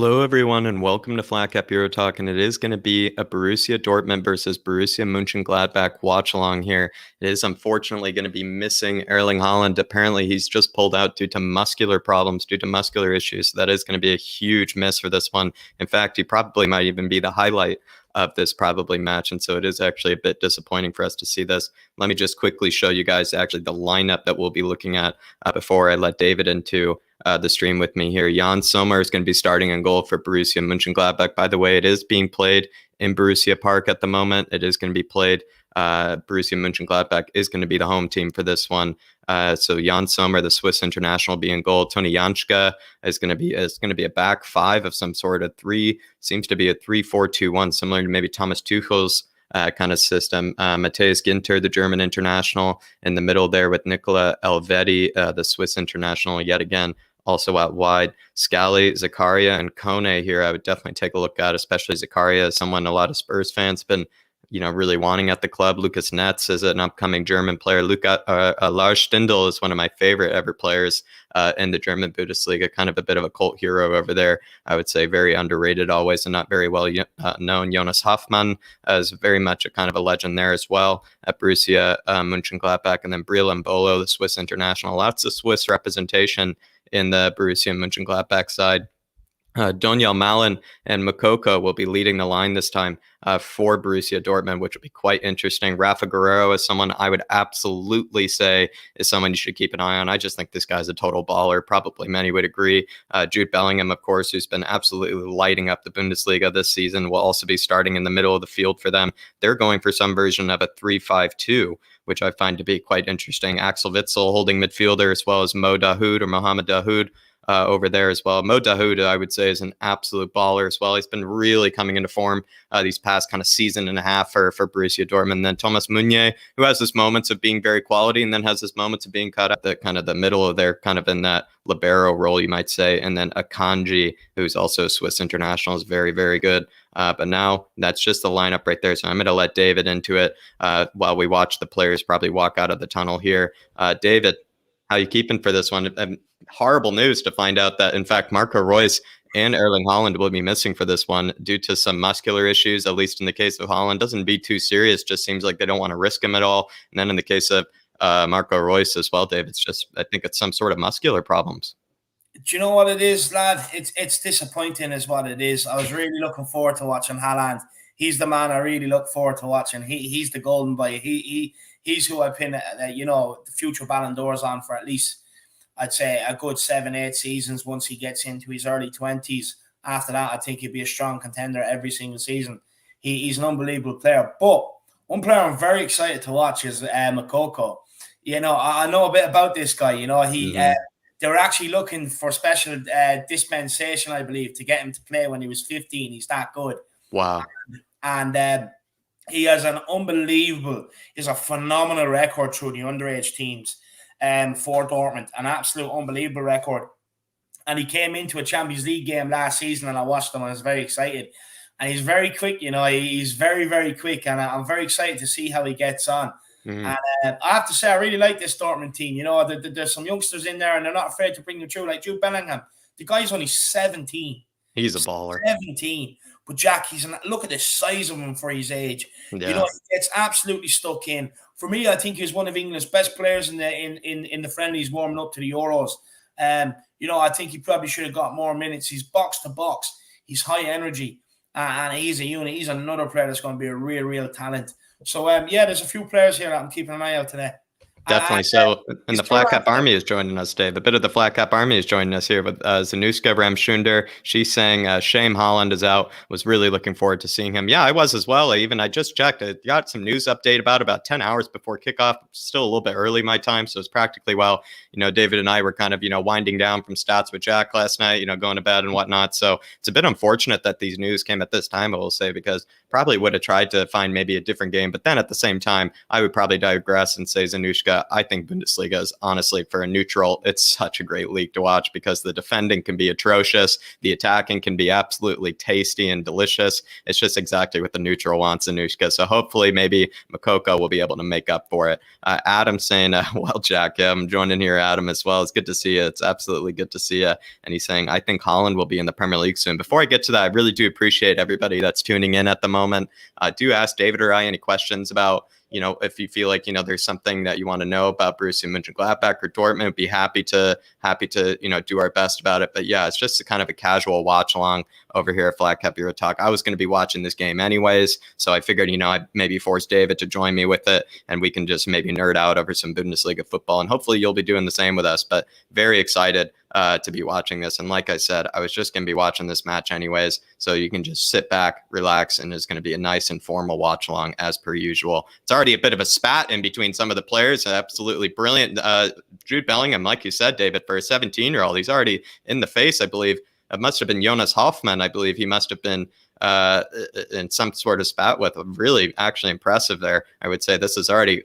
Hello, everyone, and welcome to flatcapeurotalk. And it is going to be a Borussia Dortmund versus Borussia Mönchengladbach watchalong here. It is unfortunately going to be missing Erling Haaland. Apparently, he's just pulled out due to muscular problems, due to muscular issues. So that is going to be a huge miss for this one. In fact, he probably might even be the highlight of this probably match. And so it is actually a bit disappointing for us to see this. Let me just quickly show you guys actually the lineup that we'll be looking at before I let David into the stream with me here. Jan Sommer is going to be starting in goal for Borussia Mönchengladbach. By the way, it is being played in Borussia Park at the moment. It is going to be played. Borussia Mönchengladbach is going to be the home team for this one. So Jan Sommer, the Swiss international, be in goal. Tony Janschke is going to be a back five of some sort of three. Seems to be a 3-4-2-1, similar to maybe Thomas Tuchel's kind of system. Matthias Ginter, the German international, in the middle there with Nicola Elvedi, the Swiss international, yet again also out wide. Scally, Zakaria, and Kone here I would definitely take a look at, especially Zakaria, someone a lot of Spurs fans have been really wanting at the club. Lucas Netz is an upcoming German player. Lars Stindl is one of my favorite ever players in the German Bundesliga, kind of a bit of a cult hero over there. I would say very underrated always and not very well known. Jonas Hoffmann is very much a kind of a legend there as well at Borussia Mönchengladbach. And then Breel Mbolo, the Swiss international. Lots of Swiss representation in the Borussia Mönchengladbach side. Doniel Malen and Makoko will be leading the line this time for Borussia Dortmund, which will be quite interesting. Rafa Guerrero is someone I would absolutely say is someone you should keep an eye on. I just think this guy's a total baller. Probably many would agree. Jude Bellingham, of course, who's been absolutely lighting up the Bundesliga this season, will also be starting in the middle of the field for them. They're going for some version of a 3-5-2, which I find to be quite interesting. Axel Witsel holding midfielder, as well as Mohamed Dahoud over there as well. Mo Dahoud, I would say, is an absolute baller as well. He's been really coming into form these past kind of season and a half for Borussia Dortmund. And then Thomas Meunier, who has his moments of being very quality and then has his moments of being cut at the kind of the middle of their kind of in that libero role, you might say. And then Akanji, who's also a Swiss international, is very, very good. But now that's just the lineup right there. So I'm going to let David into it while we watch the players probably walk out of the tunnel here. David, how you keeping for this one? Horrible news to find out that, in fact, Marco Reus and Erling Haaland will be missing for this one due to some muscular issues, at least in the case of Haaland. Doesn't be too serious, just seems like they don't want to risk him at all. And then in the case of Marco Reus as well, Dave, I think it's some sort of muscular problems. Do you know what it is, lad? It's disappointing is what it is. I was really looking forward to watching Haaland. He's the man I really look forward to watching. He's the golden boy. He's who I pin, the future Ballon d'Ors on for at least, I'd say, a good 7-8 seasons once he gets into his early 20s. After that, I think he'll be a strong contender every single season. He's an unbelievable player. But one player I'm very excited to watch is Makoko. I know a bit about this guy. They were actually looking for special dispensation, I believe, to get him to play when he was 15. He's that good. Wow. And he has he's a phenomenal record through the underage teams for Dortmund. An absolute unbelievable record. And he came into a Champions League game last season and I watched him and I was very excited. And he's very quick, he's very, very quick. And I'm very excited to see how he gets on. Mm-hmm. And I have to say, I really like this Dortmund team. There's some youngsters in there and they're not afraid to bring them through, like Jude Bellingham. The guy's only 17. He's a baller. 17. But Jack, look at the size of him for his age. Yeah. He gets absolutely stuck in. For me, I think he's one of England's best players in the friendlies warming up to the Euros. I think he probably should have got more minutes. He's box to box. He's high energy. And he's a unit. He's another player that's going to be a real, real talent. So, there's a few players here that I'm keeping an eye out today. Definitely so. And the Flat Cap Army is joining us, Dave. A bit of the Flat Cap Army is joining us here with Zanuska Ramschunder. She's saying shame Haaland is out. Was really looking forward to seeing him. Yeah, I was as well. I just checked. I got some news update about 10 hours before kickoff. Still a little bit early my time, so it's practically David and I were kind of, winding down from Stats with Jack last night, going to bed and whatnot. So it's a bit unfortunate that these news came at this time, I will say, because probably would have tried to find maybe a different game. But then at the same time, I would probably digress and say Zanuska Bundesliga. I think Bundesliga is honestly, for a neutral, it's such a great league to watch because the defending can be atrocious. The attacking can be absolutely tasty and delicious. It's just exactly what the neutral wants, Anushka. So hopefully maybe Makoko will be able to make up for it. Adam saying, well, Jack, I'm joining here, Adam, as well. It's good to see you. It's absolutely good to see you. And he's saying, I think Holland will be in the Premier League soon. Before I get to that, I really do appreciate everybody that's tuning in at the moment. Do ask David or I any questions about, if you feel like, there's something that you want to know about Borussia Mönchengladbach or Dortmund. We'd be happy to, do our best about it. But yeah, it's just a kind of a casual watch along over here at Flat Cap Euro Talk. I was going to be watching this game anyways, so I figured, I'd maybe force David to join me with it, and we can just maybe nerd out over some Bundesliga football, and hopefully you'll be doing the same with us. But very excited to be watching this. And like I said, I was just going to be watching this match anyways, so you can just sit back, relax, and it's going to be a nice informal watch along as per usual. It's already a bit of a spat in between some of the players. Absolutely brilliant. Jude Bellingham, like you said, David, for a 17-year-old, he's already in the face, I believe. It must have been Jonas Hoffmann, I believe he must have been in some sort of spat with. Really actually impressive there. I would say this is already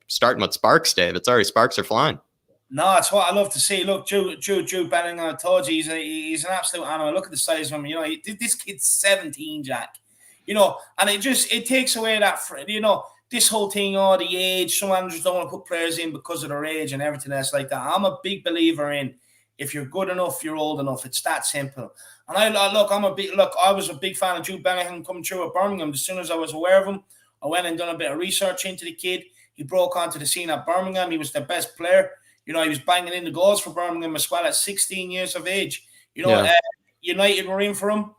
starting with sparks, Dave. It's already sparks are flying. No, it's what I love to see. Look, Jude Bellingham, I told you, he's an absolute animal. Look at the size of him. This kid's 17, Jack. And it takes away that, this whole thing, the age. Some managers don't want to put players in because of their age and everything else like that. I'm a big believer in, if you're good enough, you're old enough. It's that simple. And I was a big fan of Jude Bellingham coming through at Birmingham. As soon as I was aware of him, I went and done a bit of research into the kid. He broke onto the scene at Birmingham. He was the best player. He was banging in the goals for Birmingham as well at 16 years of age. United were in for him.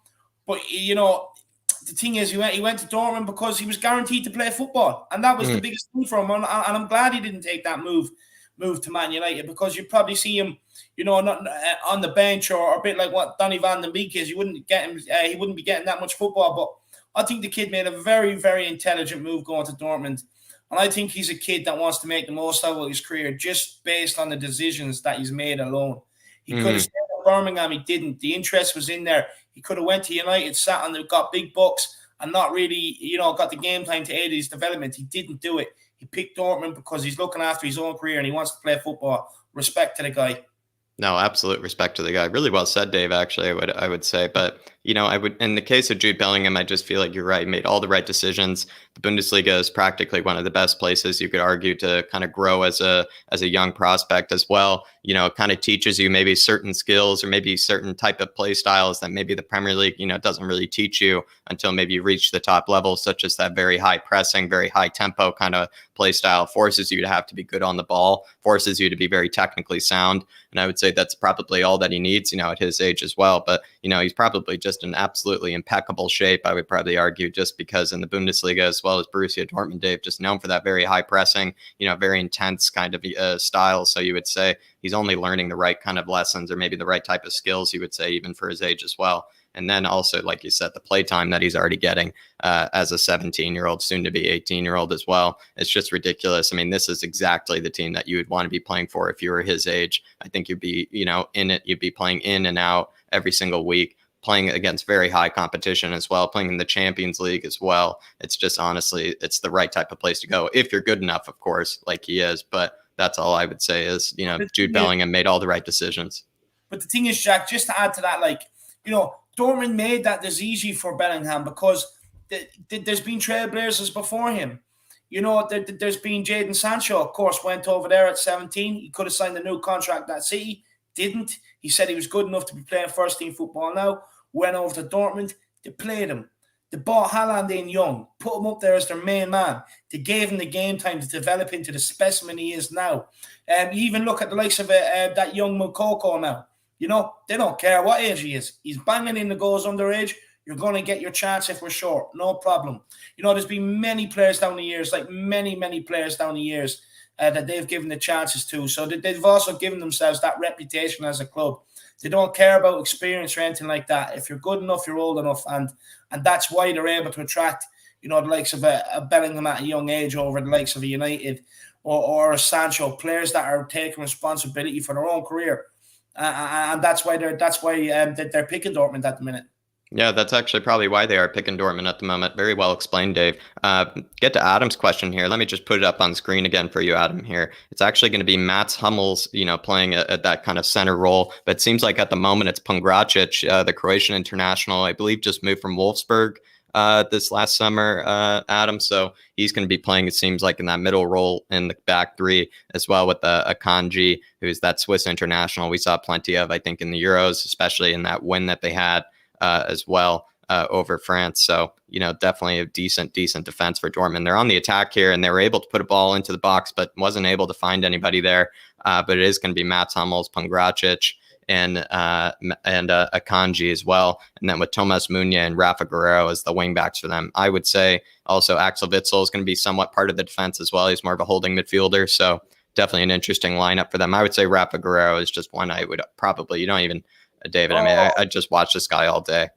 But, the thing is, he went to Dortmund because he was guaranteed to play football. And that was the biggest thing for him. And I'm glad he didn't take that move to Man United, because you'd probably see him, not on the bench or a bit like what Donny van den Beek is. You wouldn't get him. He wouldn't be getting that much football. But I think the kid made a very, very intelligent move going to Dortmund. And I think he's a kid that wants to make the most out of his career just based on the decisions that he's made alone. He could have stayed at Birmingham. He didn't. The interest was in there. He could have went to United, sat on, got big bucks, and not really, got the game time to aid his development. He didn't do it. He picked Dortmund because he's looking after his own career and he wants to play football. Respect to the guy. No, absolute respect to the guy. Really well said, Dave, actually, I would say. But, I would, in the case of Jude Bellingham, I just feel like you're right. He made all the right decisions. The Bundesliga is practically one of the best places, you could argue, to kind of grow as a young prospect as well. It kind of teaches you maybe certain skills or maybe certain type of play styles that maybe the Premier League, doesn't really teach you until maybe you reach the top level, such as that very high pressing, very high tempo kind of play style. Forces you to have to be good on the ball, forces you to be very technically sound. And I would say that's probably all that he needs, at his age as well. But, he's probably just in absolutely impeccable shape, I would probably argue, just because in the Bundesliga, as well as Borussia Dortmund, Dave, just known for that very high pressing, very intense kind of style. So you would say he's only learning the right kind of lessons, or maybe the right type of skills, you would say, even for his age as well. And then also, like you said, the play time that he's already getting as a 17-year-old, soon to be 18-year-old as well. It's just ridiculous. I mean, this is exactly the team that you would want to be playing for if you were his age. I think you'd be, in it. You'd be playing in and out every single week, playing against very high competition as well, playing in the Champions League as well. It's just, honestly, it's the right type of place to go if you're good enough, of course, like he is. But that's all I would say is, Jude Bellingham made all the right decisions. But the thing is, Jack, just to add to that, Dortmund made that this easy for Bellingham because there's been trailblazers before him. There's been Jadon Sancho, of course, went over there at 17. He could have signed a new contract at City. Didn't. He said he was good enough to be playing first team football now. Went over to Dortmund. They played him. They bought Haaland in young, put him up there as their main man. They gave him the game time to develop into the specimen he is now. You even look at the likes of that young Mokoko now. They don't care what age he is. He's banging in the goals underage. You're going to get your chance if we're short. No problem. There's been many players down the years, like many, many players down the years that they've given the chances to. So they've also given themselves that reputation as a club. They don't care about experience or anything like that. If you're good enough, you're old enough. And that's why they're able to attract, the likes of a Bellingham at a young age over the likes of a United or a Sancho, players that are taking responsibility for their own career. And that's why they're picking Dortmund at the minute. Yeah, that's actually probably why they are picking Dortmund at the moment. Very well explained, Dave. Get to Adam's question here. Let me just put it up on screen again for you, Adam. Here, it's actually going to be Mats Hummels, playing at that kind of center role. But it seems like at the moment it's Pongracic, the Croatian international, I believe, just moved from Wolfsburg this last summer, Adam. So he's going to be playing, it seems like, in that middle role in the back three, as well with Akanji, who's that Swiss international we saw plenty of, I think, in the Euros, especially in that win that they had as well over France. So, definitely a decent defense for Dortmund. They're on the attack here, and they were able to put a ball into the box, but wasn't able to find anybody there. But it is going to be Mats Hummels, Pongracic, and Akanji as well. And then with Thomas Meunier and Rafa Guerreiro as the wingbacks for them. I would say also Axel Witsel is going to be somewhat part of the defense as well. He's more of a holding midfielder. So definitely an interesting lineup for them. I would say Rafa Guerreiro is just one I would probably, David, I mean, I just watch this guy all day.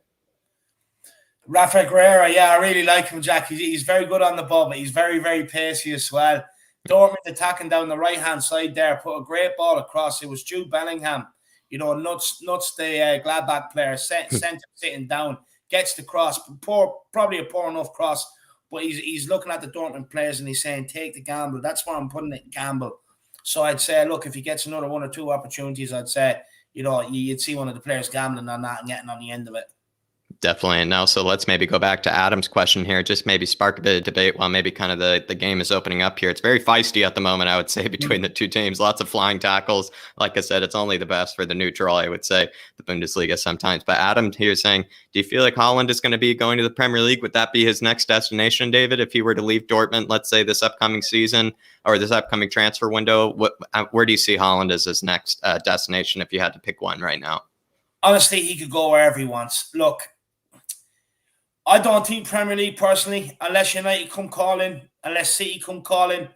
Rafa Guerreiro, yeah, I really like him, Jack. He's very good on the ball, but he's very, very pacey as well. Dortmund attacking down the right-hand side there, put a great ball across. It was Jude Bellingham, nuts the Gladbach player, sent him sitting down, gets the cross, probably a poor enough cross, but he's looking at the Dortmund players and he's saying, take the gamble. That's where I'm putting it, gamble. So I'd say, look, if he gets another one or two opportunities, I'd say, you'd see one of the players gambling on that and getting on the end of it. Definitely. And now, so let's maybe go back to Adam's question here, just maybe spark a bit of debate while maybe kind of the game is opening up here. It's very feisty at the moment, I would say, between the two teams. Lots of flying tackles. Like I said, it's only the best for the neutral, I would say, the Bundesliga sometimes. But Adam here is saying, do you feel like Haaland is going to be going to the Premier League? Would that be his next destination, David, if he were to leave Dortmund, let's say this upcoming season or this upcoming transfer window? Where do you see Haaland as his next destination if you had to pick one right now? Honestly, he could go wherever he wants. Look, I don't think Premier League personally, unless United come calling, unless City come calling,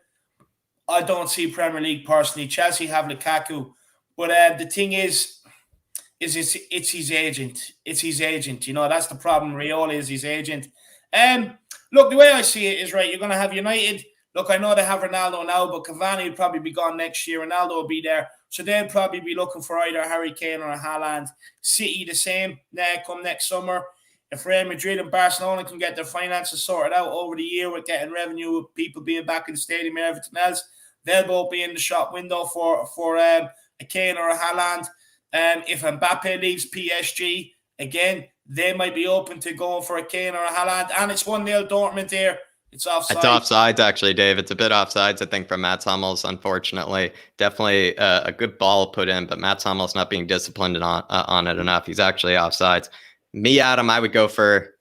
I don't see Premier League personally. Chelsea have Lukaku, but the thing is it's his agent. It's his agent. That's the problem. Raiola is his agent. Look, the way I see it is, right, you're going to have United. Look, I know they have Ronaldo now, but Cavani will probably be gone next year. Ronaldo will be there. So they'll probably be looking for either Harry Kane or a Haaland. City the same come next summer. If Real Madrid and Barcelona can get their finances sorted out over the year with getting revenue, with people being back in the stadium and everything else, they'll both be in the shop window for a Kane or a Haaland. If Mbappe leaves PSG, again, they might be open to going for a Kane or a Haaland. And it's 1-0 Dortmund here. It's offside. It's offsides, actually, Dave. It's a bit offsides, I think, from Mats Hummels, unfortunately. Definitely a good ball put in, but Mats Hummels not being disciplined on it enough. He's actually offsides. Me, Adam, I would go for,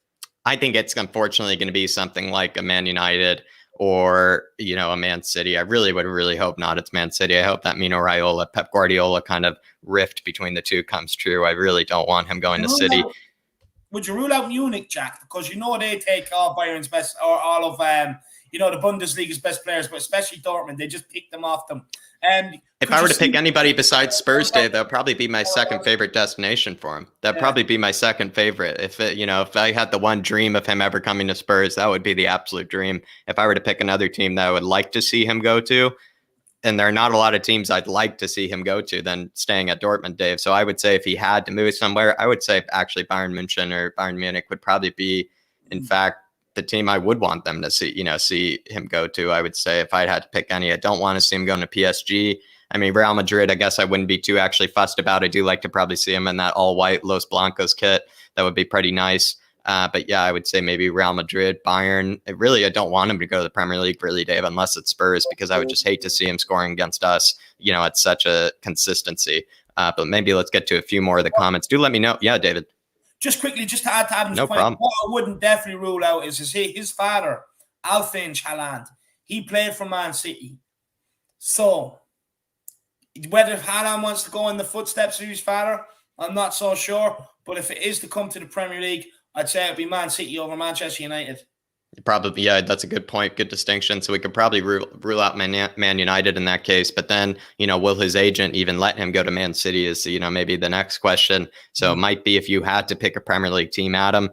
I think it's unfortunately going to be something like a Man United or, a Man City. I really would hope not. It's Man City. I hope that Mino Raiola, Pep Guardiola kind of rift between the two comes true. I really don't want him going to City. Would you rule out Munich, Jack? Because they take all Bayern's best, or all of the Bundesliga's best players, but especially Dortmund. They just pick them off them. If I were to pick anybody besides Spurs, Dave, that would probably be my second favorite destination for him. That'd probably be my second favorite. If I had the one dream of him ever coming to Spurs, that would be the absolute dream. If I were to pick another team that I would like to see him go to, and there are not a lot of teams I'd like to see him go to than staying at Dortmund, Dave. So I would say if he had to move somewhere, I would say actually Bayern München or Bayern Munich would probably be, in fact, the team I would want them to see him go to. I would say if I had to pick any, I don't want to see him going to PSG. I mean, Real Madrid, I guess I wouldn't be too actually fussed about. I do like to probably see him in that all-white Los Blancos kit. That would be pretty nice. But yeah, I would say maybe Real Madrid, Bayern. I don't want him to go to the Premier League, really, Dave, unless it's Spurs, because I would just hate to see him scoring against us, at such a consistency. But maybe let's get to a few more of the comments. Do let me know. Yeah, David. Just quickly, just to add to Adam's point, problem. What I wouldn't definitely rule out is his father, Alfie Haaland. He played for Man City. So whether Haaland wants to go in the footsteps of his father, I'm not so sure. But if it is to come to the Premier League, I'd say it'd be Man City over Manchester United. Probably, yeah, that's a good point. Good distinction. So we could probably rule out Man United in that case. But then, will his agent even let him go to Man City is, maybe the next question. So it might be if you had to pick a Premier League team, Adam.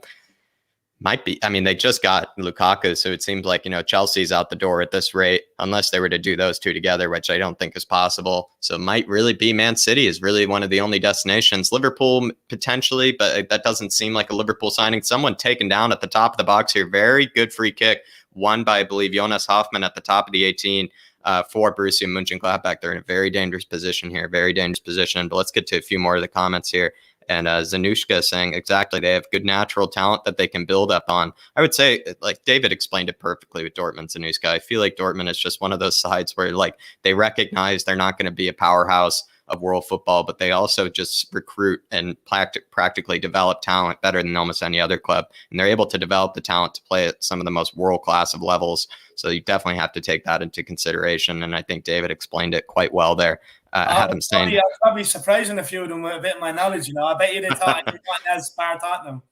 Might be. I mean, they just got Lukaku, so it seems like, Chelsea's out the door at this rate, unless they were to do those two together, which I don't think is possible. So it might really be Man City is really one of the only destinations. Liverpool potentially, but that doesn't seem like a Liverpool signing. Someone taken down at the top of the box here. Very good free kick, won by, I believe, Jonas Hoffman at the top of the 18 for Borussia Mönchengladbach. They're in a very dangerous position here, very dangerous position. But let's get to a few more of the comments here. And Zanushka saying exactly, they have good natural talent that they can build up on. I would say, like David explained it perfectly with Dortmund, Zanushka. I feel like Dortmund is just one of those sides where like they recognize they're not going to be a powerhouse of world football, but they also just recruit and practically develop talent better than almost any other club. And they're able to develop the talent to play at some of the most world class of levels. So you definitely have to take that into consideration. And I think David explained it quite well there. Adam saying, I'm probably surprising a few of them with a bit of my knowledge. I bet you they thought as far Tottenham.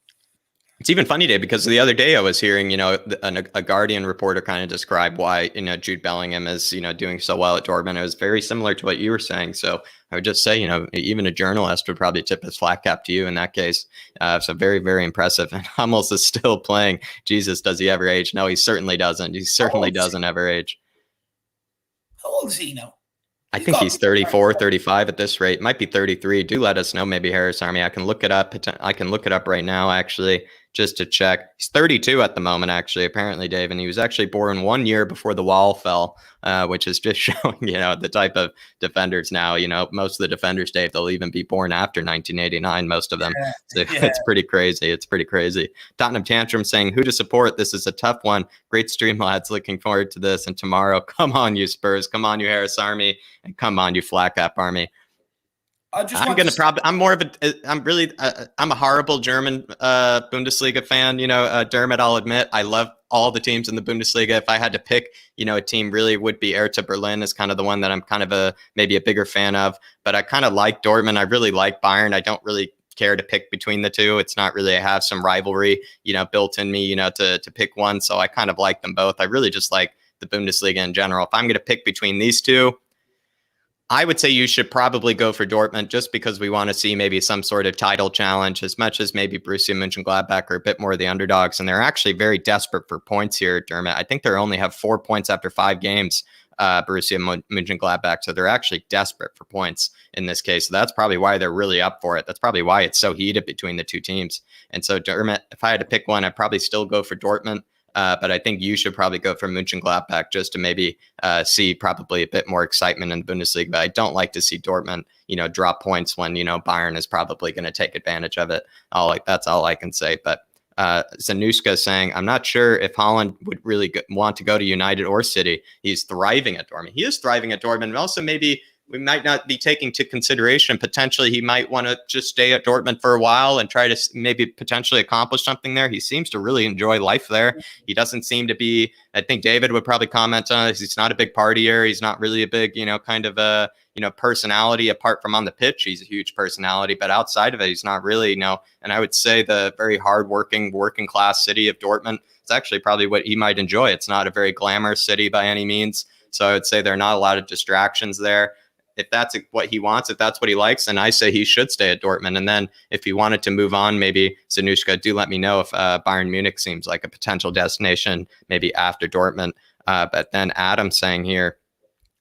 It's even funny, Dave, because the other day I was hearing, a Guardian reporter kind of describe why, Jude Bellingham is, doing so well at Dortmund. It was very similar to what you were saying. So I would just say, even a journalist would probably tip his flat cap to you in that case. So very, very impressive. And Hummels is still playing. Jesus, does he ever age? No, he certainly doesn't. He certainly doesn't ever age. How old is he now? I think he's 34, 35 at this rate. Might be 33. Do let us know. Maybe Harris Army. I can look it up. I can look it up right now, actually, just to check. He's 32 at the moment, actually, apparently, Dave. And he was actually born 1 year before the wall fell, which is just showing, the type of defenders now. Most of the defenders, Dave, they'll even be born after 1989, most of them. Yeah, so it's pretty crazy. It's pretty crazy. Tottenham Tantrum saying, who to support? This is a tough one. Great stream, lads. Looking forward to this. And tomorrow, come on, you Spurs. Come on, you Harris Army. And come on, you flat cap army. I'm a horrible German Bundesliga fan. Dermot, I'll admit, I love all the teams in the Bundesliga. If I had to pick, a team really would be Hertha Berlin is kind of the one that I'm kind of maybe a bigger fan of. But I kind of like Dortmund. I really like Bayern. I don't really care to pick between the two. It's not really, I have some rivalry, built in me, to pick one. So I kind of like them both. I really just like the Bundesliga in general. If I'm going to pick between these two, I would say you should probably go for Dortmund just because we want to see maybe some sort of title challenge, as much as maybe Borussia Mönchengladbach are a bit more of the underdogs. And they're actually very desperate for points here, Dermot. I think they only have 4 points after 5 games, Borussia Mönchengladbach. So they're actually desperate for points in this case. So that's probably why they're really up for it. That's probably why it's so heated between the two teams. And so, Dermot, if I had to pick one, I'd probably still go for Dortmund. But I think you should probably go for Mönchengladbach just to maybe see probably a bit more excitement in the Bundesliga. But I don't like to see Dortmund, drop points when, Bayern is probably going to take advantage of it. That's all I can say. But Zanushka saying, I'm not sure if Haaland would really want to go to United or City. He's thriving at Dortmund. He is thriving at Dortmund. And also maybe we might not be taking to consideration. Potentially, he might want to just stay at Dortmund for a while and try to maybe potentially accomplish something there. He seems to really enjoy life there. He doesn't seem to be, I think David would probably comment on this. He's not a big partier. He's not really a big, kind of a, personality apart from on the pitch. He's a huge personality, but outside of it, he's not really, and I would say the very hardworking, working class city of Dortmund, it's actually probably what he might enjoy. It's not a very glamorous city by any means. So I would say there are not a lot of distractions there. If that's what he wants, if that's what he likes, then I say he should stay at Dortmund. And then if he wanted to move on, maybe Zanushka, do let me know if Bayern Munich seems like a potential destination, maybe after Dortmund. But then Adam saying here,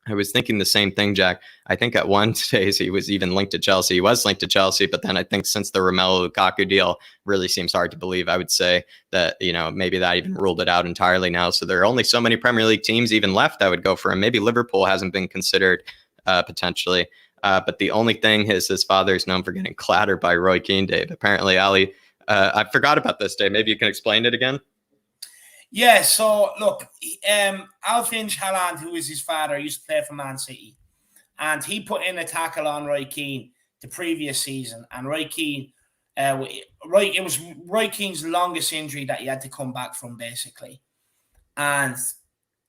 I was thinking the same thing, Jack. I think at one stage he was even linked to Chelsea. He was linked to Chelsea, but then I think since the Romelu Lukaku deal really seems hard to believe, I would say that, maybe that even ruled it out entirely now. So there are only so many Premier League teams even left that would go for him. Maybe Liverpool hasn't been considered. Potentially. But the only thing is his father is known for getting clattered by Roy Keane, Dave. Apparently, Ali, I forgot about this, Dave. Maybe you can explain it again. Yeah, so look, Alf-Inge Haaland, who is his father, used to play for Man City. And he put in a tackle on Roy Keane the previous season. And Roy Keane, it was Roy Keane's longest injury that he had to come back from, basically. And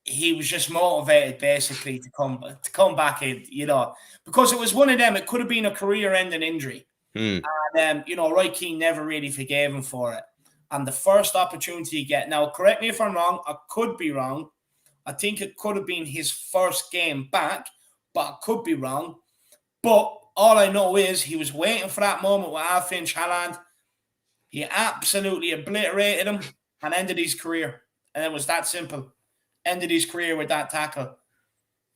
he was just motivated basically to come back in, because it was one of them. It could have been a career-ending injury, and Roy Keane never really forgave him for it. And the first opportunity he get, now correct me if I'm wrong, I could be wrong. I think it could have been his first game back, but I could be wrong. But all I know is he was waiting for that moment with Alf-Inge Haaland. He absolutely obliterated him. and ended his career. And it was that simple. Ended his career with that tackle.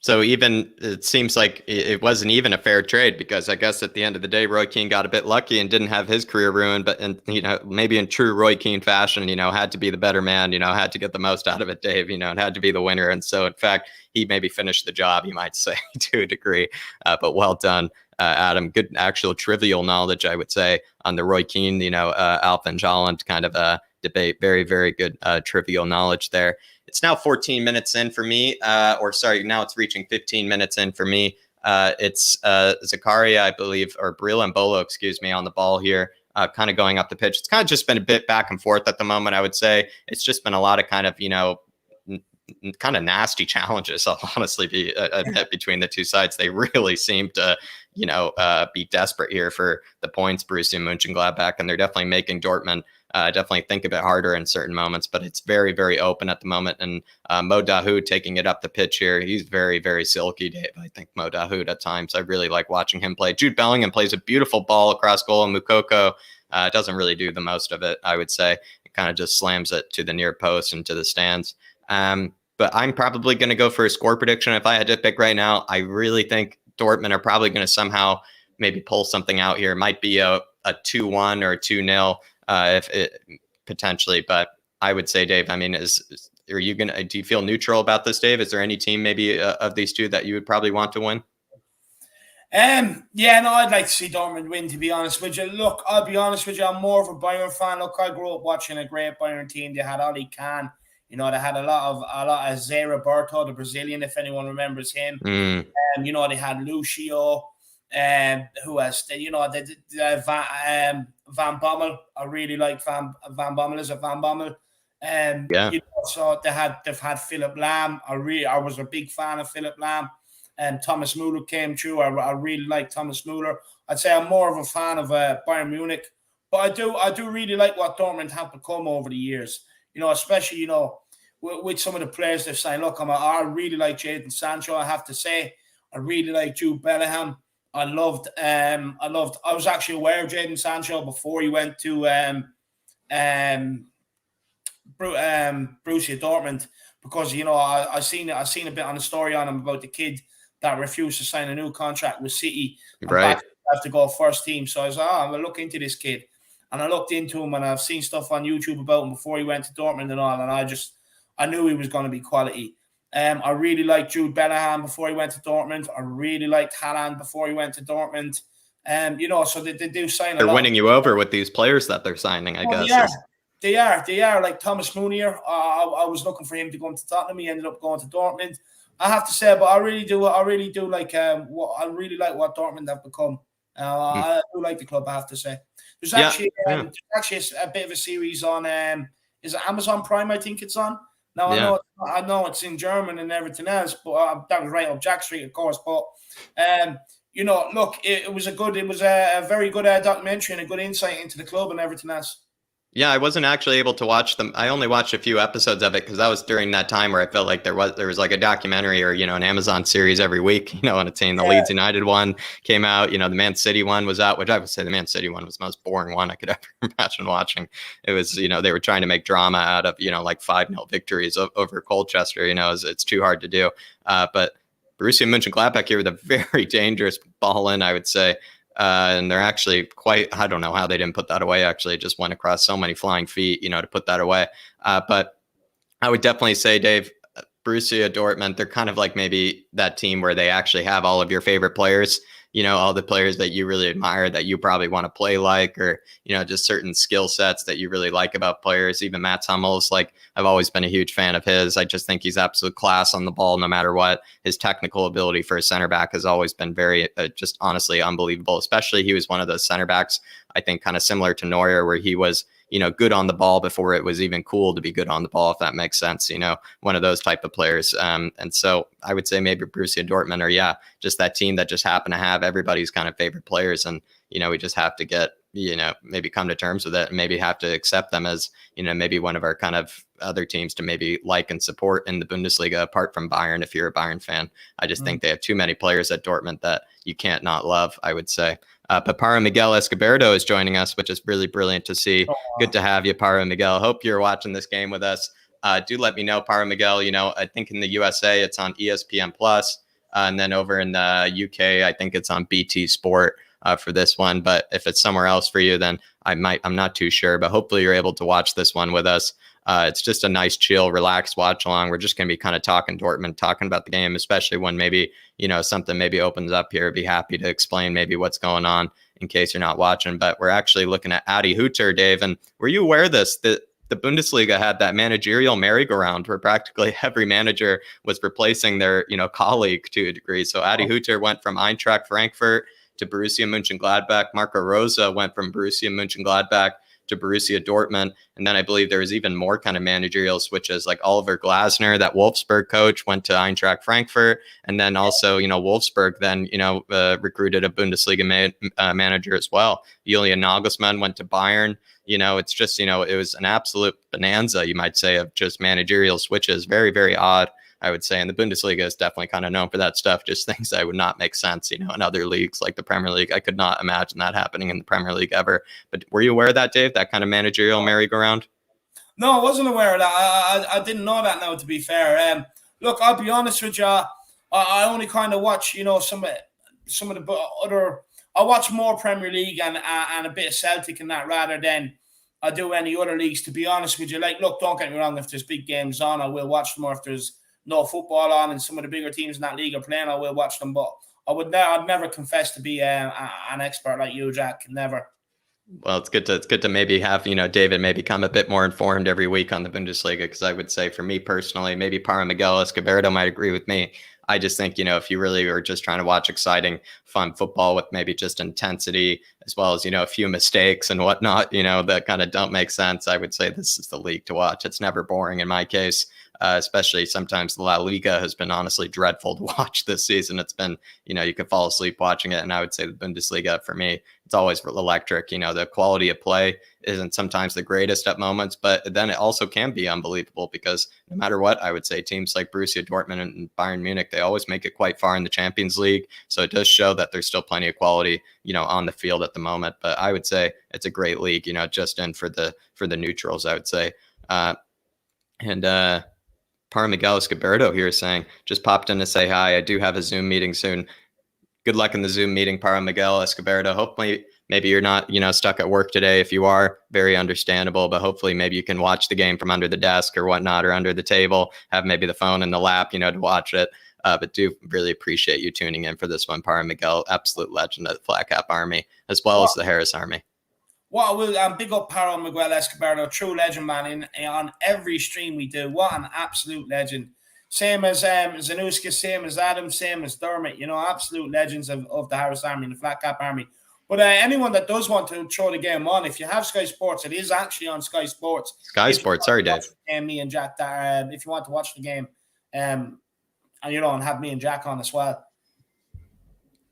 So even it seems like it wasn't even a fair trade, because I guess at the end of the day, Roy Keane got a bit lucky and didn't have his career ruined. But, and maybe in true Roy Keane fashion, had to be the better man, had to get the most out of it, Dave, and had to be the winner. And so, in fact, he maybe finished the job, you might say, to a degree. But well done, Adam. Good actual trivial knowledge, I would say, on the Roy Keane, Alpha and Holland kind of debate. Very, very good trivial knowledge there. It's now 14 minutes in for me, now it's reaching 15 minutes in for me. It's Zakaria, I believe, or Breel Mbolo, excuse me, on the ball here, kind of going up the pitch. It's kind of just been a bit back and forth at the moment, I would say. It's just been a lot of kind of, kind of nasty challenges, I'll honestly be admit, between the two sides. They really seem to, be desperate here for the points, Borussia and Mönchengladbach, and they're definitely making Dortmund definitely think a bit harder in certain moments, but it's very, very open at the moment. And Mo Dahoud taking it up the pitch here. He's very, very silky, Dave. I think Mo Dahoud at times, I really like watching him play. Jude Bellingham plays a beautiful ball across goal, and Moukoko doesn't really do the most of it, I would say. It kind of just slams it to the near post and to the stands. But I'm probably going to go for a score prediction. If I had to pick right now, I really think Dortmund are probably going to somehow maybe pull something out here. It might be a 2-1 or a 2-0 if it potentially. But I would say, Dave, are you going to, do you feel neutral about this, Dave? Is there any team maybe of these two that you would probably want to win? I'd like to see Dortmund win, to be honest with you. Look, I'll be honest with you, I'm more of a Bayern fan. Look, I grew up watching a great Bayern team. They had Oli Kahn. They had a lot of Zé Roberto, the Brazilian, if anyone remembers him. They had Lucio, who else? Van Bommel. I really like Van Bommel. Is it Van Bommel? So they've had Philip Lahm. I was a big fan of Philip Lahm. And Thomas Müller came through. I really like Thomas Müller. I'd say I'm more of a fan of Bayern Munich, but I do really like what Dortmund have become over the years. Especially with some of the players they've signed. Look, I really like Jadon Sancho. I have to say, I really like Jude Bellingham. I was actually aware of Jadon Sancho before he went to Borussia Dortmund, because I seen a bit on the story on him about the kid that refused to sign a new contract with City. Right. Have to go first team. So I was like, I'm gonna look into this kid, and I looked into him, and I've seen stuff on YouTube about him before he went to Dortmund and all, and I knew he was going to be quality. I really liked Jude Bellingham before he went to Dortmund. I really liked Haaland before he went to Dortmund. So they do sign a lot. They're winning you over with these players that they're signing, I guess. They are. Like Thomas Meunier, I was looking for him to go into Tottenham. He ended up going to Dortmund. I have to say, but I really do like what Dortmund have become. I do like the club, I have to say. There's actually a bit of a series on is it Amazon Prime? I think it's on. Now I know it's in German and everything else, but that was right up Jack Street, of course. But look, it was a very good documentary and a good insight into the club and everything else. Yeah, I wasn't actually able to watch them. I only watched a few episodes of it because that was during that time where I felt like there was like a documentary or, an Amazon series every week, on a team. The Leeds United one came out, the Man City one was out, which I would say the Man City one was the most boring one I could ever imagine watching. It was, they were trying to make drama out of, like 5-0 victories over Colchester, it's too hard to do. But Borussia Mönchengladbach here with a very dangerous ball in, I would say. And they're actually I don't know how they didn't put that away. Actually, it just went across so many flying feet, to put that away. But I would definitely say, Dave, Borussia Dortmund, they're kind of like maybe that team where they actually have all of your favorite players, all the players that you really admire, that you probably want to play like, or, just certain skill sets that you really like about players. Even Mats Hummels, I've always been a huge fan of his. I just think he's absolute class on the ball, no matter what. His technical ability for a center back has always been very, just honestly unbelievable. Especially he was one of those center backs, I think, kind of similar to Neuer, where he was, good on the ball before it was even cool to be good on the ball, if that makes sense, one of those type of players. And so I would say maybe Borussia Dortmund, or just that team that just happen to have everybody's kind of favorite players. And, we just have to get maybe come to terms with it and maybe have to accept them as, maybe one of our kind of other teams to maybe like and support in the Bundesliga, apart from Bayern. If you're a Bayern fan, I just think they have too many players at Dortmund that you can't not love, I would say. But Para Miguel Escobardo is joining us, which is really brilliant to see. Good to have you, Para Miguel. Hope you're watching this game with us. Do let me know, Para Miguel. I think in the USA it's on ESPN Plus, and then over in the UK, I think it's on BT Sport for this one. But if it's somewhere else for you, then I'm not too sure. But hopefully you're able to watch this one with us. It's just a nice, chill, relaxed watch along. We're just going to be kind of talking Dortmund, talking about the game, especially when maybe, something maybe opens up here. Be happy to explain maybe what's going on in case you're not watching. But we're actually looking at Adi Hütter, Dave. And were you aware of this? The Bundesliga had that managerial merry-go-round where practically every manager was replacing their, colleague to a degree. So Adi Hütter went from Eintracht Frankfurt to Borussia Mönchengladbach. Marco Rose went from Borussia Mönchengladbach to Borussia Dortmund. And then I believe there was even more kind of managerial switches, like Oliver Glasner, that Wolfsburg coach, went to Eintracht Frankfurt. And then also, Wolfsburg then, recruited a Bundesliga manager as well. Julian Nagelsmann went to Bayern. It's just, it was an absolute bonanza, you might say, of just managerial switches. Very, very odd, I would say. And the Bundesliga is definitely kind of known for that stuff, just things that would not make sense, in other leagues like the Premier League. I could not imagine that happening in the Premier League ever. But were you aware of that, Dave, that kind of managerial merry-go-round? No, I wasn't aware of that. I didn't know that now, to be fair. Look, I'll be honest with you. I only kind of watch, some of the other... I watch more Premier League and a bit of Celtic and that rather than I do any other leagues, to be honest with you. Like, look, don't get me wrong. If there's big games on, I will watch them. Or if there's no football on and some of the bigger teams in that league are playing, I will watch them. But I'd never confess to be an expert like you, Jack. Never. Well, it's good to maybe have, David maybe come a bit more informed every week on the Bundesliga, because I would say for me personally, maybe Para Miguel Escobardo might agree with me. I just think, if you really are just trying to watch exciting, fun football with maybe just intensity, as well as, a few mistakes and whatnot, that kind of don't make sense, I would say this is the league to watch. It's never boring in my case. Especially sometimes the La Liga has been honestly dreadful to watch this season. It's been, you could fall asleep watching it. And I would say the Bundesliga, for me, it's always electric. The quality of play isn't sometimes the greatest at moments, but then it also can be unbelievable because no matter what, I would say teams like Borussia Dortmund and Bayern Munich, they always make it quite far in the Champions League. So it does show that there's still plenty of quality, on the field at the moment. But I would say it's a great league, just in for the neutrals, I would say. Para Miguel Escobardo here saying, just popped in to say hi. I do have a Zoom meeting soon. Good luck in the Zoom meeting, Para Miguel Escobardo. Hopefully, maybe you're not, stuck at work today. If you are, very understandable. But hopefully, maybe you can watch the game from under the desk or whatnot, or under the table. Have maybe the phone in the lap, to watch it. But do really appreciate you tuning in for this one, Para Miguel, absolute legend of the Flat Cap Army, as well as the Harris Army. What I will big up Para Miguel Escobardo, true legend, man. On every stream we do, what an absolute legend. Same as Zanuska, same as Adam, same as Dermot. Absolute legends of the Harris Army and the Flat Cap Army. But anyone that does want to throw the game on, if you have Sky Sports, it is actually on Sky Sports. Sky Sports, sorry, Dave. And me and Jack, if you want to watch the game, and have me and Jack on as well.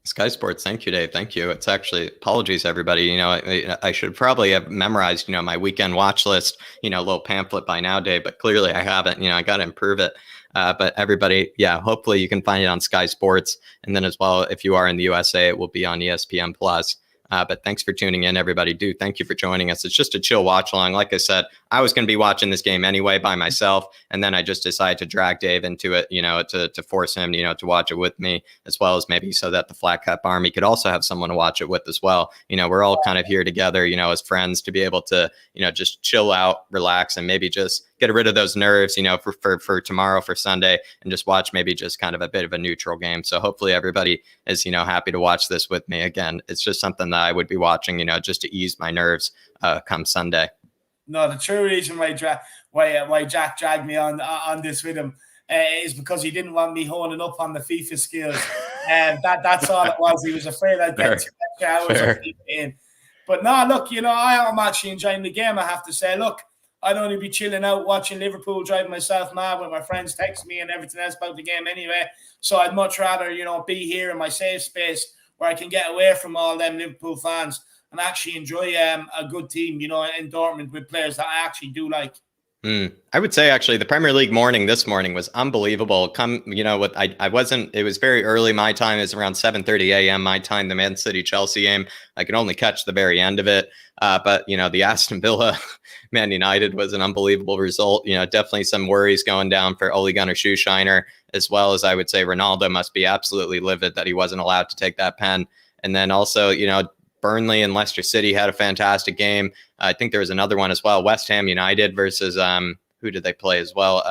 Sky Sports, thank you, Dave. Thank you. It's actually, apologies, everybody. I should probably have memorized, my weekend watch list, a little pamphlet by now, Dave, but clearly I haven't. I got to improve it. But everybody, hopefully you can find it on Sky Sports. And then as well, if you are in the USA, it will be on ESPN Plus. But thanks for tuning in, everybody. Thank you for joining us. It's just a chill watch along. Like I said, I was going to be watching this game anyway by myself. And then I just decided to drag Dave into it, to force him, to watch it with me, as well as maybe so that the Flat Cap Army could also have someone to watch it with as well. We're all kind of here together, as friends to be able to, just chill out, relax, and maybe just get rid of those nerves, for tomorrow, for Sunday, and just watch maybe just kind of a bit of a neutral game. So hopefully everybody is, happy to watch this with me. Again, it's just something that I would be watching, just to ease my nerves come Sunday. No, the true reason why Jack dragged me on this with him is because he didn't want me honing up on the FIFA skills. And that's all it was. He was afraid I'd get 2 extra hours of FIFA in. But no, look, I'm actually enjoying the game, I have to say. Look, I'd only be chilling out watching Liverpool, driving myself mad with my friends texting me and everything else about the game anyway. So I'd much rather, be here in my safe space where I can get away from all them Liverpool fans and actually enjoy a good team, you know, in Dortmund with players that I actually do like. I would say actually the Premier League morning this morning was unbelievable. I wasn't, it was very early my time. It was around 7:30 a.m. my time, the Man City Chelsea game. I could only catch the very end of it. But, you know, the Aston Villa Man United was an unbelievable result. You know, definitely some worries going down for Ole Gunnar Solskjaer, as well as I would say Ronaldo must be absolutely livid that he wasn't allowed to take that pen. And then also, you know, Burnley and Leicester City had a fantastic game. I think there was another one as well. West Ham United versus who did they play as well?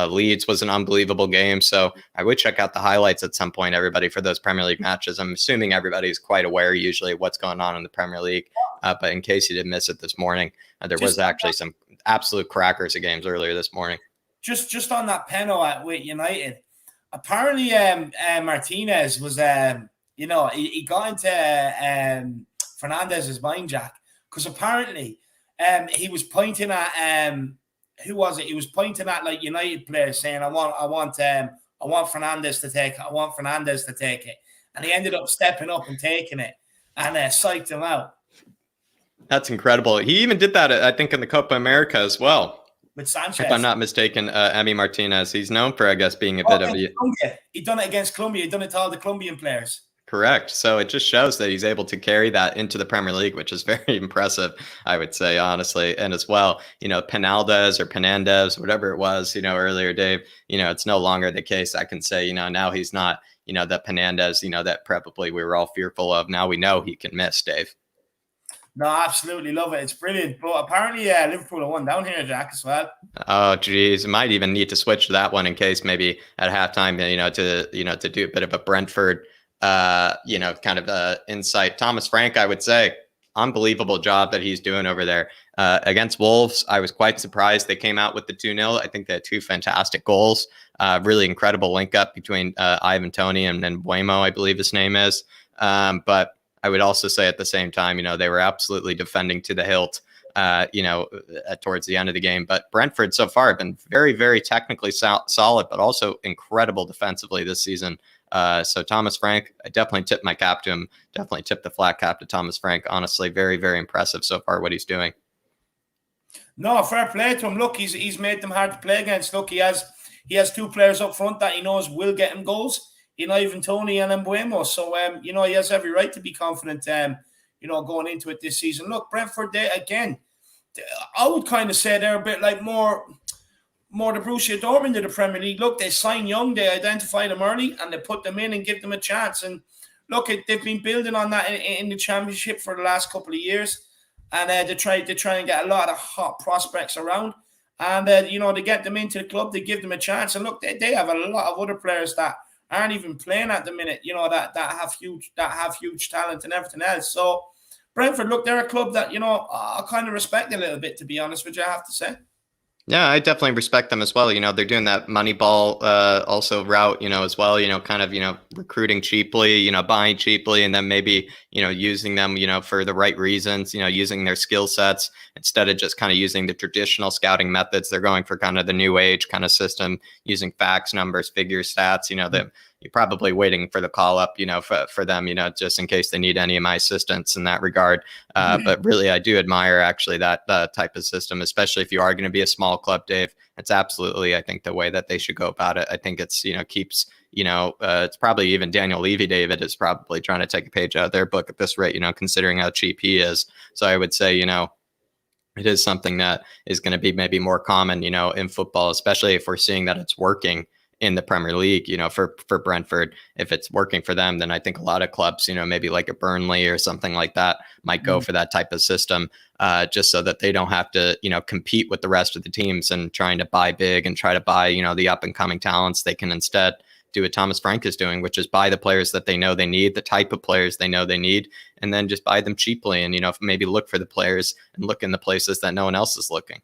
Leeds was an unbelievable game. So I would check out the highlights at some point, everybody, for those Premier League matches. I'm assuming everybody's quite aware usually of what's going on in the Premier League. But in case you didn't miss it this morning, there was actually some absolute crackers of games earlier this morning. Just on that penalty with United, apparently Martinez was you know, he got into Fernandez's mind, Jack, because apparently he was pointing at who was it? He was pointing at like United players saying, I want Fernandez to take it. I want Fernandez to take it. And he ended up stepping up and taking it and psyched him out. That's incredible. He even did that, I think, in the Copa America as well. With Sanchez. If I'm not mistaken, Emi Martinez, he's known for, I guess, being a bit of a... He done it against Colombia. He done it to all the Colombian players. Correct. So it just shows that he's able to carry that into the Premier League, which is very impressive, I would say, honestly. And as well, you know, Penaldes, whatever it was, you know, earlier, Dave, you know, it's no longer the case. I can say, you know, now he's not, you know, that Penaldes, you know, that probably we were all fearful of. Now we know he can miss, Dave. No, absolutely love it. It's brilliant. But apparently Liverpool are one down here, Jack, as well. Oh, geez. Might even need to switch to that one in case maybe at halftime, to do a bit of a Brentford kind of insight. Thomas Frank, I would say, unbelievable job that he's doing over there. Against Wolves, I was quite surprised they came out with the 2-0. I think they had two fantastic goals. Really incredible link up between Ivan Toney and then Buemo, I believe his name is. But I would also say at the same time, you know, they were absolutely defending to the hilt, towards the end of the game. But Brentford so far have been very, very technically solid, but also incredible defensively this season. So Thomas Frank, I definitely tip my cap to him. Definitely tip the flat cap to Thomas Frank. Honestly, very, very impressive so far what he's doing. No, fair play to him. Look, he's made them hard to play against. Look, he has two players up front that he knows will get him goals. You know, Ivan Toney and Mbuemo. So, you know, he has every right to be confident, going into it this season. Look, Brentford, I would kind of say they're a bit like more the Borussia Dortmund of the Premier League. Look, they sign young, they identify them early, and they put them in and give them a chance. And look, they've been building on that in the Championship for the last couple of years. And they try and get a lot of hot prospects around. And, they get them into the club, they give them a chance. And look, they have a lot of other players that aren't even playing at the minute, you know, that have huge talent and everything else. So Brentford, look, they're a club that, you know, I kind of respect a little bit, to be honest with you, I have to say. Yeah, I definitely respect them as well. You know, they're doing that Moneyball also route, you know, as well, you know, kind of, you know, recruiting cheaply, you know, buying cheaply, and then maybe, you know, using them, you know, for the right reasons, you know, using their skill sets instead of just kind of using the traditional scouting methods. They're going for kind of the new age kind of system, using facts, numbers, figures, stats, you know, you're probably waiting for the call up, you know, for them, you know, just in case they need any of my assistance in that regard. But really, I do admire actually that type of system, especially if you are going to be a small club, Dave. It's absolutely, I think, the way that they should go about it. I think it's, you know, keeps, you know, it's probably even Daniel Levy, David, is probably trying to take a page out of their book at this rate, you know, considering how cheap he is. So I would say, you know, it is something that is going to be maybe more common, you know, in football, especially if we're seeing that it's working in the Premier League, you know, for Brentford. If it's working for them, then I think a lot of clubs, you know, maybe like a Burnley or something like that might go for that type of system, just so that they don't have to, you know, compete with the rest of the teams and trying to buy big and try to buy, you know, the up and coming talents. They can instead do what Thomas Frank is doing, which is buy the players that they know they need, the type of players they know they need, and then just buy them cheaply. And, you know, maybe look for the players and look in the places that no one else is looking.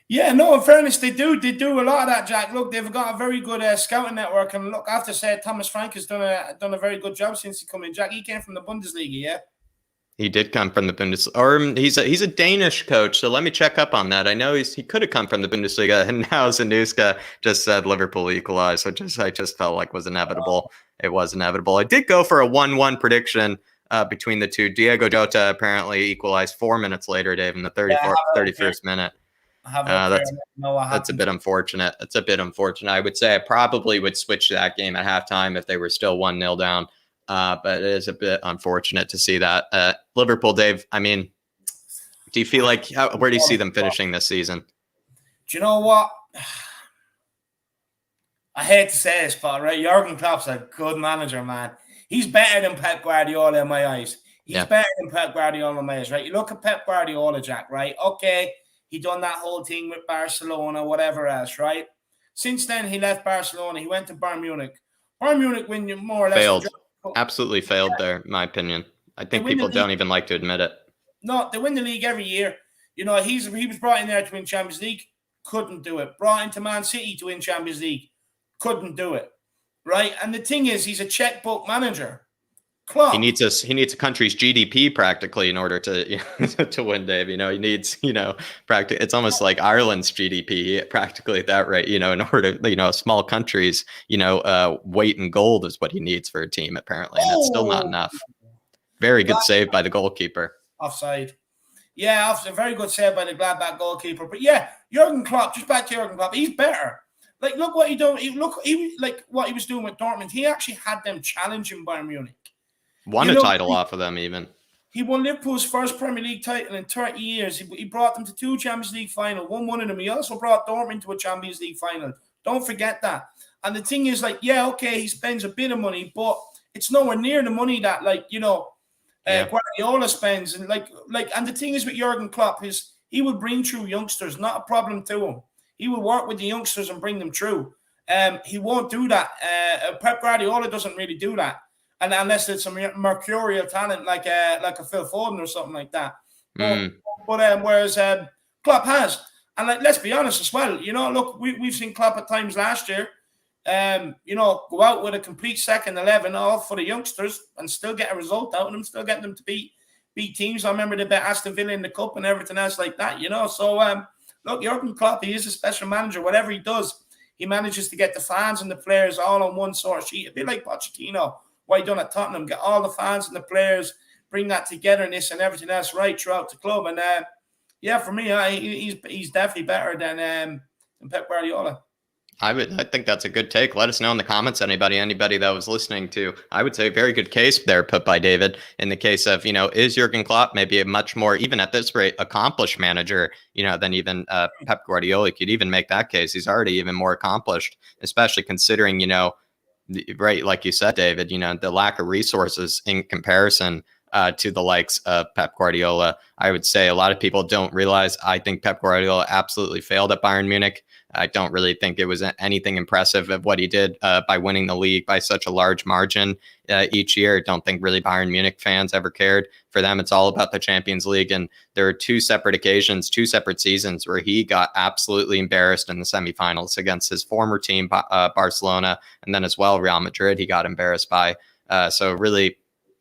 Yeah, no, in fairness, they do a lot of that, Jack. Look, they've got a very good scouting network, and look, I have to say, Thomas Frank has done a very good job since he came in. Jack, he came from the Bundesliga, yeah? He did come from the Bundesliga, or he's a Danish coach, so let me check up on that. I know he could have come from the Bundesliga, and now Zanuska just said Liverpool equalized, which I just felt like was inevitable. It was inevitable. I did go for a 1-1 prediction between the two. Diego Jota apparently equalized 4 minutes later, Dave, in the Yeah, 31st minute. I have it up here. That's a bit unfortunate. It's a bit unfortunate. I would say I probably would switch that game at halftime if they were still 1-0 down. But it is a bit unfortunate to see that. Liverpool, Dave, I mean, do you feel like, where do you see them finishing this season? Do you know what? I hate to say this, but right, Jurgen Klopp's a good manager, man. He's better than Pep Guardiola in my eyes. He's better than Pep Guardiola in my eyes, right? You look at Pep Guardiola, Jack, right? Okay, he done that whole thing with Barcelona, whatever else, right? Since then, he left Barcelona. He went to Bayern Munich. Bayern Munich win more or less. Failed. Absolutely failed there, in my opinion. I think people don't even like to admit it. No, they win the league every year. You know, he was brought in there to win Champions League. Couldn't do it. Brought into Man City to win Champions League. Couldn't do it. Right? And the thing is, he's a checkbook manager. Klopp. He needs a country's GDP practically in order to to win, Dave. You know, he needs, practically. It's almost like Ireland's GDP, practically that rate. You know, in order, a small country's, weight in gold is what he needs for a team apparently, and it's still not enough. Very good save by the goalkeeper. Offside. Yeah, a very good save by the Gladbach goalkeeper. But yeah, Jurgen Klopp. Just back to Jurgen Klopp. He's better. Like, look what he done. Like what he was doing with Dortmund. He actually had them challenging Bayern Munich. Won a title off of them, even. He won Liverpool's first Premier League title in 30 years. He brought them to 2 Champions League finals, won one of them. He also brought Dortmund to a Champions League final. Don't forget that. And the thing is, like, yeah, okay, he spends a bit of money, but it's nowhere near the money that, Guardiola spends. And and the thing is with Jurgen Klopp is he will bring through youngsters, not a problem to him. He will work with the youngsters and bring them through. He won't do that. Pep Guardiola doesn't really do that. And unless it's a mercurial talent like a Phil Foden or something like that. Whereas Klopp has. And let's be honest as well. Look, we've seen Klopp at times last year, go out with a complete second 11 all for the youngsters and still get a result out of them, still get them to beat teams. I remember they beat Aston Villa in the Cup and everything else like that, So, look, Jurgen Klopp, he is a special manager. Whatever he does, he manages to get the fans and the players all on one sort of sheet. A bit like Pochettino. What he done at Tottenham, get all the fans and the players, bring that togetherness and everything else right throughout the club. And for me, he's definitely better than Pep Guardiola. I think that's a good take. Let us know in the comments, anybody that was listening to. I would say a very good case there put by David in the case of, is Jurgen Klopp maybe a much more, even at this rate, accomplished manager, than even Pep Guardiola. You could even make that case. He's already even more accomplished, especially considering, right, like you said, David, the lack of resources in comparison to the likes of Pep Guardiola. I would say a lot of people don't realize. I think Pep Guardiola absolutely failed at Bayern Munich. I don't really think it was anything impressive of what he did by winning the league by such a large margin each year. I don't think really Bayern Munich fans ever cared. For them, it's all about the Champions League. And there are 2 separate occasions, 2 separate seasons where he got absolutely embarrassed in the semifinals against his former team, Barcelona, and then as well, Real Madrid, he got embarrassed by. So really,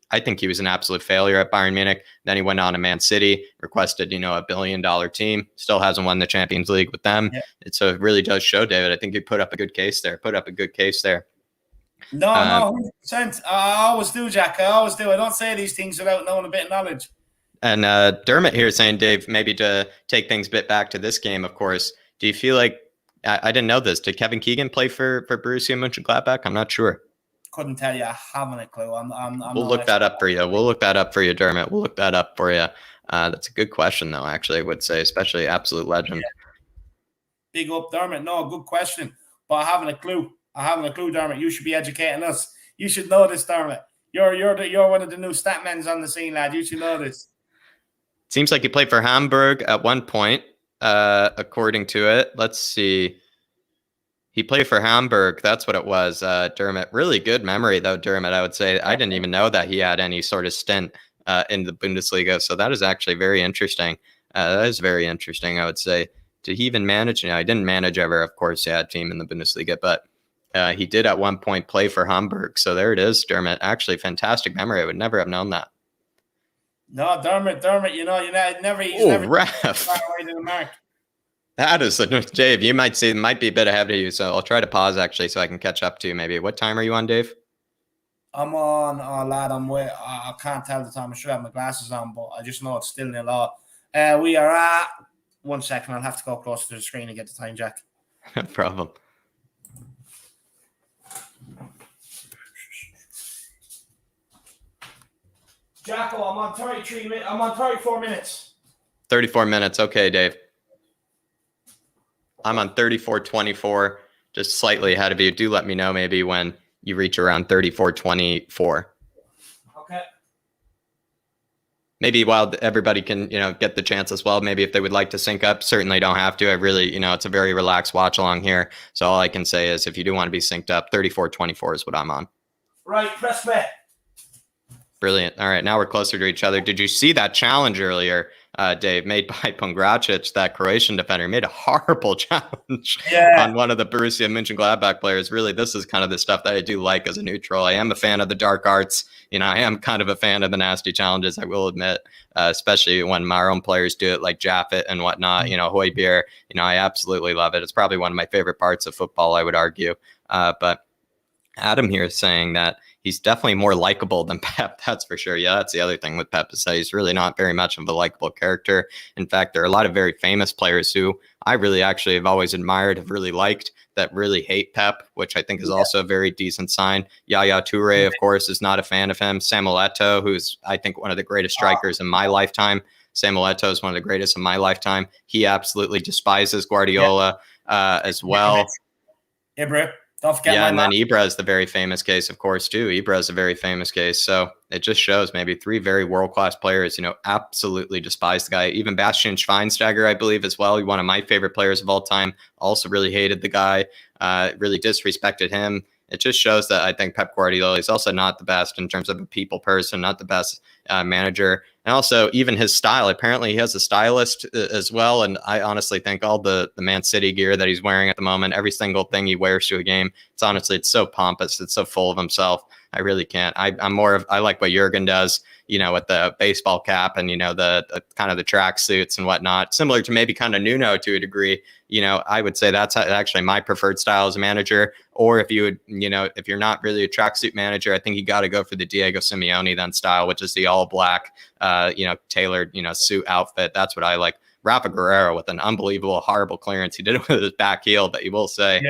I think he was an absolute failure at Bayern Munich. Then he went on to Man City, requested, $1 billion team, still hasn't won the Champions League with them. Yeah. So it really does show, David. I think you put up a good case there. No, 100%. I always do, Jack. I always do. I don't say these things without knowing a bit of knowledge. And Dermot here saying, Dave, maybe to take things a bit back to this game, of course, do you feel like, I didn't know this, did Kevin Keegan play for Borussia Mönchengladbach? I'm not sure. Couldn't tell you. I haven't a clue. We'll look that up for you. We'll look that up for you, Dermot. We'll look that up for you. That's a good question, though, actually, I would say, especially absolute legend. Yeah. Big up, Dermot. No, good question. But I haven't a clue. Dermot. You should be educating us. You should know this, Dermot. You're one of the new statmans on the scene, lad. You should know this. Seems like he played for Hamburg at one point, according to it. Let's see. He played for Hamburg. That's what it was, Dermot. Really good memory, though, Dermot, I would say. I didn't even know that he had any sort of stint in the Bundesliga. So that is actually very interesting. That is very interesting, I would say. Did he even manage? No, he didn't manage ever, of course, he had a team in the Bundesliga. But he did at one point play for Hamburg. So there it is, Dermot. Actually, fantastic memory. I would never have known that. No, Dermot, he's never far away to the mark. That is, Dave, you might be a bit ahead of you, so I'll try to pause, actually, so I can catch up to you maybe. What time are you on, Dave? I'm on, oh lad, I'm way, I can't tell the time. I should have my glasses on, but I just know it's still 0-0. We are at 1 second. I'll have to go closer to the screen and get the time, Jack. No problem. Jacko, I'm on 34 minutes. 34 minutes. Okay, Dave. I'm on 34:24, just slightly ahead of you. Do let me know maybe when you reach around 34:24. Okay. Maybe while everybody can, get the chance as well. Maybe if they would like to sync up, certainly don't have to. I really, it's a very relaxed watch along here. So all I can say is if you do want to be synced up, 34:24 is what I'm on. Right, press bet. Brilliant. All right, now we're closer to each other. Did you see that challenge earlier, Dave, made by Pongracic, that Croatian defender? Made a horrible challenge on one of the Borussia Mönchengladbach players. Really, this is kind of the stuff that I do like as a neutral. I am a fan of the dark arts. I am kind of a fan of the nasty challenges, I will admit, especially when my own players do it, like Jaffet and whatnot, Hojbjerg. I absolutely love it. It's probably one of my favorite parts of football, I would argue. But Adam here is saying that he's definitely more likable than Pep. That's for sure. Yeah, that's the other thing with Pep is that he's really not very much of a likable character. In fact, there are a lot of very famous players who I really actually have always admired, have really liked, that really hate Pep, which I think is also a very decent sign. Yaya Toure, of course, is not a fan of him. Samuel Eto'o, who's, I think, one of the greatest strikers in my lifetime. Samuel Eto'o is one of the greatest in my lifetime. He absolutely despises Guardiola as well. Ibra. Don't forget and then Ibra is the very famous case, of course, too. Ibra is a very famous case. So it just shows maybe three very world-class players, absolutely despise the guy. Even Bastian Schweinsteiger, I believe, as well. One of my favorite players of all time, also really hated the guy, really disrespected him. It just shows that I think Pep Guardiola is also not the best in terms of a people person, not the best manager. And also even his style. Apparently he has a stylist as well. And I honestly think all the Man City gear that he's wearing at the moment, every single thing he wears to a game, it's so pompous. It's so full of himself. I really can't. I like what Jurgen does, with the baseball cap and, the kind of the track suits and whatnot, similar to maybe kind of Nuno to a degree. I would say that's actually my preferred style as a manager. Or if you would, if you're not really a tracksuit manager, I think you got to go for the Diego Simeone then style, which is the all black, tailored, suit outfit. That's what I like. Rafa Guerrero with an unbelievable, horrible clearance. He did it with his back heel, but you will say,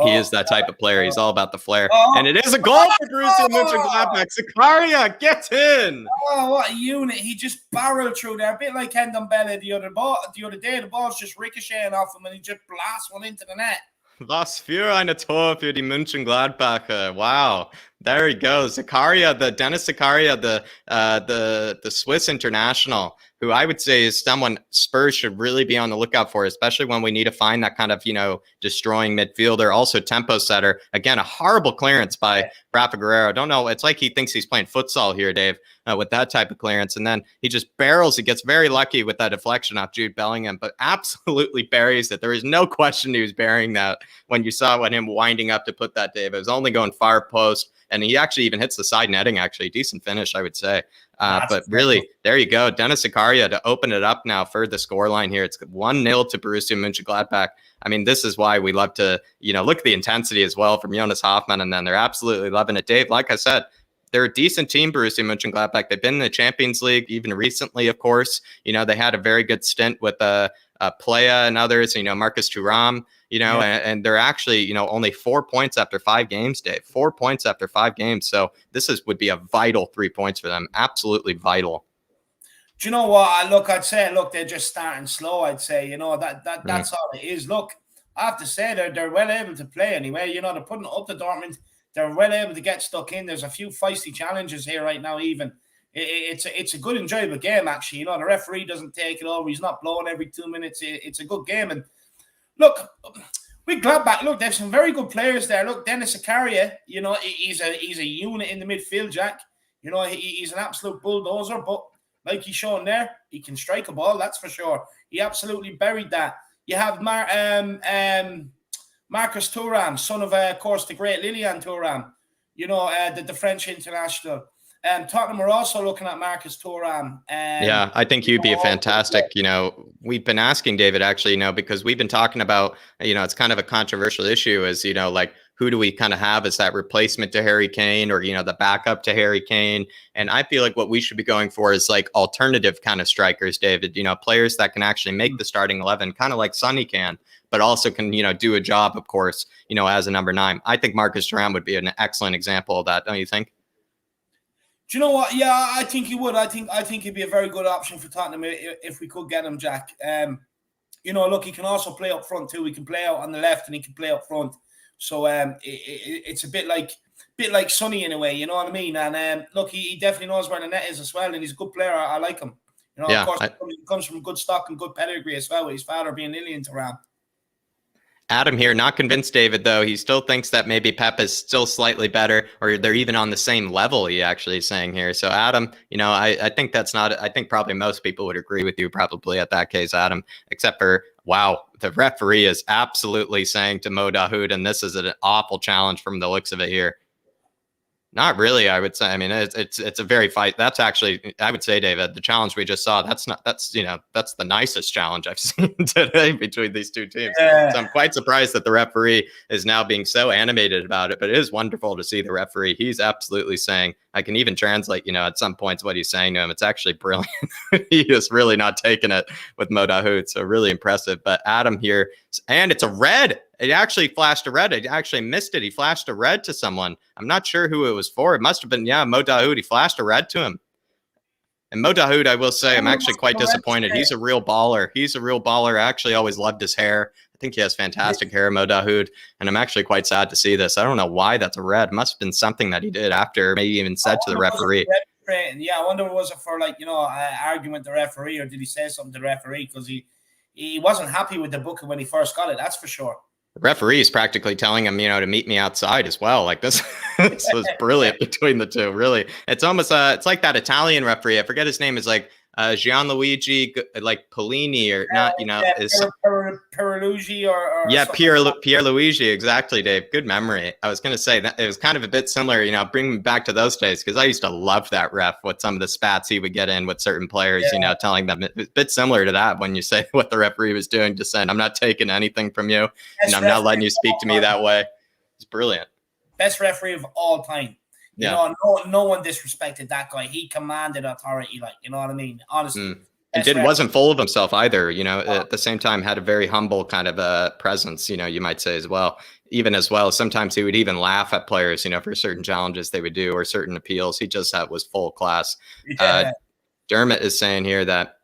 he is that type of player. He's all about the flair. And it is a goal for Borussia Mönchengladbach. Zakaria gets in. Oh, what a unit. He just barreled through there. A bit like Ndombele the other day. The ball's just ricocheting off him and he just blasts one into the net. Was für eine Tor für die Mönchengladbacher. Wow. There he goes. Dennis Zakaria, the Swiss international, who I would say is someone Spurs should really be on the lookout for, especially when we need to find that kind of, destroying midfielder, also tempo setter. Again, a horrible clearance by Rafa Guerrero. Don't know. It's like he thinks he's playing futsal here, Dave, with that type of clearance. And then he just barrels. He gets very lucky with that deflection off Jude Bellingham, but absolutely buries it. There is no question he was burying that when you saw him winding up to put that, Dave. It was only going far post. And he actually even hits the side netting, actually. Decent finish, I would say. But really, there you go. Dennis Zakaria to open it up now for the scoreline here. It's 1-0 to Borussia Mönchengladbach. I mean, this is why we love to, look at the intensity as well from Jonas Hoffmann. And then they're absolutely loving it. Dave, like I said, they're a decent team, Borussia Mönchengladbach. They've been in the Champions League even recently, of course. They had a very good stint with Playa and others, Marcus Thuram. And they're actually, only 4 points after 5 games, Dave. 4 points after 5 games. So this would be a vital 3 points for them. Absolutely vital. Do you know what? I'd say, they're just starting slow. I'd say, that's all it is. Look, I have to say they're well able to play anyway. They're putting up the Dortmund. They're well able to get stuck in. There's a few feisty challenges here right now. Even it's a good, enjoyable game. Actually, the referee doesn't take it over. He's not blowing every 2 minutes. It's a good game. And look, with Gladbach, look, there's some very good players there. Look, Dennis Zakaria, he's a unit in the midfield, Jack. He's an absolute bulldozer, but like he's shown there, he can strike a ball, that's for sure. He absolutely buried that. You have Marcus Thuram, son of course, the great Lilian Thuram, the French international. Tottenham are also looking at Marcus Thuram. Yeah, I think he'd be a fantastic, we've been asking David actually, because we've been talking about, it's kind of a controversial issue is, like who do we kind of have as that replacement to Harry Kane, or, the backup to Harry Kane? And I feel like what we should be going for is like alternative kind of strikers, David, players that can actually make the starting 11, kind of like Sonny can, but also can, do a job, of course, as a number 9. I think Marcus Thuram would be an excellent example of that. Don't you think? Do you know what? Yeah, I think he would. I think he'd be a very good option for Tottenham if we could get him, Jack. Look, he can also play up front too. He can play out on the left and he can play up front. So it's a bit like Sonny in a way, you know what I mean? And look, he definitely knows where the net is as well, and he's a good player. I like him. Of course, he comes from good stock and good pedigree as well, with his father being Lillian Thuram. Adam here, not convinced, David, though. He still thinks that maybe Pep is still slightly better, or they're even on the same level, he actually is saying here. So, Adam, I think that's not, I think probably most people would agree with you probably at that case, Adam, except for, wow, the referee is absolutely saying to Mo Dahoud, and this is an awful challenge from the looks of it here. Not really, I would say. I mean, it's a very fight. That's actually, I would say, David, the challenge we just saw, that's the nicest challenge I've seen today between these two teams. Yeah. So I'm quite surprised that the referee is now being so animated about it, but it is wonderful to see the referee. He's absolutely saying, I can even translate, at some points what he's saying to him. It's actually brilliant. He is really not taking it with Mo Dahoud, so really impressive. But Adam here, and it's a red. It actually flashed a red. I actually missed it. He flashed a red to someone. I'm not sure who it was for. It must have been, Mo Dahoud. He flashed a red to him. And Mo Dahoud, I will say, I'm actually quite disappointed. He's a real baller. I actually always loved his hair. I think he has fantastic hair, Mo Dahoud. And I'm actually quite sad to see this. I don't know why that's a red. It must have been something that he did after, maybe even said to the referee. Yeah, I wonder, was it for arguing with the referee, or did he say something to the referee? Because he wasn't happy with the booking when he first got it, that's for sure. The referee is practically telling him, to meet me outside as well. Like this was brilliant between the two. Really, it's almost it's like that Italian referee. I forget his name. Is like Gianluigi Polini, or not? Is Pierluigi or Pierluigi. Exactly, Dave. Good memory. I was going to say that it was kind of a bit similar. Bring me back to those days, because I used to love that ref with some of the spats he would get in with certain players. Telling them it's a bit similar to that when you say what the referee was doing, just saying, I'm not taking anything from you, and I'm not letting you speak to me that way. It's brilliant. Best referee of all time. No one disrespected that guy. He commanded authority, you know what I mean? Honestly. And wasn't full of himself either, at the same time had a very humble kind of presence, you might say as well. Even as well, sometimes he would even laugh at players, for certain challenges they would do or certain appeals. He just was full class. Yeah. Dermot is saying here that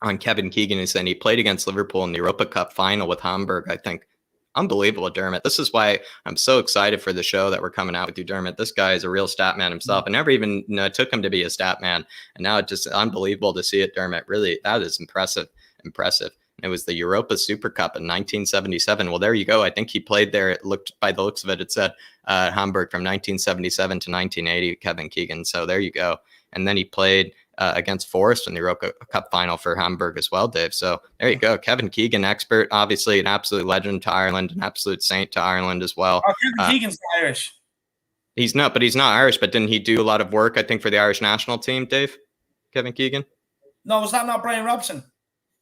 on Kevin Keegan, he's saying he played against Liverpool in the Europa Cup final with Hamburg, I think. Unbelievable, Dermot. This is why I'm so excited for the show that we're coming out with you, Dermot. This guy is a real stat man himself. I never even took him to be a stat man. And now it's just unbelievable to see it, Dermot. Really, that is impressive. It was the Europa Super Cup in 1977. Well, there you go. I think he played there. It looked, by the looks of it, it said Hamburg from 1977 to 1980, Kevin Keegan. So there you go. And then he played against Forest in the Europa Cup final for Hamburg as well, Dave. So there you go. Kevin Keegan, expert, obviously an absolute legend to Ireland, an absolute saint to Ireland as well. Oh, Kevin Keegan's Irish. He's not Irish, but didn't he do a lot of work, I think, for the Irish national team, Dave? Kevin Keegan? No, was that not Brian Robson?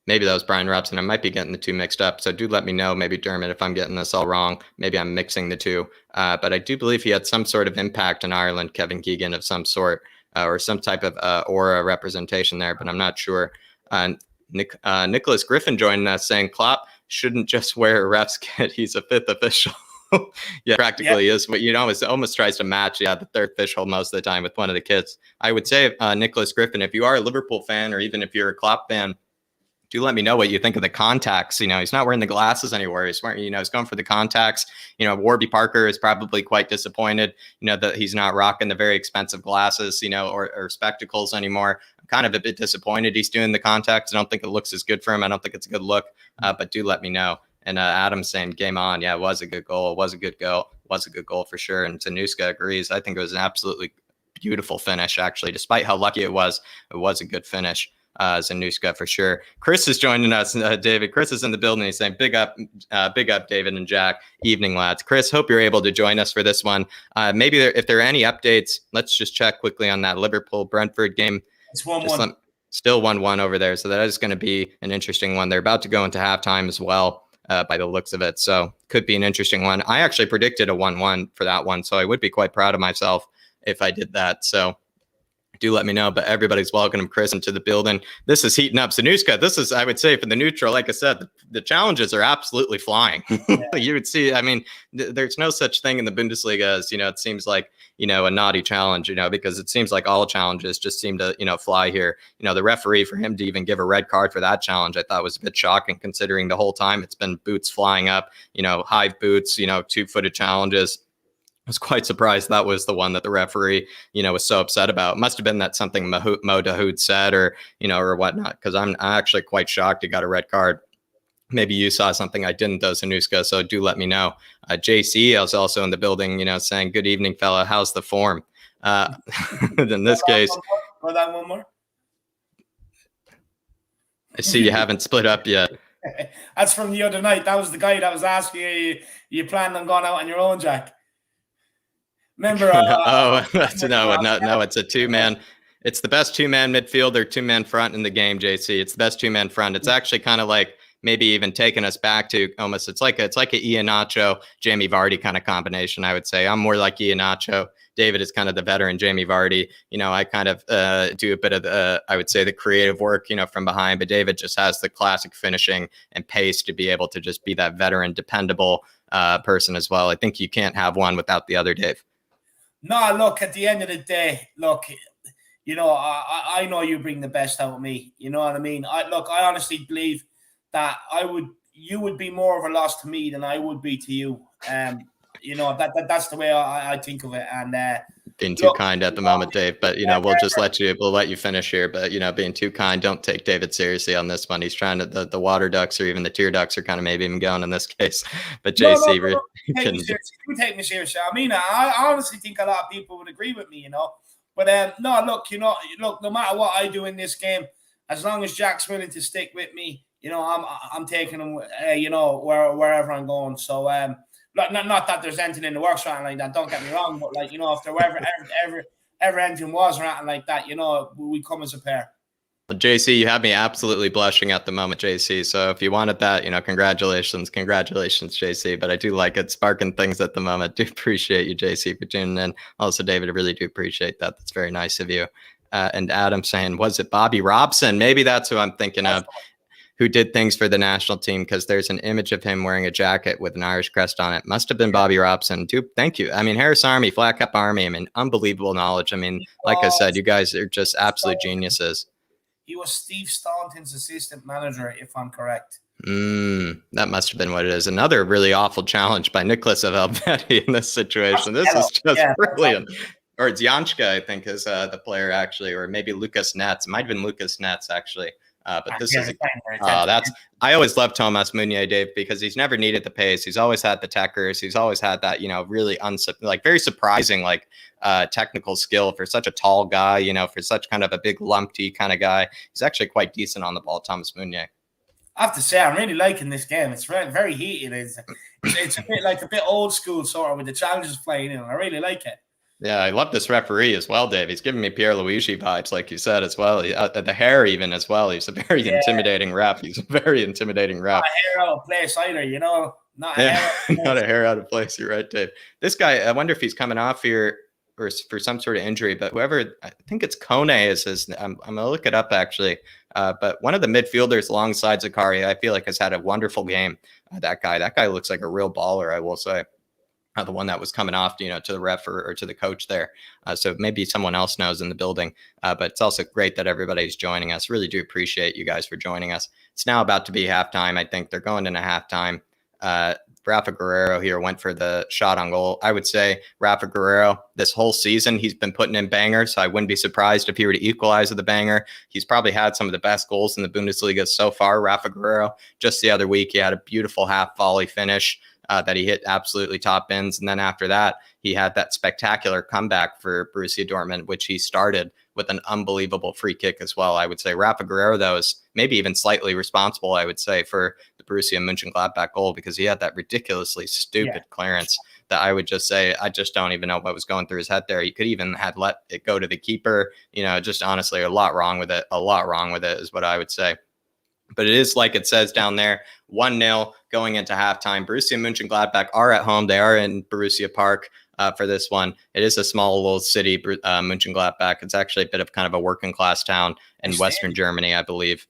Maybe that was Brian Robson. I might be getting the two mixed up. So do let me know, maybe, Dermot, if I'm getting this all wrong. Maybe I'm mixing the two. But I do believe he had some sort of impact in Ireland, Kevin Keegan, of some sort. Or some type of aura representation there, but I'm not sure. Nicholas Griffin joined us saying Klopp shouldn't just wear a ref's kit. He's a fifth official. Yeah, practically is. But it almost tries to match the third official most of the time with one of the kits. I would say, Nicholas Griffin, if you are a Liverpool fan or even if you're a Klopp fan, do let me know what you think of the contacts. He's not wearing the glasses anywhere. He's wearing, he's going for the contacts. Warby Parker is probably quite disappointed, that he's not rocking the very expensive glasses, or spectacles anymore. I'm kind of a bit disappointed he's doing the contacts. I don't think it looks as good for him. I don't think it's a good look, but do let me know. And Adam's saying game on. Yeah, it was a good goal. It was a good goal. Was a good goal for sure. And Tanuska agrees. I think it was an absolutely beautiful finish, actually, despite how lucky it was a good finish. Zanuska for sure. Chris is joining us, David. Chris is in the building. He's saying big up, David and Jack. Evening, lads. Chris, hope you're able to join us for this one. Maybe if there are any updates, let's just check quickly on that Liverpool-Brentford game. It's 1-1. Still 1-1 over there. So that is going to be an interesting one. They're about to go into halftime as well. by the looks of it. So could be an interesting one. I actually predicted a 1-1 for that one, so I would be quite proud of myself if I did that. So do let me know. But everybody's welcome, Chris, into the building. This is heating up. Sanuska, this is, I would say, for the neutral, like I said, the challenges are absolutely flying. You would see, I mean, there's no such thing in the Bundesliga as, it seems like, a naughty challenge, because it seems like all challenges just seem to, fly here. The referee, for him to even give a red card for that challenge, I thought was a bit shocking, considering the whole time it's been boots flying up, high boots, 2-footed challenges. I was quite surprised that was the one that the referee, was so upset about. It must have been that something Mo Dahoud said or whatnot, because I'm actually quite shocked he got a red card. Maybe you saw something I didn't, though, Sanuska, so do let me know. JC is also in the building, saying, good evening, fella. How's the form? In this case. Go down one more. I see you haven't split up yet. That's from the other night. That was the guy that was asking you planned on going out on your own, Jack? Remember? No, it's a two-man. It's the best two-man midfielder, two-man front in the game, JC. It's the best two-man front. It's actually kind of like maybe even taking us back to almost, it's like a Iheanacho, Jamie Vardy kind of combination, I would say. I'm more like Iheanacho. David is kind of the veteran Jamie Vardy. I kind of do a bit of the, I would say, the creative work, from behind, but David just has the classic finishing and pace to be able to just be that veteran, dependable person as well. I think you can't have one without the other, Dave. No, look, at the end of the day, look, I know you bring the best out of me. You know what I mean? I honestly believe that you would be more of a loss to me than I would be to you. That's the way I think of it. And being too kind at the moment, Dave, but we'll let you finish here. But being too kind, don't take David seriously on this one. He's trying to the water ducks or even the tear ducks are kind of maybe even going in this case. But JC, you take me seriously. I mean, I honestly think a lot of people would agree with me, But no, look, no matter what I do in this game, as long as Jack's willing to stick with me, I'm taking him, wherever I'm going. So not that there's anything in the works or anything like that. Don't get me wrong, but if there were ever anything was or anything like that, we come as a pair. Well, JC, you have me absolutely blushing at the moment, JC. So if you wanted that, congratulations, JC. But I do like it, sparking things at the moment. Do appreciate you, JC, for tuning in. Also, David, I really do appreciate that. That's very nice of you. And Adam saying, was it Bobby Robson? Maybe that's who I'm thinking of, who did things for the national team, because there's an image of him wearing a jacket with an Irish crest on it. Must have been Bobby Robson. Thank you. I mean, Harris Army, Flat Cap Army. I mean, unbelievable knowledge. I mean, like I said, you guys are just absolute geniuses. He was Steve Staunton's assistant manager, if I'm correct. That must have been what it is. Another really awful challenge by Nicholas of Helvetti in this situation. This is just brilliant. Or it's Jančka, I think, is the player, actually, or maybe Lucas Netz. It might have been Lucas Netz, actually. But this is I always loved Thomas Meunier, Dave, because he's never needed the pace. He's always had the techers. He's always had that, really very surprising, technical skill for such a tall guy, for such kind of a big lumpy kind of guy. He's actually quite decent on the ball, Thomas Meunier. I have to say, I'm really liking this game. It's very, very heated. It's a bit old school sort of with the challenges playing in. I really like it. Yeah, I love this referee as well, Dave. He's giving me Pierre Luigi vibes, like you said, as well. The hair even as well. He's a very intimidating ref. Not a hair out of place either, Not a hair out of place. You're right, Dave. This guy, I wonder if he's coming off here or for some sort of injury, but whoever, I think it's Kone is his, I'm going to look it up actually. But one of the midfielders alongside Zakari, I feel like has had a wonderful game. That guy looks like a real baller, I will say. The one that was coming off, to the ref or to the coach there. So maybe someone else knows in the building. But it's also great that everybody's joining us. Really do appreciate you guys for joining us. It's now about to be halftime. I think they're going into halftime. Rafa Guerrero here went for the shot on goal. I would say Rafa Guerrero, this whole season, he's been putting in bangers. So I wouldn't be surprised if he were to equalize with a banger. He's probably had some of the best goals in the Bundesliga so far, Rafa Guerrero. Just the other week, he had a beautiful half volley finish that he hit absolutely top bins. And then after that, he had that spectacular comeback for Borussia Dortmund, which he started with an unbelievable free kick as well. I would say Rafa Guerrero, though, is maybe even slightly responsible, I would say, for the Borussia Mönchengladbach goal, because he had that ridiculously stupid clearance that I would just say, I just don't even know what was going through his head there. He could even have let it go to the keeper. Just honestly, a lot wrong with it is what I would say. But it is like it says down there, 1-0 going into halftime. Borussia Mönchengladbach are at home. They are in Borussia Park for this one. It is a small little city, Mönchengladbach. It's actually a bit of kind of a working class town in Western Germany, I believe.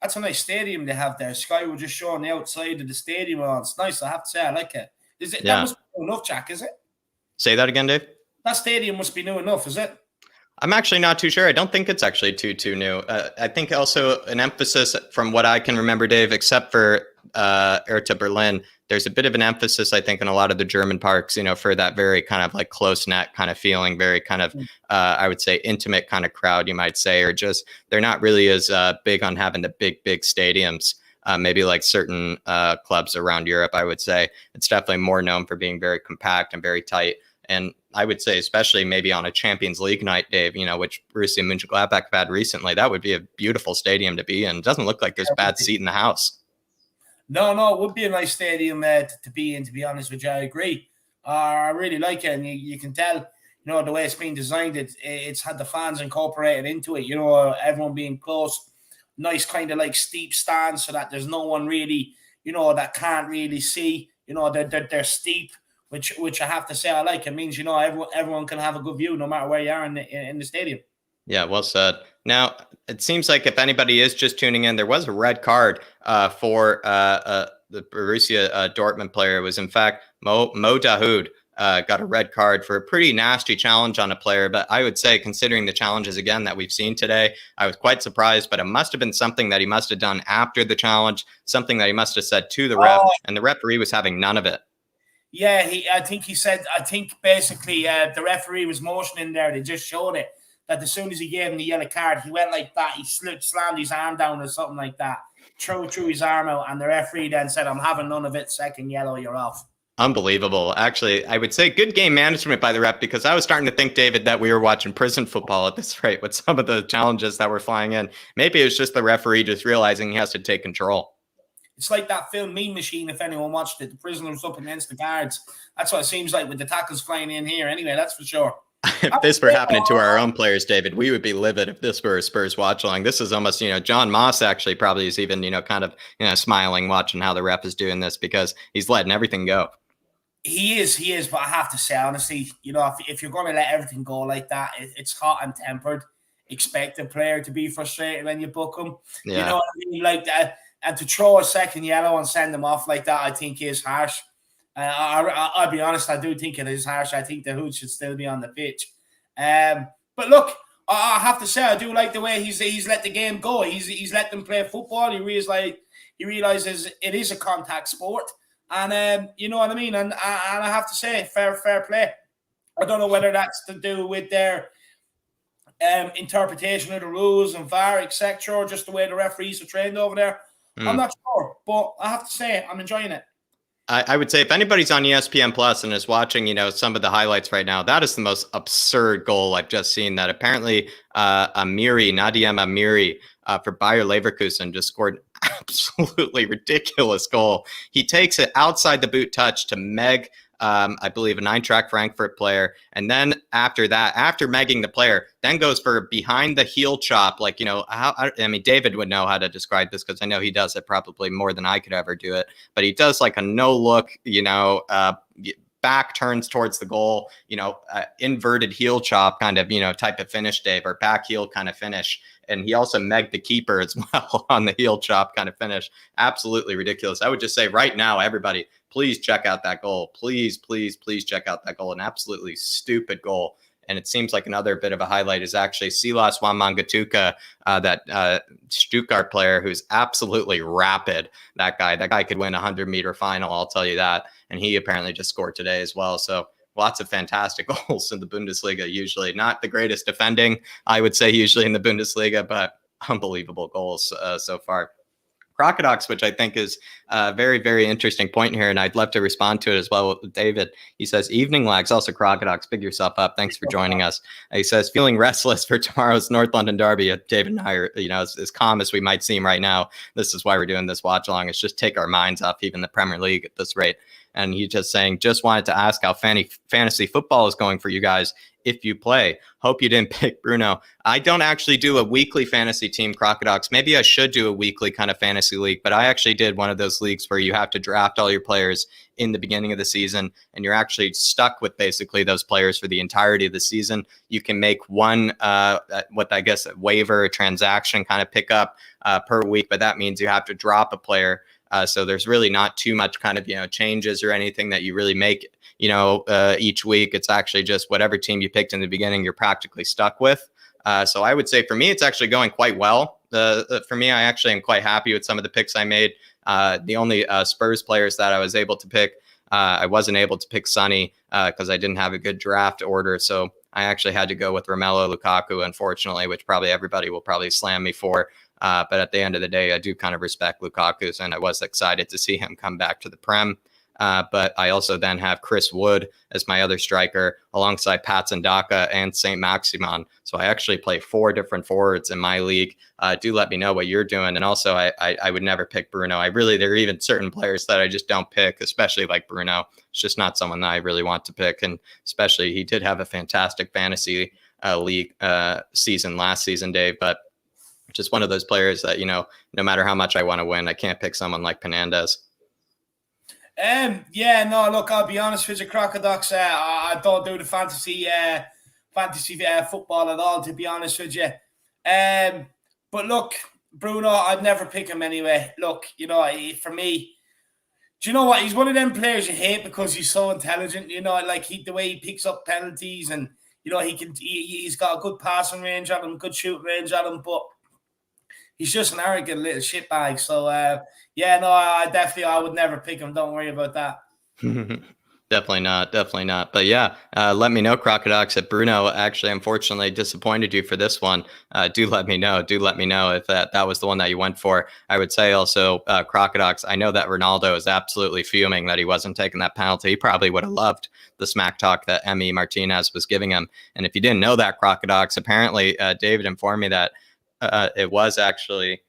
That's a nice stadium they have there. Sky was just showing the outside of the stadium. Oh, it's nice, I have to say. I like it. Is it? Yeah. That must be new enough, Jack, is it? Say that again, Dave? That stadium must be new enough, is it? I'm actually not too sure. I don't think it's actually too new. I think also an emphasis from what I can remember, Dave, except for Hertha Berlin, there's a bit of an emphasis, I think, in a lot of the German parks, for that very kind of like close net kind of feeling, very kind of, I would say, intimate kind of crowd, you might say, or just they're not really as big on having the big stadiums. Maybe like certain clubs around Europe, I would say. It's definitely more known for being very compact and very tight. And I would say, especially maybe on a Champions League night, Dave, which Borussia Mönchengladbach have had recently, that would be a beautiful stadium to be in. It doesn't look like there's a bad seat in the house. No, it would be a nice stadium to be in, to be honest with you. I agree. I really like it. And you can tell, the way it's been designed, it's had the fans incorporated into it, everyone being close, nice kind of like steep stands so that there's no one really, that can't really see, they're steep. Which I have to say I like. It means, everyone can have a good view no matter where you are in the stadium. Yeah, well said. Now, it seems like if anybody is just tuning in, there was a red card for the Borussia Dortmund player. It was, in fact, Mo Dahoud got a red card for a pretty nasty challenge on a player. But I would say, considering the challenges, again, that we've seen today, I was quite surprised. But it must have been something that he must have done after the challenge, something that he must have said to the ref, and the referee was having none of it. Yeah, I think basically the referee was motioning there. They just showed it that as soon as he gave him the yellow card, he went like that. He slammed his arm down or something like that, threw his arm out, and the referee then said, "I'm having none of it. Second yellow, you're off." Unbelievable. Actually, I would say good game management by the ref, because I was starting to think, David, that we were watching prison football at this rate with some of the challenges that were flying in. Maybe it was just the referee just realizing he has to take control. It's like that film Mean Machine, if anyone watched it. The prisoners up against the guards. That's what it seems like with the tackles flying in here. Anyway, that's for sure. If this were happening to our own players, David, we would be livid if this were a Spurs watch along. This is almost, John Moss actually probably is even, kind of, smiling watching how the ref is doing this, because he's letting everything go. He is. But I have to say, honestly, if you're going to let everything go like that, it's hot and tempered. Expect a player to be frustrated when you book him. Yeah. You know what I mean? Like that. And to throw a second yellow and send them off like that, I think is harsh. I'll be honest, I do think it is harsh. I think the Hood should still be on the pitch. But look, I have to say, I do like the way he's let the game go. He's let them play football. He realizes it is a contact sport, and you know what I mean. And I have to say, fair play. I don't know whether that's to do with their interpretation of the rules and VAR, etc., or just the way the referees are trained over there. I'm not sure, but I have to say I'm enjoying it. I would say if anybody's on ESPN Plus and is watching, some of the highlights right now, that is the most absurd goal I've just seen. That apparently Nadiem Amiri for Bayer Leverkusen just scored an absolutely ridiculous goal. He takes it outside the boot touch to Meg, I believe, a Eintracht Frankfurt player. And then after that, after megging the player, then goes for behind the heel chop. Like, David would know how to describe this, because I know he does it probably more than I could ever do it. But he does like a no look, back turns towards the goal, inverted heel chop kind of, type of finish, Dave, or back heel kind of finish. And he also megged the keeper as well on the heel chop kind of finish. Absolutely ridiculous. I would just say right now, everybody, please check out that goal. Please check out that goal. An absolutely stupid goal. And it seems like another bit of a highlight is actually Silas Wamangituka, that Stuttgart player who's absolutely rapid. That guy could win a 100-meter final, I'll tell you that. And he apparently just scored today as well. So lots of fantastic goals in the Bundesliga, usually. Not the greatest defending, I would say, usually in the Bundesliga, but unbelievable goals so far. Crocodile, which I think is a very, very interesting point here, and I'd love to respond to it as well with David. He says, evening lags, also Crocodile, pick yourself up. Thanks for joining us. He says, feeling restless for tomorrow's North London derby. David and I are, as calm as we might seem right now. This is why we're doing this watch along. It's just take our minds off even the Premier League at this rate. And he's just saying, just wanted to ask how fantasy football is going for you guys. if you play. Hope you didn't pick Bruno. I don't actually do a weekly fantasy team, Crocodile. Maybe I should do a weekly kind of fantasy league, but I actually did one of those leagues where you have to draft all your players in the beginning of the season, and you're actually stuck with basically those players for the entirety of the season. You can make one, what I guess a waiver, a transaction kind of pickup per week, but that means you have to drop a player. So there's really not too much kind of, changes or anything that you really make, each week. It's actually just whatever team you picked in the beginning, you're practically stuck with. So I would say for me, it's actually going quite well. For me, I actually am quite happy with some of the picks I made. The only Spurs players that I was able to pick, I wasn't able to pick Sonny because I didn't have a good draft order. So I actually had to go with Romelu Lukaku, unfortunately, which probably everybody will probably slam me for. But at the end of the day, I do kind of respect Lukaku's, and I was excited to see him come back to the Prem. But I also then have Chris Wood as my other striker alongside Patson Daka and St. Maximin. So I actually play 4 different forwards in my league. Do let me know what you're doing. And also, I would never pick Bruno. There are even certain players that I just don't pick, especially like Bruno. It's just not someone that I really want to pick. And especially, he did have a fantastic fantasy league season last season, Dave. But just one of those players that, no matter how much I want to win, I can't pick someone like Penandez. Look, I'll be honest with you, Crocodox. I don't do the fantasy football at all, to be honest with you. But look, Bruno, I'd never pick him anyway. Look, for me, do you know what? He's one of them players you hate because he's so intelligent. The way he picks up penalties, and he's got a good passing range on him, good shooting range on him, but he's just an arrogant little shitbag. So, I would never pick him. Don't worry about that. Definitely not. But yeah, let me know, Crocodox, if Bruno actually, unfortunately, disappointed you for this one. Do let me know if that was the one that you went for. I would say also, Crocodox, I know that Ronaldo is absolutely fuming that he wasn't taking that penalty. He probably would have loved the smack talk that Emi Martinez was giving him. And if you didn't know that, Crocodox, apparently David informed me that it was actually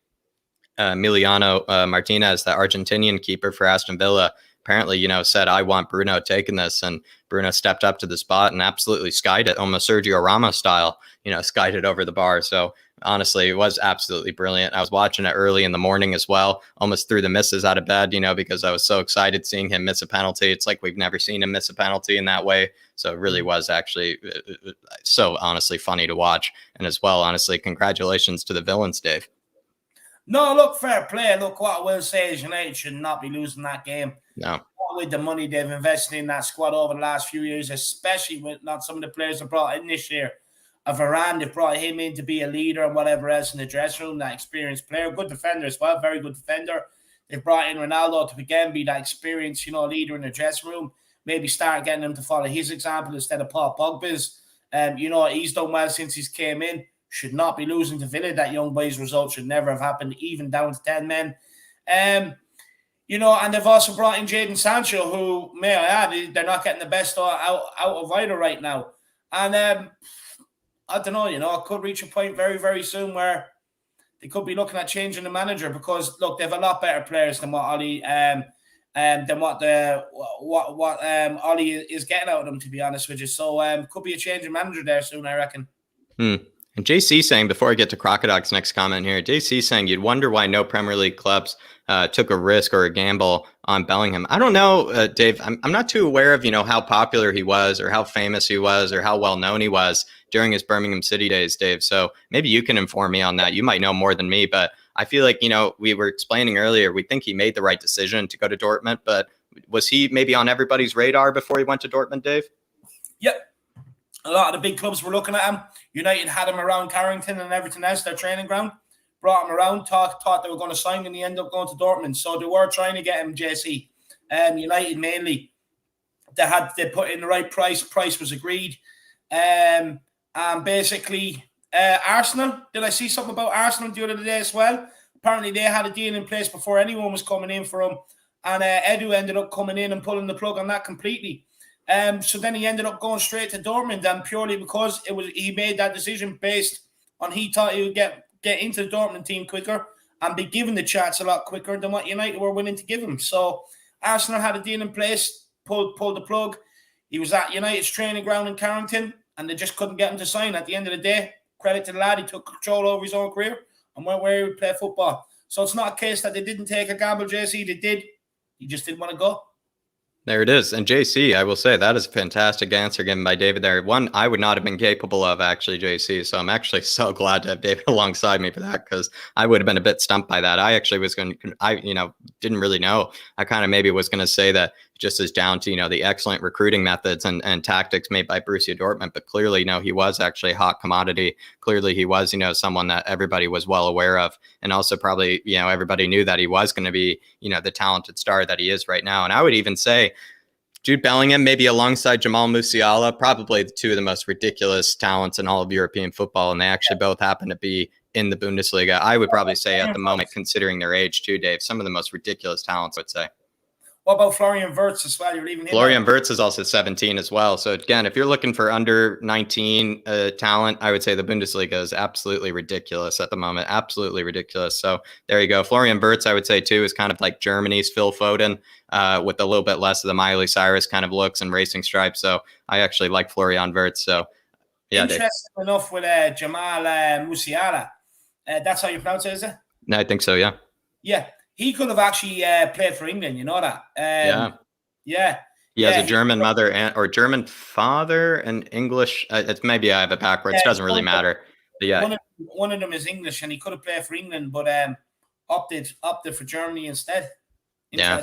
Emiliano Martinez, the Argentinian keeper for Aston Villa, apparently, said, I want Bruno taking this. And Bruno stepped up to the spot and absolutely skied it, almost Sergio Ramos style, skied it over the bar. So honestly, it was absolutely brilliant. I was watching it early in the morning as well, almost threw the misses out of bed, because I was so excited seeing him miss a penalty. It's like we've never seen him miss a penalty in that way. So it really was actually so honestly funny to watch. And as well, honestly, congratulations to the villains, Dave. No, look, fair play. Look, what I will say is United should not be losing that game. No. With the money they've invested in that squad over the last few years, especially with not some of the players they brought in this year. Varane, they've brought him in to be a leader and whatever else in the dressing room, that experienced player, good defender as well, very good defender. They've brought in Ronaldo to again be that experienced, leader in the dressing room. Maybe start getting him to follow his example instead of Paul Pogba's. He's done well since he's came in. Should not be losing to Villa. That young boy's result should never have happened, even down to 10 men. And they've also brought in Jadon Sancho, who, may I add, they're not getting the best out of either right now. And I don't know, it could reach a point very, very soon where they could be looking at changing the manager because, look, they have a lot better players than what Ollie Ollie is getting out of them, to be honest with you. So could be a change of manager there soon, I reckon. And JC saying, before I get to Crocodoc's next comment here, JC saying you'd wonder why no Premier League clubs took a risk or a gamble on Bellingham. I don't know, Dave. I'm not too aware of, how popular he was or how famous he was or how well known he was during his Birmingham City days, Dave. So maybe you can inform me on that. You might know more than me, but I feel like, we were explaining earlier, we think he made the right decision to go to Dortmund, but was he maybe on everybody's radar before he went to Dortmund, Dave? Yep. A lot of the big clubs were looking at him. United had him around Carrington and everything else, their training ground. Brought him around, thought they were going to sign him, and he ended up going to Dortmund. So they were trying to get him, JC. United mainly. They put in the right price. Price was agreed. And basically, Arsenal. Did I see something about Arsenal the other day as well? Apparently, they had a deal in place before anyone was coming in for him. And Edu ended up coming in and pulling the plug on that completely. So then he ended up going straight to Dortmund, and purely because he made that decision based on he thought he would get into the Dortmund team quicker and be given the chance a lot quicker than what United were willing to give him. So Arsenal had a deal in place, pulled the plug. He was at United's training ground in Carrington, and they just couldn't get him to sign. At the end of the day, credit to the lad, he took control over his own career and went where he would play football. So it's not a case that they didn't take a gamble, JC. They did. He just didn't want to go. There it is. And JC, I will say that is a fantastic answer given by David there. One I would not have been capable of, actually, JC. So I'm actually so glad to have David alongside me for that, because I would have been a bit stumped by that. I actually was going to, didn't really know. I kind of maybe was going to say that just as down to, the excellent recruiting methods and tactics made by Borussia Dortmund. But clearly, he was actually a hot commodity. Clearly, he was, someone that everybody was well aware of. And also probably, everybody knew that he was going to be, the talented star that he is right now. And I would even say, Jude Bellingham, maybe alongside Jamal Musiala, probably the two of the most ridiculous talents in all of European football. And they actually both happen to be in the Bundesliga. I would probably say at the moment, considering their age too, Dave, some of the most ridiculous talents, I would say. What about Florian Wirtz as well? You're leaving him. Florian Wirtz is also 17 as well. So again, if you're looking for under 19 talent, I would say the Bundesliga is absolutely ridiculous at the moment. Absolutely ridiculous. So there you go. Florian Wirtz, I would say too, is kind of like Germany's Phil Foden, with a little bit less of the Miley Cyrus kind of looks and racing stripes. So I actually like Florian Wirtz. So yeah. Interesting enough with Jamal Musiala. That's how you pronounce it, is it? No, I think so. Yeah. Yeah. He could have actually played for England, you know that? Yeah. He has a German mother or German father and English. It's maybe I have it backwards. Doesn't really matter. But yeah. One of them is English, and he could have played for England, but opted for Germany instead. Yeah.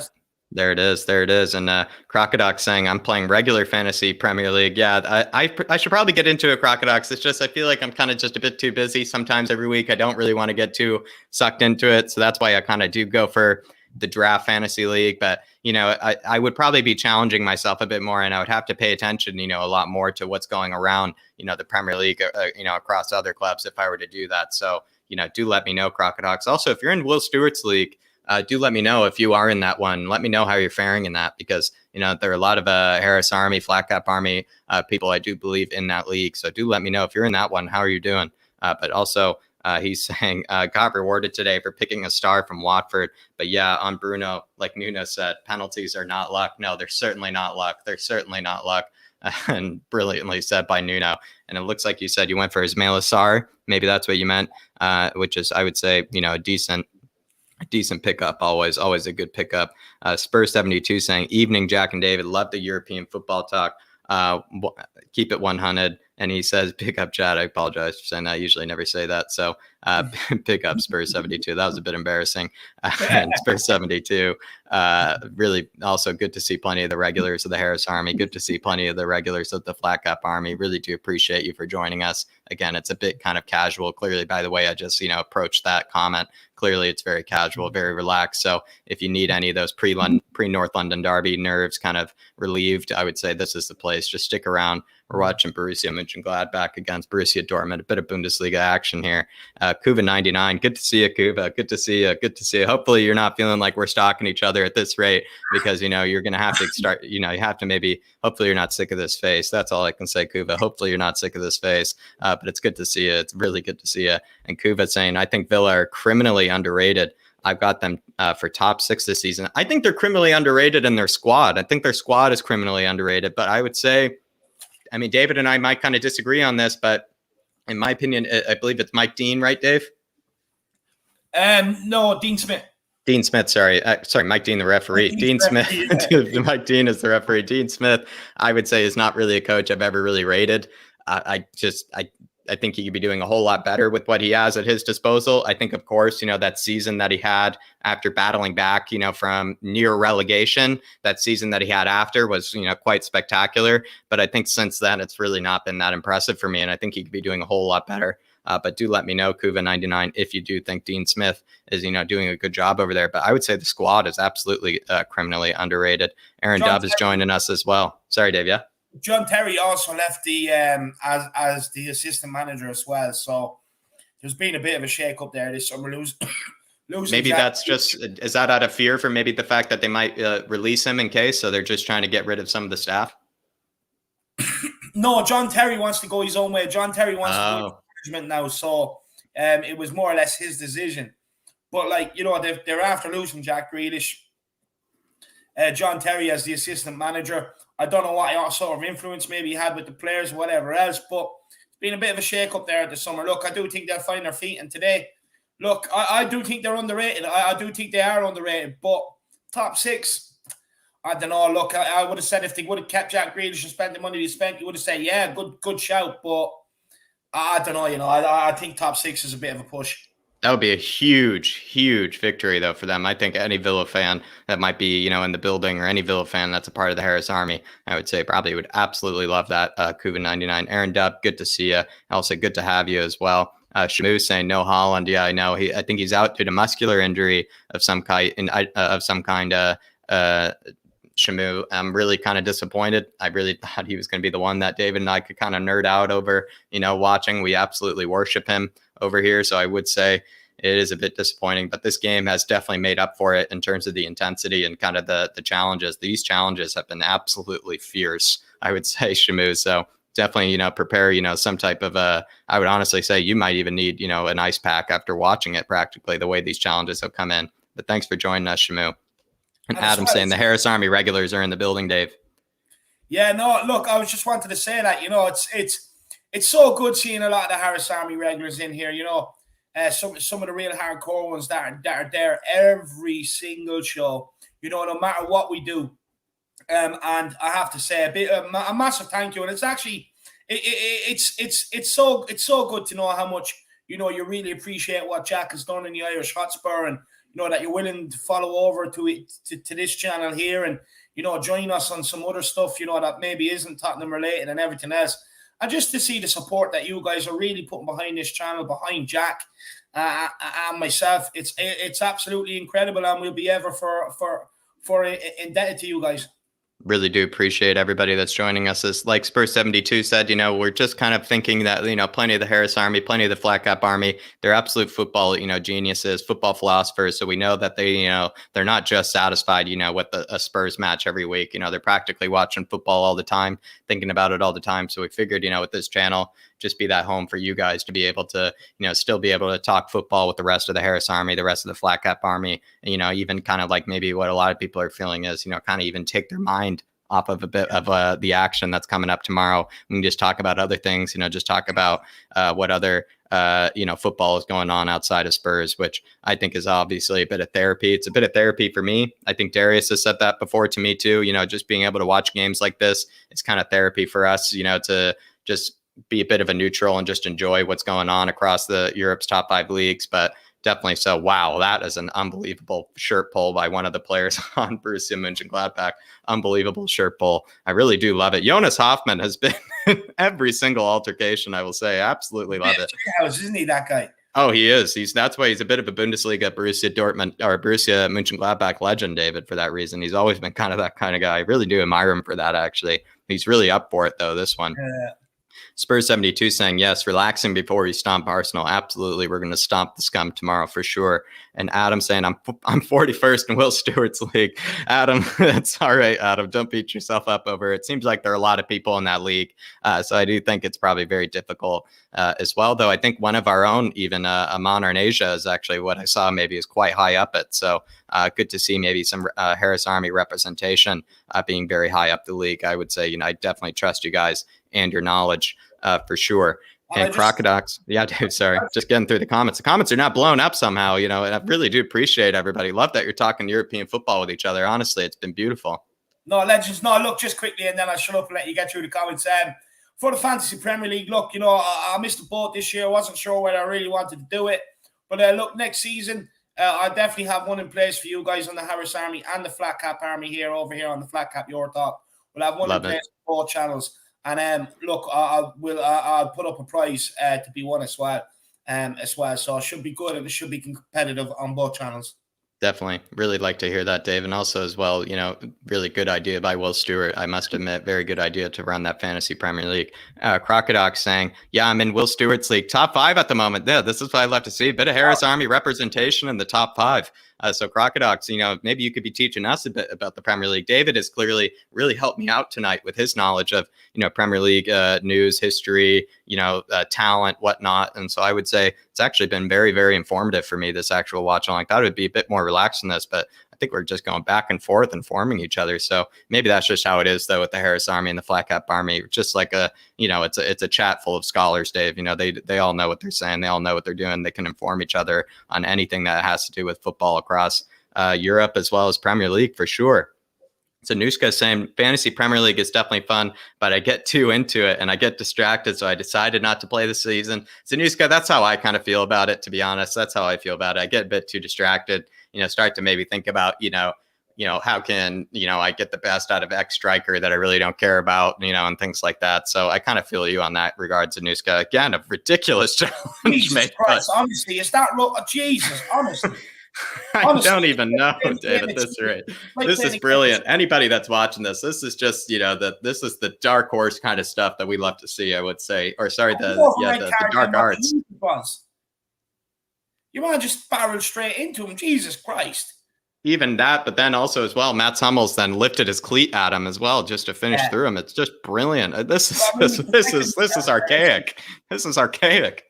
There it is. And Crocodox saying, I'm playing regular fantasy Premier League. Yeah, I should probably get into it, Crocodox. It's just I feel like I'm kind of just a bit too busy sometimes every week. I don't really want to get too sucked into it. So that's why I kind of do go for the draft fantasy league. But, I would probably be challenging myself a bit more, and I would have to pay attention, a lot more to what's going around, the Premier League, across other clubs if I were to do that. So, do let me know, Crocodox. Also, if you're in Will Stewart's league, do let me know if you are in that one. Let me know how you're faring in that, because, there are a lot of Harris Army, Flat Cap Army people, I do believe, in that league. So do let me know if you're in that one. How are you doing? But also, he's saying, got rewarded today for picking a star from Watford. But yeah, on Bruno, like Nuno said, penalties are not luck. No, they're certainly not luck. They're certainly not luck. And brilliantly said by Nuno. And it looks like you said you went for Ismail Assar. Maybe that's what you meant, which is, I would say, a decent pickup, always a good pickup. Spurs 72 saying, evening, Jack and David, love the European football talk. Keep it 100. And he says, pick up Chad. I apologize for saying that. I usually never say that. So pick up Spurs 72. That was a bit embarrassing. And Spurs 72, really also good to see plenty of the regulars of the Harris Army. Good to see plenty of the regulars of the Flat Cap Army. Really do appreciate you for joining us. Again, it's a bit kind of casual. Clearly, by the way, I just, approached that comment. Clearly, it's very casual, very relaxed. So if you need any of those pre-North London Derby nerves kind of relieved, I would say this is the place. Just stick around. We're watching Borussia Mönchengladbach against Borussia Dortmund. A bit of Bundesliga action here. Kuva 99. Good to see you, Kuva. Good to see you. Good to see you. Hopefully you're not feeling like we're stalking each other at this rate, because, you're going to have to start, you have to maybe, hopefully you're not sick of this face. That's all I can say, Kuva. Hopefully you're not sick of this face, but it's good to see you. It's really good to see you. And Kuva saying, I think Villa are criminally underrated. I've got them for top 6 this season. I think they're criminally underrated in their squad. I think their squad is criminally underrated, but I would say, David and I might kind of disagree on this, but in my opinion, I believe it's Mike Dean, right, Dave? No, Dean Smith. Dean Smith, sorry, Mike Dean, the referee. Dean Smith, Mike Dean is the referee. Dean Smith, I would say, is not really a coach I've ever really rated. I think he could be doing a whole lot better with what he has at his disposal. I think, of course, that season that he had after battling back, from near relegation, that season that he had after was, quite spectacular. But I think since then, it's really not been that impressive for me. And I think he could be doing a whole lot better. But do let me know, Kuva99, if you do think Dean Smith is, doing a good job over there. But I would say the squad is absolutely criminally underrated. Aaron Dubb is joining us as well. Sorry, Dave. Yeah. John Terry also left the as the assistant manager as well. So there's been a bit of a shake up there this summer. Losing maybe that's just, is that out of fear for maybe the fact that they might release him in case? So they're just trying to get rid of some of the staff? No, John Terry wants to go his own way. John Terry wants to go management now. So it was more or less his decision. But they're after losing Jack Grealish. John Terry as the assistant manager. I don't know what sort of influence maybe he had with the players or whatever else, but it's been a bit of a shake-up there this summer. Look, I do think they'll find their feet, and today, look, I do think they're underrated. I do think they are underrated, but top 6, I don't know. Look, I would have said if they would have kept Jack Grealish and spent the money they spent, you would have said, yeah, good shout, but I don't know, I think top 6 is a bit of a push. That would be a huge victory, though, for them. I think any Villa fan that might be, in the building, or any Villa fan that's a part of the Harris Army, I would say probably would absolutely love that. Cuban99, Aaron Dubb, good to see you. Also, good to have you as well. Shamu saying no Holland. Yeah, I know. I think he's out due to muscular injury of some kind. Shamu, I'm really kind of disappointed. I really thought he was going to be the one that David and I could kind of nerd out over, watching. We absolutely worship him over here. So I would say it is a bit disappointing, but this game has definitely made up for it in terms of the intensity and kind of the challenges. These challenges have been absolutely fierce, I would say, Shamu. So definitely, prepare, some type of I would honestly say you might even need, an ice pack after watching it, practically the way these challenges have come in. But thanks for joining us, Shamu. And Adam saying the Harris Army regulars are in the building, Dave. Yeah, no, look, I was just wanted to say that, it's so good seeing a lot of the Harris Army regulars in here, some of the real hardcore ones that are there every single show, no matter what we do. And I have to say a massive thank you. And it's actually, it's so good to know how much, you really appreciate what Jack has done in the Irish Hotspur, and that you're willing to follow over to this channel here, and join us on some other stuff that maybe isn't Tottenham related and everything else, and just to see the support that you guys are really putting behind this channel, behind Jack and myself. It's absolutely incredible, and we'll be ever for indebted to you guys. Really do appreciate everybody that's joining us. As like Spurs72 said, we're just kind of thinking that, plenty of the Harris Army, plenty of the Flat Cap Army, they're absolute football, geniuses, football philosophers. So we know that they, they're not just satisfied, with a Spurs match every week. They're practically watching football all the time, thinking about it all the time. So we figured, with this channel, just be that home for you guys to be able to, still be able to talk football with the rest of the Harris Army, the rest of the Flat Cap Army, and, even kind of like maybe what a lot of people are feeling is, kind of even take their mind off of a bit of the action that's coming up tomorrow. We can just talk about other things, just talk about what other, football is going on outside of Spurs, which I think is obviously a bit of therapy. It's a bit of therapy for me. I think Darius has said that before to me too, just being able to watch games like this, it's kind of therapy for us, to just be a bit of a neutral and just enjoy what's going on across the Europe's top 5 leagues. But definitely so. Wow, that is an unbelievable shirt pull by one of the players on Borussia Mönchengladbach. Unbelievable shirt pull. I really do love it. Jonas Hoffman has been in every single altercation, I will say. Absolutely love it. Isn't he that guy? Oh, he is. That's why he's a bit of a Bundesliga Borussia Dortmund or Borussia Mönchengladbach legend, David, for that reason. He's always been kind of that kind of guy. I really do admire him for that, actually. He's really up for it, though, this one. Spurs72 saying, yes, relaxing before we stomp Arsenal. Absolutely. We're going to stomp the scum tomorrow for sure. And Adam saying, I'm 41st in Will Stewart's league. Adam, it's all right, Adam. Don't beat yourself up over it. It seems like there are a lot of people in that league. So I do think it's probably very difficult as well, though I think one of our own, even Aman in Asia, is actually what I saw maybe is quite high up it. So good to see maybe some Harris Army representation being very high up the league. I would say, I definitely trust you guys and your knowledge for sure. And Crocodox, yeah, Dave, sorry, just getting through the comments. The comments are not blown up somehow, and I really do appreciate everybody. Love that you're talking European football with each other. Honestly, it's been beautiful. No, legends. No, look, just quickly, and then I'll shut up and let you get through the comments. For the Fantasy Premier League, look, I missed the boat this year. I wasn't sure whether I really wanted to do it. But look, next season, I'll definitely have one in place for you guys on the Harris Army and the Flat Cap Army over here on the Flat Cap Your Talk. We'll have one in place for both channels. And look, I'll put up a prize to be won as well. So it should be good, and it should be competitive on both channels. Definitely. Really like to hear that, Dave. And also as well, really good idea by Will Stewart. I must admit, very good idea to run that Fantasy Premier League. Crocodox saying, yeah, I'm in Will Stewart's league. Top 5 at the moment. Yeah, this is what I'd love to see. A bit of Harris Army representation in the top 5. So Crocodox, maybe you could be teaching us a bit about the Premier League. David has clearly really helped me out tonight with his knowledge of, Premier League news, history, talent, whatnot. And so I would say it's actually been very, very informative for me, this actual watch along. I thought it would be a bit more relaxed than this, but I think we're just going back and forth and forming each other. So maybe that's just how it is, though, with the Harris Army and the Flat Cap Army. Just like it's a chat full of scholars, Dave. They all know what they're saying. They all know what they're doing. They can inform each other on anything that has to do with football across Europe as well as Premier League for sure. So Nuska is saying fantasy Premier League is definitely fun, but I get too into it and I get distracted. So I decided not to play this season. So Nuska, that's how I kind of feel about it, to be honest. That's how I feel about it. I get a bit too distracted, start to maybe think about, how can, I get the best out of X striker that I really don't care about, and things like that. So I kind of feel you on that regards to Nuska. Again, a ridiculous challenge. Jesus Christ, honestly, is that Jesus, honestly. I don't even know, Dave, at this rate. This is brilliant. Anybody that's watching this is just, this is the dark horse kind of stuff that we love to see, I would say. Or sorry, the dark arts. You want to just barrel straight into him, Jesus Christ. Even that, but then also as well, Mats Hummels then lifted his cleat at him as well, just to finish through him. It's just brilliant. This is archaic. This is archaic.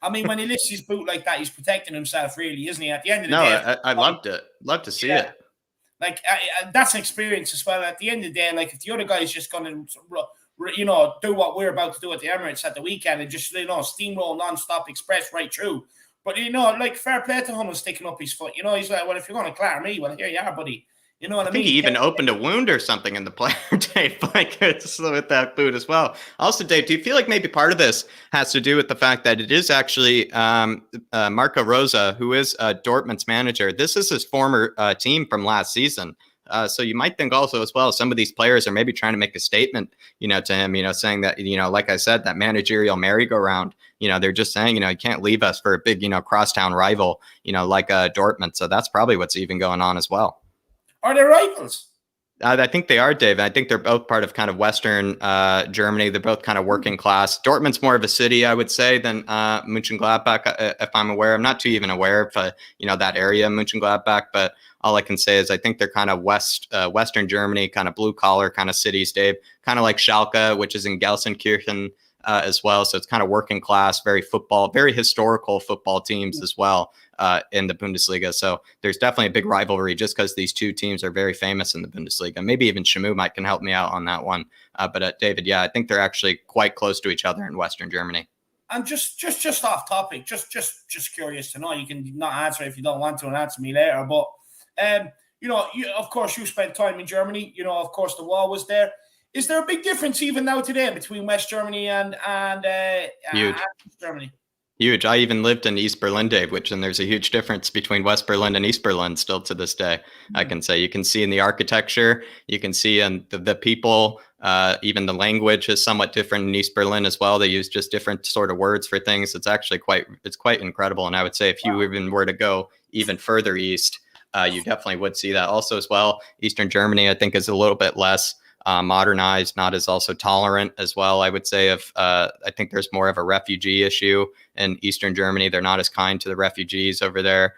I mean, when he lifts his boot like that, he's protecting himself, really, isn't he? At the end of the day. No, I loved it. Love to see it. Like, that's an experience as well. At the end of the day, like, if the other guy is just going to, do what we're about to do at the Emirates at the weekend and just, steamroll non-stop express right through. But, like, fair play to Hummels sticking up his foot. He's like, well, if you're going to clatter me, well, here you are, buddy. You know what I mean? I think he even opened a wound or something in the player, Dave, with that boot as well. Also, Dave, do you feel like maybe part of this has to do with the fact that it is actually Marco Rose, who is Dortmund's manager? This is his former team from last season. So you might think also as well, some of these players are maybe trying to make a statement, to him, saying that, like I said, that managerial merry-go-round, they're just saying, you can't leave us for a big, crosstown rival, like Dortmund. So that's probably what's even going on as well. Are they rivals? I think they are, Dave. I think they're both part of kind of Western Germany. They're both kind of working class. Dortmund's more of a city, I would say, than Mönchengladbach, if I'm aware. I'm not too even aware of, that area, Mönchengladbach. But all I can say is I think they're kind of Western Germany, kind of blue-collar kind of cities, Dave. Kind of like Schalke, which is in Gelsenkirchen as well. So it's kind of working class, very historical football teams as well. In the Bundesliga. So there's definitely a big rivalry just because these two teams are very famous in the Bundesliga. Maybe even Shamu can help me out on that one. But David, I think they're actually quite close to each other in Western Germany. And just off topic, just curious to know. You can not answer if you don't want to and answer me later. But, of course, you spent time in Germany. Of course, the wall was there. Is there a big difference even now today between West Germany and East Germany? Huge. I even lived in East Berlin, Dave, and there's a huge difference between West Berlin and East Berlin still to this day. Mm-hmm. I can say you can see in the architecture, you can see in the people, even the language is somewhat different in East Berlin as well. They use just different sort of words for things. It's actually quite incredible. And I would say if you even were to go even further east, you definitely would see that also as well. Eastern Germany, I think, is a little bit less modernized, not as also tolerant as well. I would say I think there's more of a refugee issue in Eastern Germany. They're not as kind to the refugees over there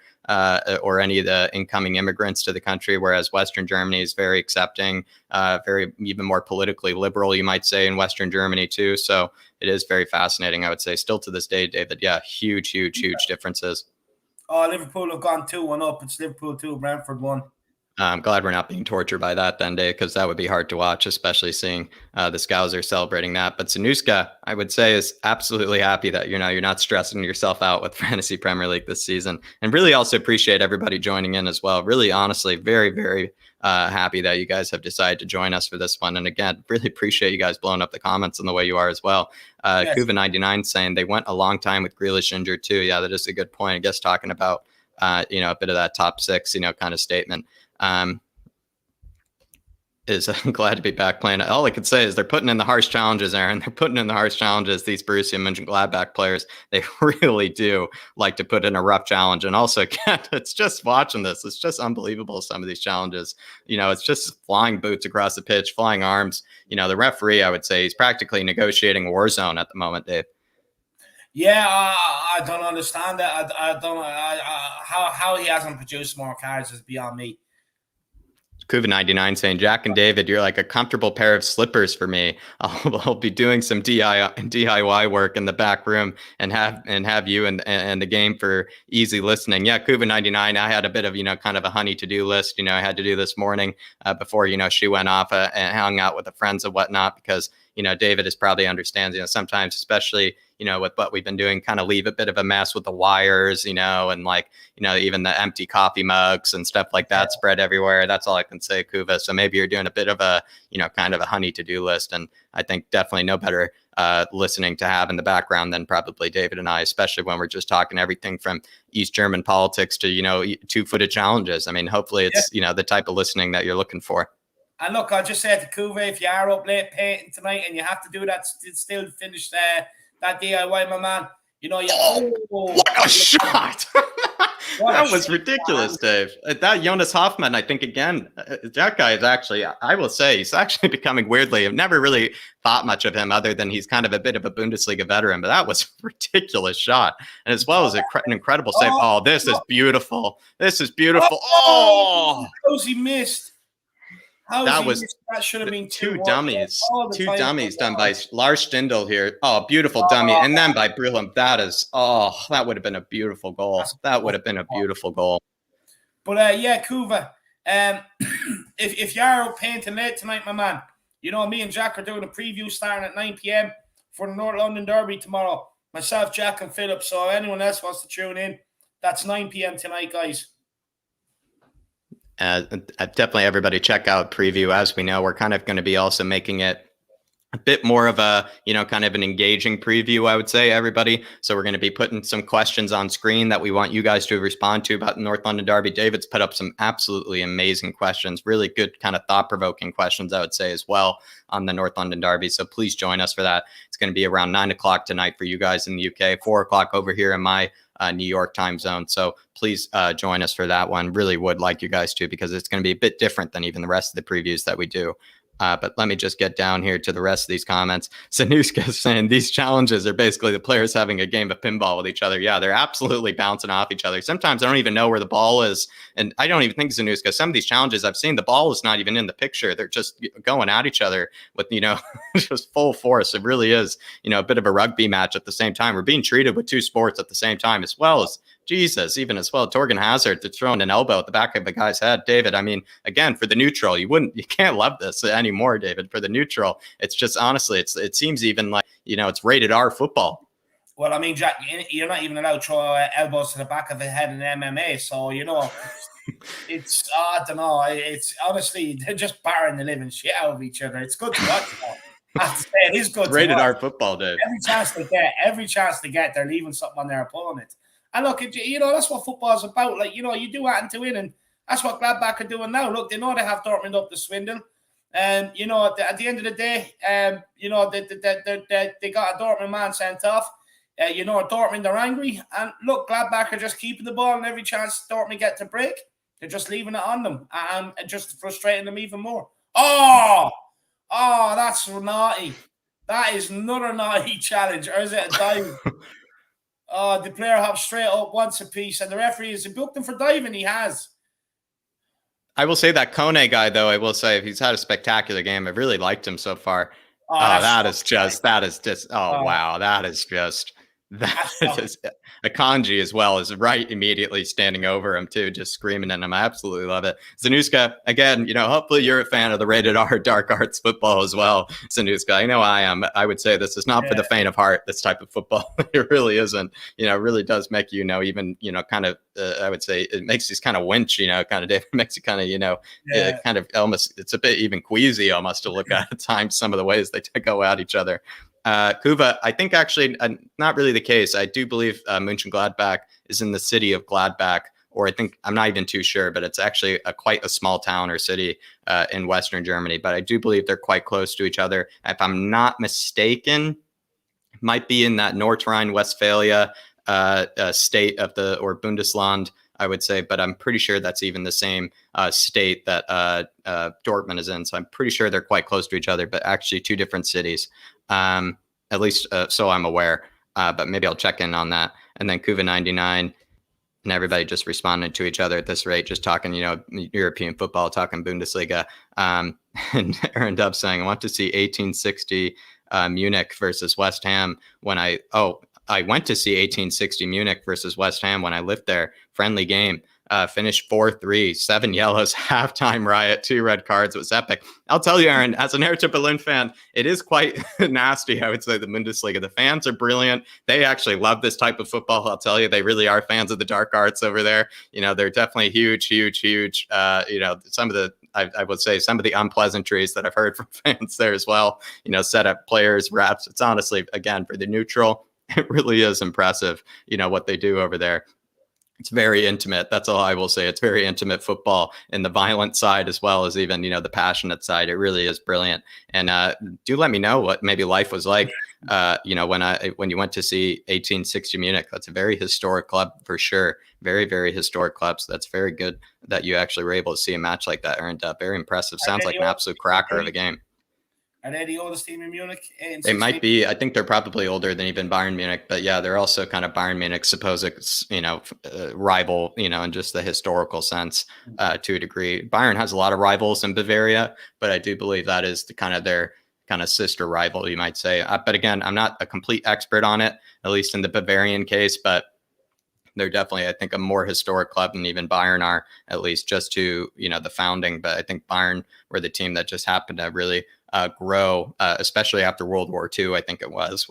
or any of the incoming immigrants to the country, whereas Western Germany is very accepting, very even more politically liberal, you might say, in Western Germany too. So it is very fascinating, I would say, still to this day, David. Yeah, huge differences. Oh, Liverpool have gone 2-1 up. It's Liverpool 2, Brentford 1. I'm glad we're not being tortured by that then, Dave, because that would be hard to watch, especially seeing the Scousers celebrating that. But Sanuska, I would say, is absolutely happy that you're not stressing yourself out with Fantasy Premier League this season, and really also appreciate everybody joining in as well. Really, honestly, very, very happy that you guys have decided to join us for this one. And again, really appreciate you guys blowing up the comments in the way you are as well. Yes. Kuva99 saying they went a long time with Grealish injured too. Yeah, that is a good point. I guess talking about a bit of that top six, kind of statement. I'm glad to be back playing. All I could say is they're putting in the harsh challenges, Aaron. They're putting in the harsh challenges. These Borussia Mönchengladbach players, they really do like to put in a rough challenge. And also, again, it's just watching this. It's just unbelievable, some of these challenges. It's just flying boots across the pitch, flying arms. The referee, I would say, he's practically negotiating war zone at the moment, Dave. Yeah, I don't understand that. I don't how he hasn't produced more cards is beyond me. Kuva99 saying, Jack and David, you're like a comfortable pair of slippers for me. I'll be doing some DIY work in the back room and have you and the game for easy listening. Yeah, Kuva99, I had a bit of, kind of a honey to-do list, I had to do this morning before, she went off and hung out with the friends and whatnot, because, David is probably understands, sometimes, especially, with what we've been doing, kind of leave a bit of a mess with the wires, and like, even the empty coffee mugs and stuff like that spread everywhere. That's all I can say, Kuva. So maybe you're doing a bit of a, kind of a honey to-do list. And I think definitely no better listening to have in the background than probably David and I, especially when we're just talking everything from East German politics to, two-footed challenges. I mean, hopefully it's, the type of listening that you're looking for. And look, I'll just say to Kuva, if you are up late painting tonight and you have to do that, still finish that DIY, my man. What a shot! That was ridiculous, Dave. That Jonas Hoffman, I think, again, that guy is actually, I will say, he's actually becoming weirdly, I've never really thought much of him other than he's kind of a bit of a Bundesliga veteran, but that was a ridiculous shot. And as well as an incredible save. Oh, this is beautiful. This is beautiful. Oh! He missed. That should have been two dummies. Two dummies done by Lars Stindl here. Oh, beautiful dummy. And then by Brulum. That would have been a beautiful goal. That would have been a beautiful goal. But yeah, Kuva, if you're out painting late tonight, my man, me and Jack are doing a preview starting at 9 p.m. for the North London Derby tomorrow. Myself, Jack, and Philip. So if anyone else wants to tune in, that's 9 p.m. tonight, guys. Definitely everybody check out preview. As we know, we're kind of going to be also making it a bit more of a, kind of an engaging preview, I would say, everybody. So we're going to be putting some questions on screen that we want you guys to respond to about the North London Derby. David's put up some absolutely amazing questions, really good kind of thought-provoking questions, I would say, as well, on the North London Derby. So please join us for that. It's going to be around 9 o'clock tonight for you guys in the UK, 4 o'clock over here in my New York time zone. So please join us for that one. Really would like you guys to, because it's going to be a bit different than even the rest of the previews that we do. But let me just get down here to the rest of these comments. Sanuska is saying these challenges are basically the players having a game of pinball with each other. Yeah, they're absolutely bouncing off each other. Sometimes I don't even know where the ball is. And I don't even think Sanuska, some of these challenges I've seen, the ball is not even in the picture. They're just going at each other with, just full force. It really is, a bit of a rugby match at the same time. We're being treated with two sports at the same time, as well as even as well, Torgan Hazard throwing an elbow at the back of the guy's head. David, I mean, again, for the neutral, you can't love this anymore, David. For the neutral, it's just, honestly, it seems even like, it's rated R football. Well, I mean, Jack, you're not even allowed to throw elbows to the back of the head in MMA. So, it's, I don't know. It's honestly, they're just barring the living shit out of each other. It's good to watch. I have to say, it is good. Rated R football, Dave. Every chance they get, they're leaving something on their opponent. And look, that's what football is about. Like, you do want to win, and that's what Gladbach are doing now. Look, they know they have Dortmund up the swindle. And, at the end of the day, they got a Dortmund man sent off. Dortmund are angry. And look, Gladbach are just keeping the ball, and every chance Dortmund get to break, they're just leaving it on them and just frustrating them even more. Oh, that's naughty. That is another naughty challenge. Or is it a dive? The player hops straight up once apiece, and the referee has booked him for diving. He has. I will say that Kone guy, though, I will say, he's had a spectacular game. I've really liked him so far. Wow, that is just, Akanji as well is right immediately standing over him too, just screaming at him. I absolutely love it. Zanuska, again, hopefully you're a fan of the rated R dark arts football as well. Zanuska, I know I am. I would say this is not for the faint of heart, this type of football. It really isn't. It really does make you, even, kind of, I would say it makes you kind of winch, kind of, makes you kind of, kind of almost, it's a bit even queasy almost to look at times, some of the ways they go at each other. Kuva, I think actually not really the case. I do believe Mönchengladbach is in the city of Gladbach, or I think, I'm not even too sure, but it's actually quite a small town or city in Western Germany. But I do believe they're quite close to each other. If I'm not mistaken, it might be in that North Rhine-Westphalia state of or Bundesland, I would say, but I'm pretty sure that's even the same state that Dortmund is in. So I'm pretty sure they're quite close to each other, but actually two different cities. At least so I'm aware, but maybe I'll check in on that. And then Kuva99, and everybody just responding to each other at this rate, just talking, European football, talking Bundesliga. And Aaron Dub saying, I want to see 1860 Munich versus West Ham when I went to see 1860 Munich versus West Ham when I lived there. Friendly game. Finished 4-3, 7 yellows, halftime riot, 2 red cards. It was epic. I'll tell you, Aaron, as an Hertha Berlin fan, it is quite nasty, I would say, the Bundesliga. The fans are brilliant. They actually love this type of football. I'll tell you, they really are fans of the dark arts over there. They're definitely huge. Some of the, I would say, some of the unpleasantries that I've heard from fans there as well, set up players, refs. It's honestly, again, for the neutral, it really is impressive, what they do over there. It's very intimate. That's all I will say. It's very intimate football, and the violent side as well as even, the passionate side. It really is brilliant. And do let me know what maybe life was like, when you went to see 1860 Munich. That's a very historic club for sure. Very, very historic club. So that's very good that you actually were able to see a match like that, Aaron. Very impressive. Sounds like an absolute cracker of a game. Are they the oldest team in Munich? They might be. I think they're probably older than even Bayern Munich, but yeah, they're also kind of Bayern Munich's supposed, rival, in just the historical sense, to a degree. Bayern has a lot of rivals in Bavaria, but I do believe that is their kind of sister rival, you might say. But again, I'm not a complete expert on it, at least in the Bavarian case, but they're definitely, I think, a more historic club than even Bayern are, at least just to, the founding. But I think Bayern were the team that just happened to really grow, especially after World War II, I think it was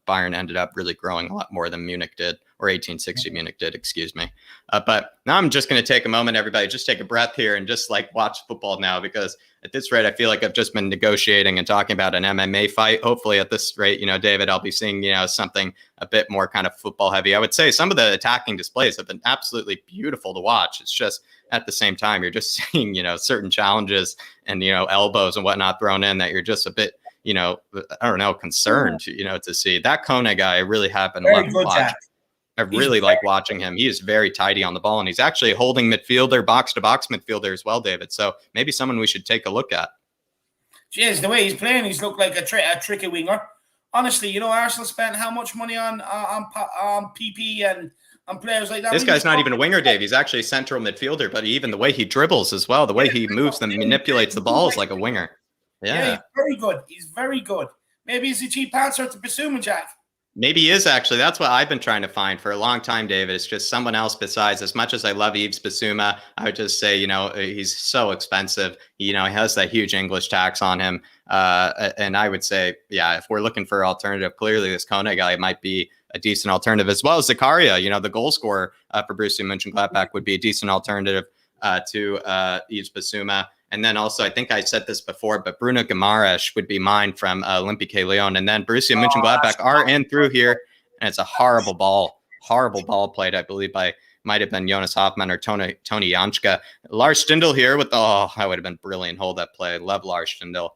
Bayern ended up really growing a lot more than Munich did, or 1860 Munich did, excuse me. But now I'm just going to take a moment, everybody, just take a breath here and just watch football now, because at this rate, I feel like I've just been negotiating and talking about an MMA fight. Hopefully at this rate, David, I'll be seeing, something a bit more kind of football heavy. I would say some of the attacking displays have been absolutely beautiful to watch. It's just at the same time, you're just seeing, certain challenges and, elbows and whatnot thrown in that you're just a bit, I don't know, concerned, to see. That Kone guy, I really have been loving to watch. Jack. I really like watching him. He is very tidy on the ball, and he's actually holding midfielder, box-to-box midfielder as well, David. So maybe someone we should take a look at. Jeez, the way he's playing, he's looked like a tricky winger. Honestly, Arsenal spent how much money on PP and on players like that? This guy's not even a winger, Dave. He's actually a central midfielder, but even the way he dribbles as well, the way he moves and manipulates the ball is like a winger. Yeah, he's very good. He's very good. Maybe he's a cheap answer to Bissouma, Jack. Maybe he is, actually. That's what I've been trying to find for a long time, David. It's just someone else besides. As much as I love Yves Bissouma, I would just say, he's so expensive. He has that huge English tax on him. And I would say, yeah, if we're looking for alternative, clearly this Kone guy might be a decent alternative, as well as Zakaria, the goal scorer for Borussia Mönchengladbach would be a decent alternative to Yves Bissouma. And then also, I think I said this before, but Bruno Guimaraes would be mine from Olympique Lyon. And then Borussia Mönchengladbach are in through here. And it's a horrible ball played, I believe, might have been Jonas Hoffmann or Tony Janschke. Lars Stindl here with that would have been brilliant. Hold that play. Love Lars Stindl.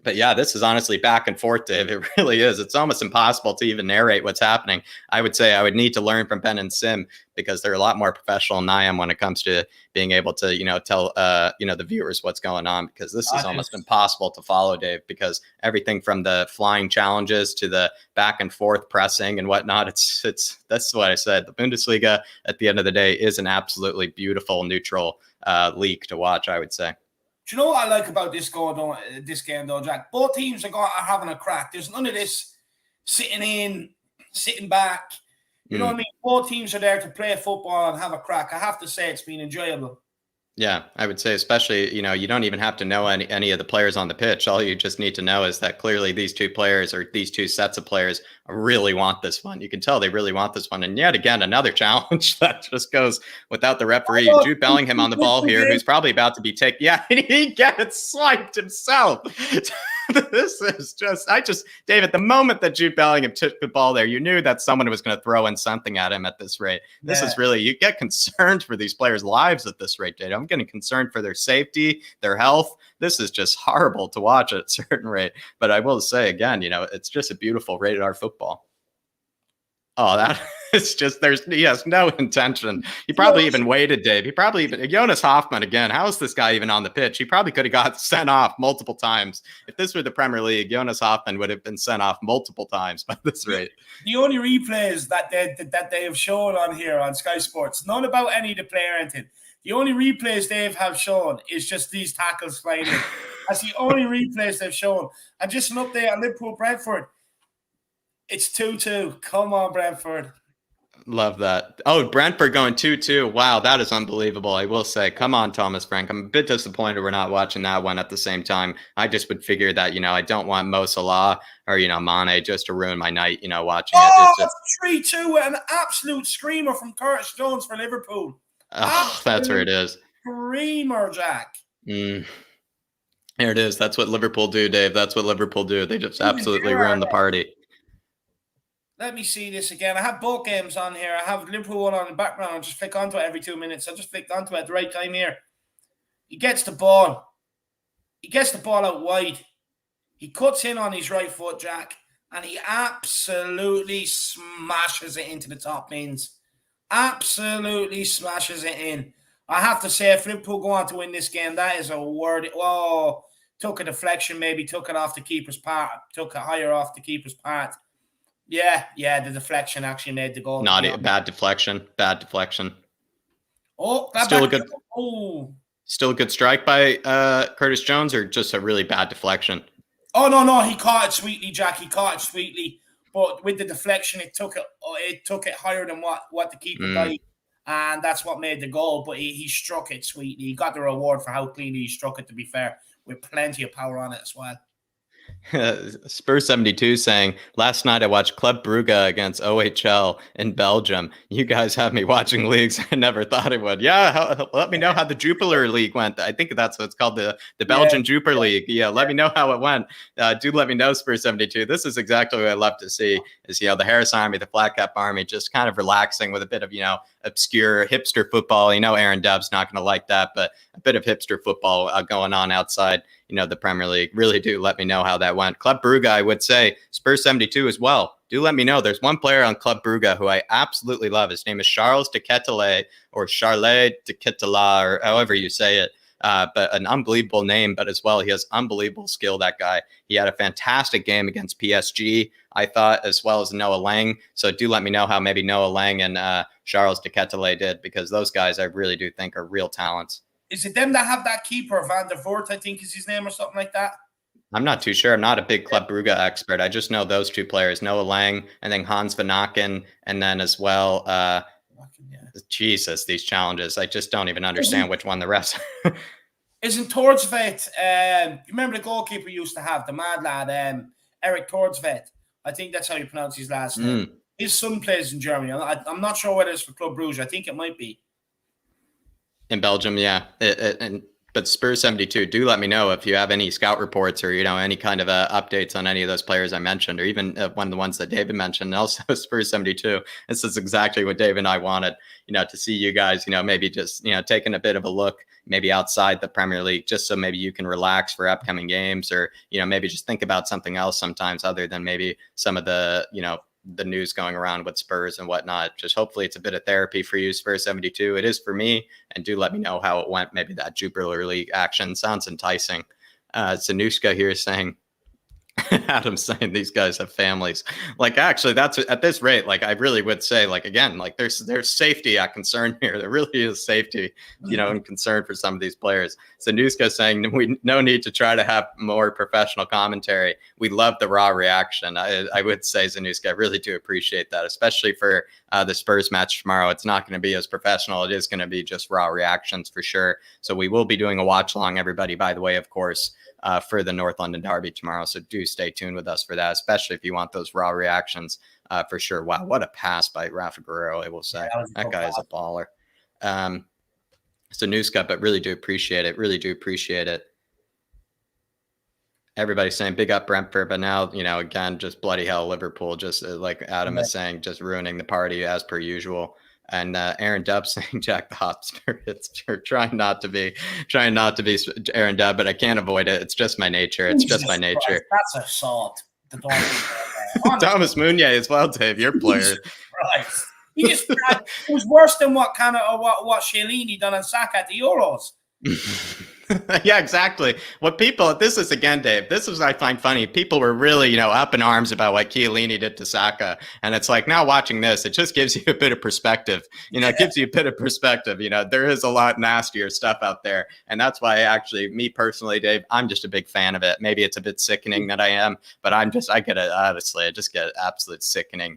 But yeah, this is honestly back and forth, Dave. It really is. It's almost impossible to even narrate what's happening. I would say I would need to learn from Ben and Sim, because they're a lot more professional than I am when it comes to being able to, tell, the viewers what's going on, because this is almost impossible to follow, Dave, because everything from the flying challenges to the back and forth pressing and whatnot, that's what I said. The Bundesliga at the end of the day is an absolutely beautiful, neutral league to watch, I would say. Do you know what I like about this game, though, Jack? Both teams are having a crack. There's none of this sitting back. You know what I mean? Both teams are there to play football and have a crack. I have to say it's been enjoyable. Yeah, I would say especially, you don't even have to know any of the players on the pitch. All you just need to know is that clearly these two players, or these two sets of players, really want this one. You can tell they really want this one. And yet again, another challenge that just goes without the referee. Jude Bellingham on the ball here, who's probably about to be taken. Yeah, he gets swiped himself. This is David, the moment that Jude Bellingham took the ball there, you knew that someone was going to throw in something at him at this rate. This is really, you get concerned for these players' lives at this rate, David. I'm getting concerned for their safety, their health. This is just horrible to watch at a certain rate. But I will say again, it's just a beautiful rated R football. Oh, It's just he has no intention. He probably even waited, Dave. He probably even Jonas Hoffman again. How is this guy even on the pitch? He probably could have got sent off multiple times. If this were the Premier League, Jonas Hoffman would have been sent off multiple times by this rate. The only replays that they have shown on here on Sky Sports, none about any of the player anything. The only replays they have shown is just these tackles sliding. That's the only replays they've shown. And just an update on Liverpool Brentford. It's 2-2. Come on, Brentford. Love that. Oh, Brentford going 2-2. Wow, that is unbelievable. I will say, come on, Thomas Frank. I'm a bit disappointed we're not watching that one at the same time. I just would figure that, I don't want Mo Salah or, Mane just to ruin my night, watching it. It's just 3-2, an absolute screamer from Curtis Jones for Liverpool. That's where it is. Screamer, Jack. Here it is. That's what Liverpool do, Dave. That's what Liverpool do. They just absolutely ruin the party. Let me see this again. I have both games on here. I have Liverpool one on the background. I just flick onto it every 2 minutes. I just flicked onto it at the right time here. He gets the ball. He gets the ball out wide. He cuts in on his right foot, Jack, and he absolutely smashes it into the top bins. Absolutely smashes it in. I have to say, if Liverpool go on to win this game, that is a word. Oh, took a deflection, maybe took it off the keeper's part, took it higher off the keeper's part. Yeah, the deflection actually made the goal. Not a bad deflection. Oh, still a good strike by Curtis Jones, or just a really bad deflection? Oh no, he caught it sweetly, Jack. He caught it sweetly, but with the deflection, it took it higher than what the keeper died, and that's what made the goal. But he struck it sweetly. He got the reward for how cleanly he struck it. To be fair, with plenty of power on it as well. Spurs 72 saying, last night I watched Club Brugge against OHL in Belgium. You guys have me watching leagues I never thought it would. Yeah, let me know how the Jupiler League went. I think that's what it's called, the Belgian Jupiler League. Yeah, let me know how it went. Do let me know, Spurs 72. This is exactly what I love to see, is, the Harris Army, the Flat Cap Army, just kind of relaxing with a bit of, obscure hipster football. Aaron Dub's not going to like that, but a bit of hipster football going on outside, the Premier League. Really do let me know how that went. Club Brugge, I would say, Spurs 72 as well. Do let me know. There's one player on Club Brugge who I absolutely love. His name is Charles de Ketelaere, or Charles de Ketelaere, or however you say it. But an unbelievable name, but as well, he has unbelievable skill, that guy. He had a fantastic game against PSG, I thought, as well as Noah Lang. So do let me know how maybe Noah Lang and Charles de Ketelaere did, because those guys I really do think are real talents. Is it them that have that keeper, Van der Voort, I think is his name, or something like that? I'm not too sure. I'm not a big Club Brugge expert. I just know those two players, Noah Lang and then Hans Van Aken, and then as well, Jesus, these challenges. I just don't even understand which one the rest. Isn't Tordsvet, remember the goalkeeper used to have, the mad lad, Eric Tordsvet? I think that's how you pronounce his last name. His son plays in Germany. I'm not sure whether it's for Club Brugge. I think it might be. In Belgium, yeah. But Spurs 72, do let me know if you have any scout reports or, any kind of updates on any of those players I mentioned, or even one of the ones that David mentioned. And also Spurs 72. This is exactly what Dave and I wanted, to see you guys, maybe just, taking a bit of a look, maybe outside the Premier League, just so maybe you can relax for upcoming games, or, maybe just think about something else sometimes other than maybe some of the, the news going around with Spurs and whatnot. Just hopefully it's a bit of therapy for you, Spurs 72. It is for me. And do let me know how it went. Maybe that Jupiler League action sounds enticing. Sanushka here saying, Adam's saying these guys have families. Like, actually, that's at this rate, like, I really would say, like, again, like, there's safety at concern here. There really is safety, and concern for some of these players. Sanushka saying, we no need to try to have more professional commentary. We love the raw reaction. I would say, Zanuska, I really do appreciate that, especially for the Spurs match tomorrow. It's not going to be as professional. It is going to be just raw reactions for sure. So we will be doing a watch along, everybody, by the way, of course, for the North London Derby tomorrow. So do stay tuned with us for that, especially if you want those raw reactions for sure. Wow, what a pass by Rafa Guerrero, I will say. That guy is a baller. So Newscup, but really do appreciate it. Really do appreciate it. Everybody's saying big up Brentford, but now, again, just bloody hell, Liverpool, just like Adam is saying, just ruining the party as per usual. And Aaron Dubb saying Jack the Hotspur. It's trying not to be Aaron Dubb, but I can't avoid it. It's just my nature. It's just my nature. Christ, that's assault. Thomas Meunier as well, Dave, your player. Christ. He just it was worse than what Chiellini done on Saka at the Euros. Yeah, exactly. What people, this is again, Dave, this is what I find funny. People were really, up in arms about what Chiellini did to Saka. And it's like, now watching this, it just gives you a bit of perspective. It gives you a bit of perspective. There is a lot nastier stuff out there. And that's why me personally, Dave, I'm just a big fan of it. Maybe it's a bit sickening that I am, but I just get absolute sickening,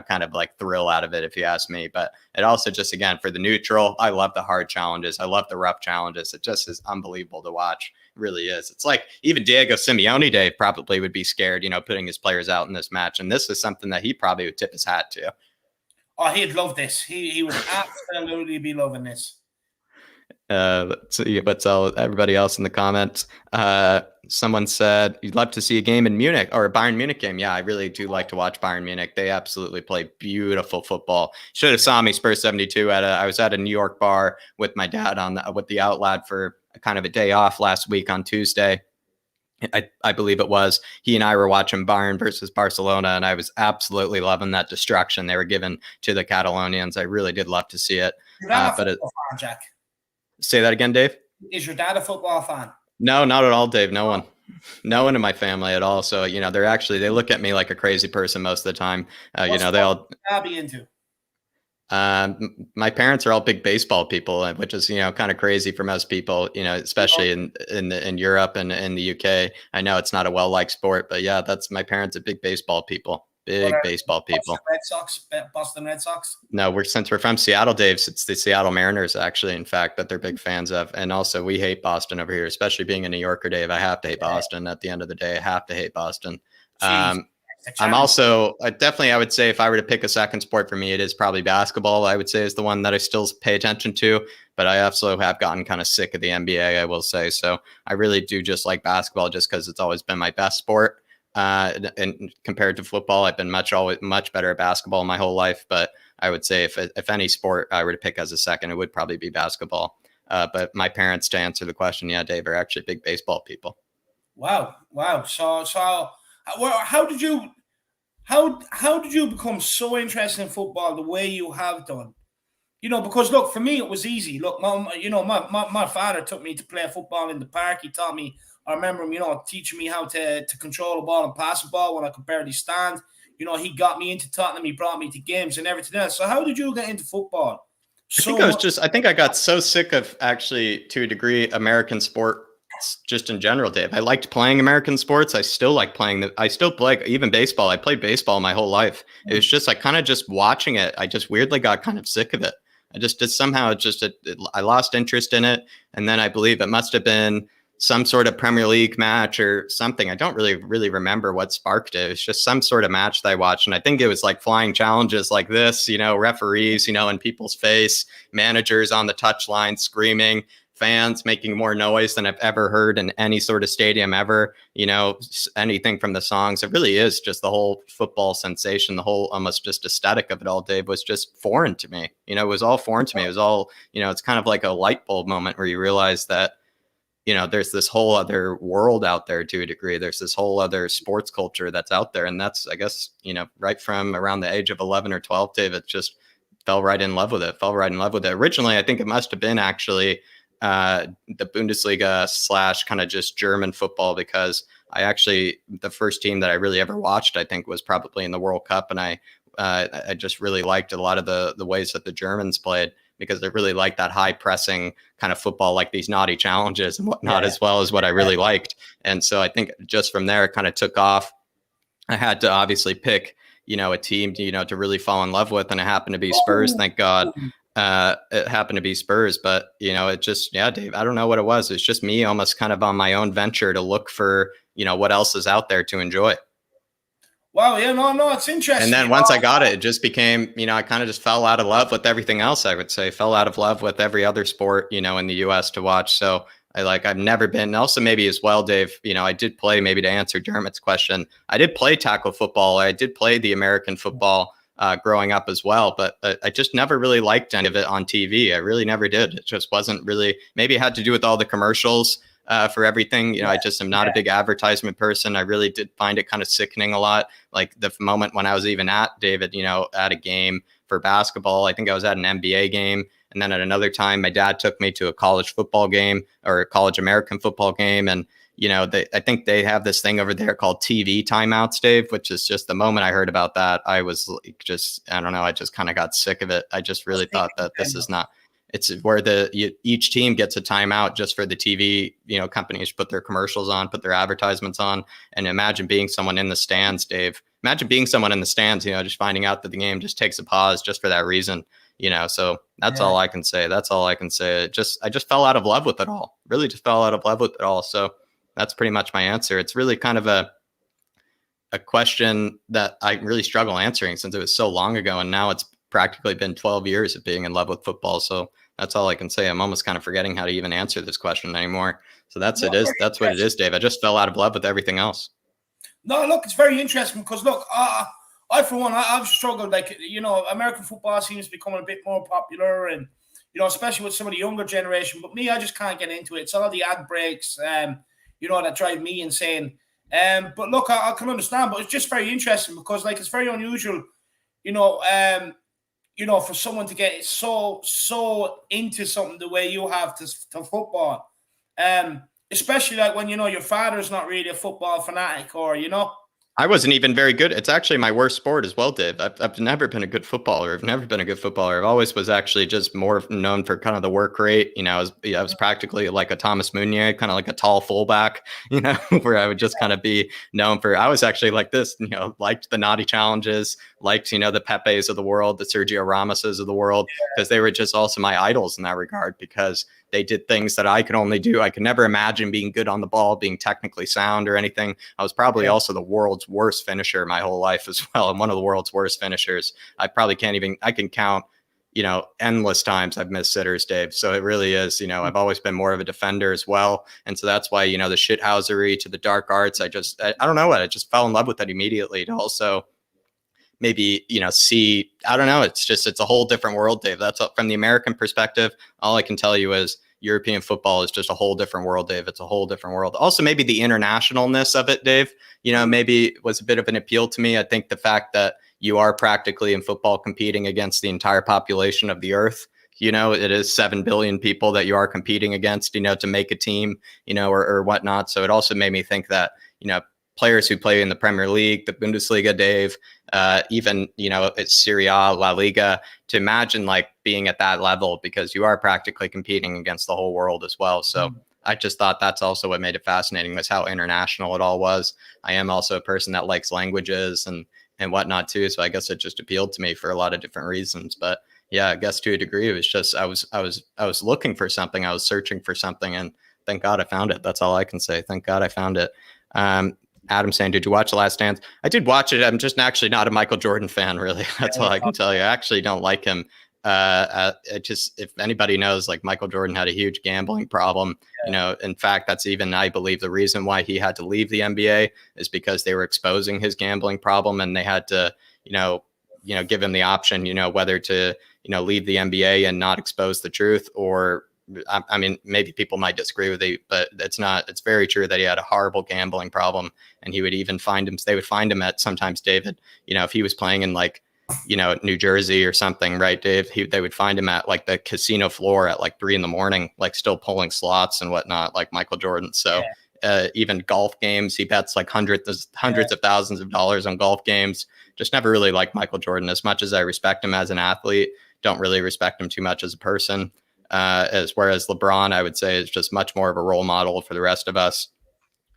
kind of like thrill out of it, if you ask me. But it also just, again, for the neutral, I love the hard challenges. I love the rough challenges. It just is unbelievable to watch. It really is. It's like even Diego Simeone, Dave, probably would be scared, putting his players out in this match. And this is something that he probably would tip his hat to. Oh, he'd love this. He would absolutely be loving this. Let's see what's everybody else in the comments. Someone said you'd love to see a game in Munich or a Bayern Munich game. Yeah, I really do like to watch Bayern Munich. They absolutely play beautiful football. Should have saw me Spurs 72 I was at a New York bar with my dad with the Outlad for kind of a day off last week on Tuesday. I believe it was. He and I were watching Bayern versus Barcelona, and I was absolutely loving that destruction they were given to the Catalonians. I really did love to see it. Jack. Say that again, Dave. Is your dad a football fan? No, not at all, Dave. No one in my family at all. So, they look at me like a crazy person most of the time. They all be into. My parents are all big baseball people, which is, kind of crazy for most people, especially in Europe and in the UK. I know it's not a well-liked sport, but yeah, my parents are big baseball people. Baseball people. Boston Red Sox? No, since we're from Seattle, Dave, it's the Seattle Mariners, actually, in fact, that they're big fans of. And also, we hate Boston over here, especially being a New Yorker, Dave. I have to hate Boston. At the end of the day, I have to hate Boston. I'm also, I would say if I were to pick a second sport for me, it is probably basketball. I would say is the one that I still pay attention to. But I also have gotten kind of sick of the NBA, I will say. So I really do just like basketball just because it's always been my best sport. And compared to football, I've been much better at basketball my whole life. But I would say if any sport I were to pick as a second, it would probably be basketball. But my parents, to answer the question, yeah, Dave, are actually big baseball people. Wow. So how did you become so interested in football the way you have done? Because look, for me it was easy. Look, my father took me to play football in the park. He taught me. I remember him, teaching me how to control the ball and pass the ball when I could barely stand. He got me into Tottenham. He brought me to games and everything else. So how did you get into football? I think I got so sick of, actually, to a degree, American sport just in general, Dave. I liked playing American sports. I still like playing I still play even baseball. I played baseball my whole life. It was just like kind of just watching it. I just weirdly got kind of sick of it. I lost interest in it. And then I believe it must have been some sort of Premier League match or something. I don't really remember what sparked it. It's just some sort of match that I watched. And I think it was like flying challenges like this, referees, in people's face, managers on the touchline screaming, fans making more noise than I've ever heard in any sort of stadium ever, anything from the songs. It really is just the whole football sensation, the whole almost just aesthetic of it all, Dave, was just foreign to me. It was all foreign to me. It was all, it's kind of like a light bulb moment where you realize that, there's this whole other world out there to a degree. There's this whole other sports culture that's out there. And that's, I guess, right from around the age of 11 or 12, Dave, it just fell right in love with it. Originally, I think it must have been actually the Bundesliga / kind of just German football, because the first team that I really ever watched, I think, was probably in the World Cup. And I just really liked a lot of the ways that the Germans played, because they really like that high pressing kind of football, like these naughty challenges and whatnot, as well as what I really liked. And so I think just from there, it kind of took off. I had to obviously pick, a team, to really fall in love with. And it happened to be Spurs. Thank God. It happened to be Spurs, but it just, Dave, I don't know what it was. It's just me almost kind of on my own venture to look for, what else is out there to enjoy. Wow. Yeah, no, it's interesting. And then once I got it, it just became, I kind of just fell out of love with everything else. I would say fell out of love with every other sport, in the US to watch. So I've never been, also maybe as well, Dave, I did play, maybe to answer Dermot's question, I did play tackle football. I did play the American football growing up as well, but I just never really liked any of it on TV. I really never did. It just wasn't really, maybe it had to do with all the commercials for everything. You know, I just am not a big advertisement person. I really did find it kind of sickening a lot. Like the moment when I was even at David, you know, at a game for basketball, I think I was at an NBA game. And then at another time, my dad took me to a college football game or a college American football game. And, you know, I think they have this thing over there called TV timeouts, Dave, which is just the moment I heard about that, I was like, just, I don't know, I just kind of got sick of it. I just really thought that this is not, it's where each team gets a timeout just for the TV, you know, companies put their commercials on, put their advertisements on. And imagine being someone in the stands, Dave. Imagine being someone in the stands, you know, just finding out that the game just takes a pause just for that reason. You know, so that's all I can say. That's all I can say. I just fell out of love with it all. Really just fell out of love with it all. So that's pretty much my answer. It's really kind of a question that I really struggle answering since it was so long ago. And now it's practically been 12 years of being in love with football. So that's all I can say. I'm almost kind of forgetting how to even answer this question anymore. So that's what it is, Dave. I just fell out of love with everything else. No, look, it's very interesting because look, I for one, I've struggled. Like, you know, American football seems to be becoming a bit more popular, and you know, especially with some of the younger generation. But me, I just can't get into it. It's all the ad breaks, you know, that drive me insane. But look, I can understand, but it's just very interesting because, like, it's very unusual, you know, for someone to get so into something the way you have to football. Especially like when, you know, your father's not really a football fanatic, or, you know. I wasn't even very good. It's actually my worst sport as well, Dave. I've never been a good footballer. I've never been a good footballer. I've always was actually just more known for kind of the work rate. You know, I was practically like a Thomas Meunier, kind of like a tall fullback, you know, where I would just kind of be known for, I was actually like this, you know, liked the naughty challenges, liked, you know, the Pepes of the world, the Sergio Ramoses of the world, because they were just also my idols in that regard, because they did things that I could only do. I could never imagine being good on the ball, being technically sound or anything. I was probably also the world's worst finisher my whole life as well. I'm one of the world's worst finishers. I probably I can count, you know, endless times I've missed sitters, Dave. So it really is, you know, I've always been more of a defender as well. And so that's why, you know, the shithousery to the dark arts, I don't know what, I just fell in love with it immediately. To also maybe, you know, see, I don't know. It's a whole different world, Dave. That's from the American perspective. All I can tell you is European football is just a whole different world, Dave. It's a whole different world. Also, maybe the internationalness of it, Dave, you know, maybe was a bit of an appeal to me. I think the fact that you are practically in football competing against the entire population of the earth. You know, it is 7 billion people that you are competing against, you know, to make a team, you know, or whatnot. So it also made me think that, you know, players who play in the Premier League, the Bundesliga, Dave, even, you know, it's Serie A, La Liga, to imagine like being at that level, because you are practically competing against the whole world as well. So I just thought that's also what made it fascinating, was how international it all was. I am also a person that likes languages and whatnot too. So I guess it just appealed to me for a lot of different reasons. But yeah, I guess to a degree, it was just, I was looking for something. I was searching for something, and thank God I found it. That's all I can say. Thank God I found it. Adam saying, did you watch The Last Dance? I did watch it. I'm just actually not a Michael Jordan fan, really. That's all I can tell you. I actually don't like him. If anybody knows, like, Michael Jordan had a huge gambling problem. You know, in fact, that's even, I believe, the reason why he had to leave the NBA is because they were exposing his gambling problem, and they had to, you know, give him the option, you know, whether to, you know, leave the NBA and not expose the truth, or I mean, maybe people might disagree with it, but it's very true that he had a horrible gambling problem, and he would even they would find him at sometimes, David, you know, if he was playing in like, you know, New Jersey or something, right, Dave, they would find him at like the casino floor at like 3 a.m, like still pulling slots and whatnot, like Michael Jordan. So even golf games, he bets like hundreds of thousands of dollars on golf games. Just never really liked Michael Jordan. As much as I respect him as an athlete, don't really respect him too much as a person. Whereas LeBron, I would say, is just much more of a role model for the rest of us.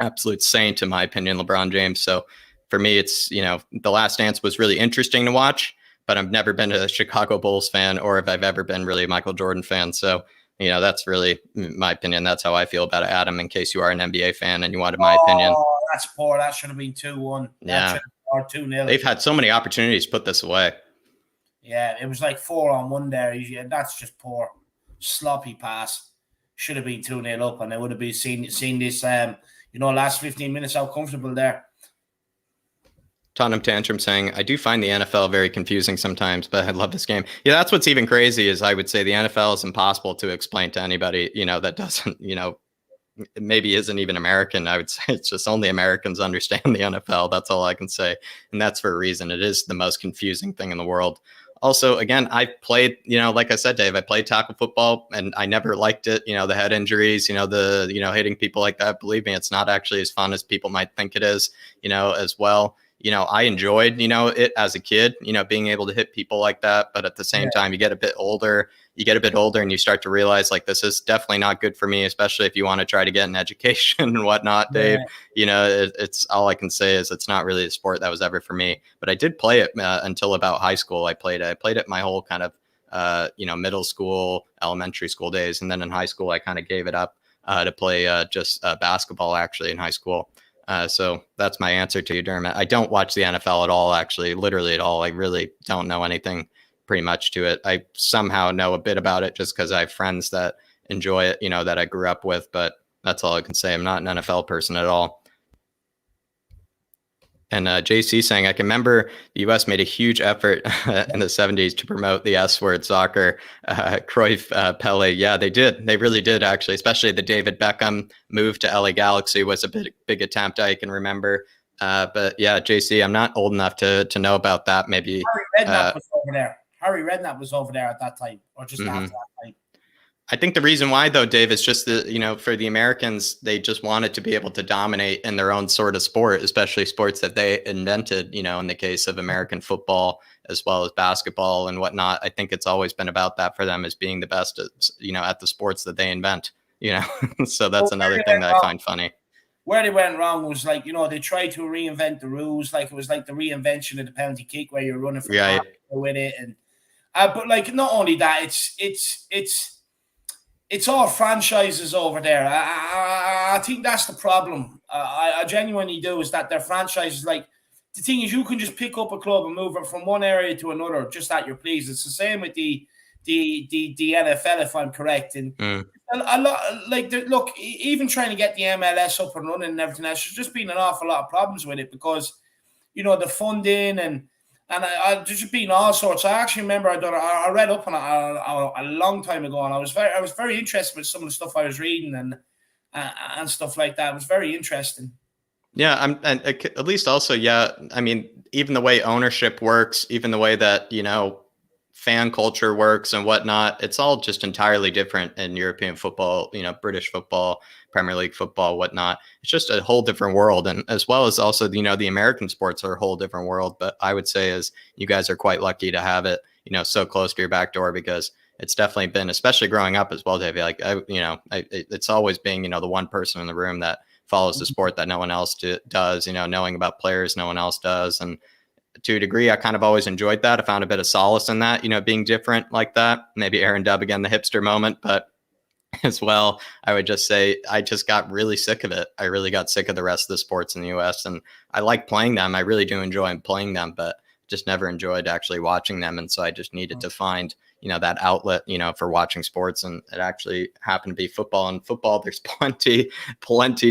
Absolute saint, in my opinion, LeBron James. So for me, it's, you know, The Last Dance was really interesting to watch, but I've never been a Chicago Bulls fan, or if I've ever been really a Michael Jordan fan. So, you know, that's really my opinion. That's how I feel about it, Adam, in case you are an NBA fan and you wanted my opinion. Oh, that's poor. That should have been 2-1. Yeah. Or 2-0. They've had so many opportunities to put this away. Yeah, it was like 4-on-1 there. That's just poor. Sloppy pass. Should have been 2-0 up, and they would have been seen this you know, last 15 minutes, how comfortable there. Tottenham Tantrum saying, I do find the NFL very confusing sometimes, but I love this game. Yeah, that's what's even crazy, is I would say the NFL is impossible to explain to anybody, you know, that doesn't, you know, maybe isn't even American. I would say it's just only Americans understand the NFL. That's all I can say. And that's for a reason. It is the most confusing thing in the world. Also, again, I played, like I said, Dave, I played tackle football and I never liked it. The head injuries, hitting people like that. Believe me, it's not actually as fun as people might think it is, as well. I enjoyed, it as a kid, being able to hit people like that. But at the same time, you get a bit older and you start to realize like, this is definitely not good for me, especially if you want to try to get an education and whatnot, Dave. It's all I can say is it's not really a sport that was ever for me, but I did play it until about high school. I played it my whole kind of, middle school, elementary school days. And then in high school, I kind of gave it up to play just basketball actually in high school. So that's my answer to you, Dermot. I don't watch the NFL at all, actually, literally at all. I really don't know anything pretty much to it. I somehow know a bit about it just because I have friends that enjoy it, that I grew up with, but that's all I can say. I'm not an NFL person at all. And JC saying, I can remember the U.S. made a huge effort in the 70s to promote the S word, soccer. Cruyff, Pele, yeah, they did. They really did, actually, especially the David Beckham move to LA Galaxy was a big attempt I can remember. But yeah, JC, I'm not old enough to know about that. Maybe Harry Redknapp was over there. Harry Redknapp was over there at that time, or just after that time. I think the reason why, though, Dave, is just that, for the Americans, they just wanted to be able to dominate in their own sort of sport, especially sports that they invented, in the case of American football, as well as basketball and whatnot. I think it's always been about that for them, as being the best, at the sports that they invent, So that's another thing that I find funny. Where they went wrong was like, they tried to reinvent the rules. Like it was like the reinvention of the penalty kick where you're running from with it. And but like, not only that, it's all franchises over there. I think that's the problem. I genuinely do, is that their franchises, like, the thing is, you can just pick up a club and move it from one area to another just at your please. It's the same with the NFL, if I'm correct. And a lot, like, look, even trying to get the MLS up and running and everything else, there's just been an awful lot of problems with it because, the funding and there's just been all sorts. I actually remember I read up on it a long time ago, and I was very interested with some of the stuff I was reading and stuff like that. It was very interesting. Yeah, and at least also, yeah. I mean, even the way ownership works, even the way that fan culture works and whatnot, it's all just entirely different in European football. British football, Premier League football, whatnot. It's just a whole different world, and as well as also the American sports are a whole different world. But I would say is you guys are quite lucky to have it so close to your back door, because it's definitely been, especially growing up as well, Dave. Like it's always being the one person in the room that follows the sport that no one else does. Knowing about players no one else does, and to a degree, I kind of always enjoyed that. I found a bit of solace in that, being different like that. Maybe Aaron Dubb again, the hipster moment, but as well, I would just say I just got really sick of it. I really got sick of the rest of the sports in the US, and I like playing them. I really do enjoy playing them, but just never enjoyed actually watching them. And so I just needed to find, that outlet, for watching sports. And it actually happened to be football. And football, there's plenty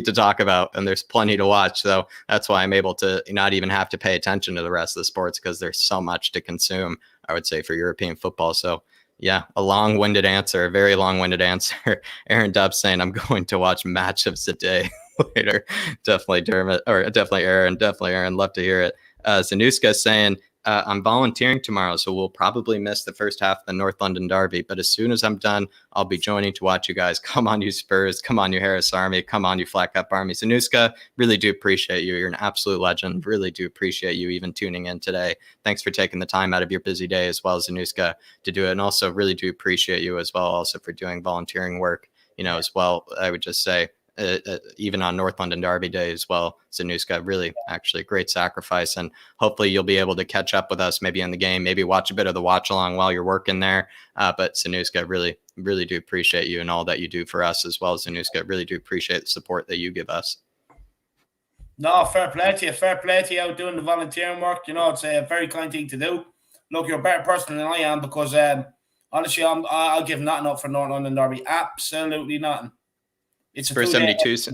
to talk about, and there's plenty to watch. So that's why I'm able to not even have to pay attention to the rest of the sports, because there's so much to consume, I would say, for European football. So yeah, a long-winded answer, a very long-winded answer. Aaron Dubb saying I'm going to watch Match of the Day later. Definitely Dermot, or definitely Aaron. Love to hear it. Zanuska saying, I'm volunteering tomorrow, so we'll probably miss the first half of the North London Derby. But as soon as I'm done, I'll be joining to watch you guys. Come on, you Spurs. Come on, you Harris Army. Come on, you Flat Cap Army. Zanuska, really do appreciate you. You're an absolute legend. Really do appreciate you even tuning in today. Thanks for taking the time out of your busy day as well, Zanuska, to do it. And also really do appreciate you as well, also for doing volunteering work, as well. I would just say, even on North London Derby Day as well, Zanuska, really actually great sacrifice, and hopefully you'll be able to catch up with us maybe in the game, maybe watch a bit of the watch along while you're working there. But Zanuska, really do appreciate you and all that you do for us as well. Zanuska, really do appreciate the support that you give us. No, fair play to you out doing the volunteering work. It's a very kind thing to do. Look, you're a better person than I am, because honestly, I'll give nothing up for North London Derby. Absolutely nothing. It's Spurs 72.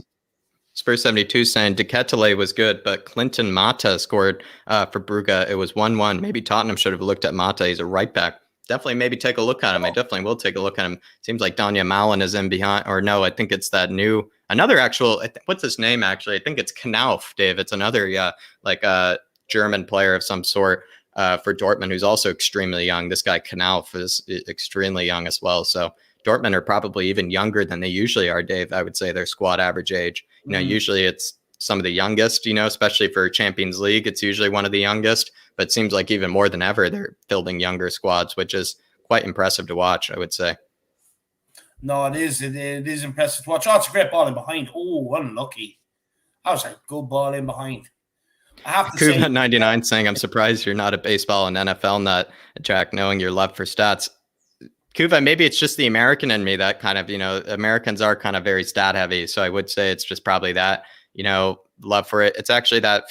Spurs 72 saying De Ketelaere was good, but Clinton Mata scored for Brugge. It was 1-1. Maybe Tottenham should have looked at Mata. He's a right back. definitely maybe take a look at him. I definitely will take a look at him. Seems like Danya Malen is in behind, or no, I think it's that new, another actual, what's his name actually? I think it's Knauf, Dave. It's another, like a German player of some sort for Dortmund, who's also extremely young. This guy Knauf is extremely young as well. So Dortmund are probably even younger than they usually are, Dave. I would say their squad average age. Usually it's some of the youngest, especially for Champions League. It's usually one of the youngest, but it seems like even more than ever, they're building younger squads, which is quite impressive to watch, I would say. No, it is. It is impressive to watch. Oh, it's a great ball in behind. Oh, unlucky. That was a good ball in behind. I have to say, 99 saying, I'm surprised you're not a baseball and NFL nut, Jack, knowing your love for stats. Kuva, maybe it's just the American in me that kind of, Americans are kind of very stat heavy. So I would say it's just probably that, love for it. It's actually that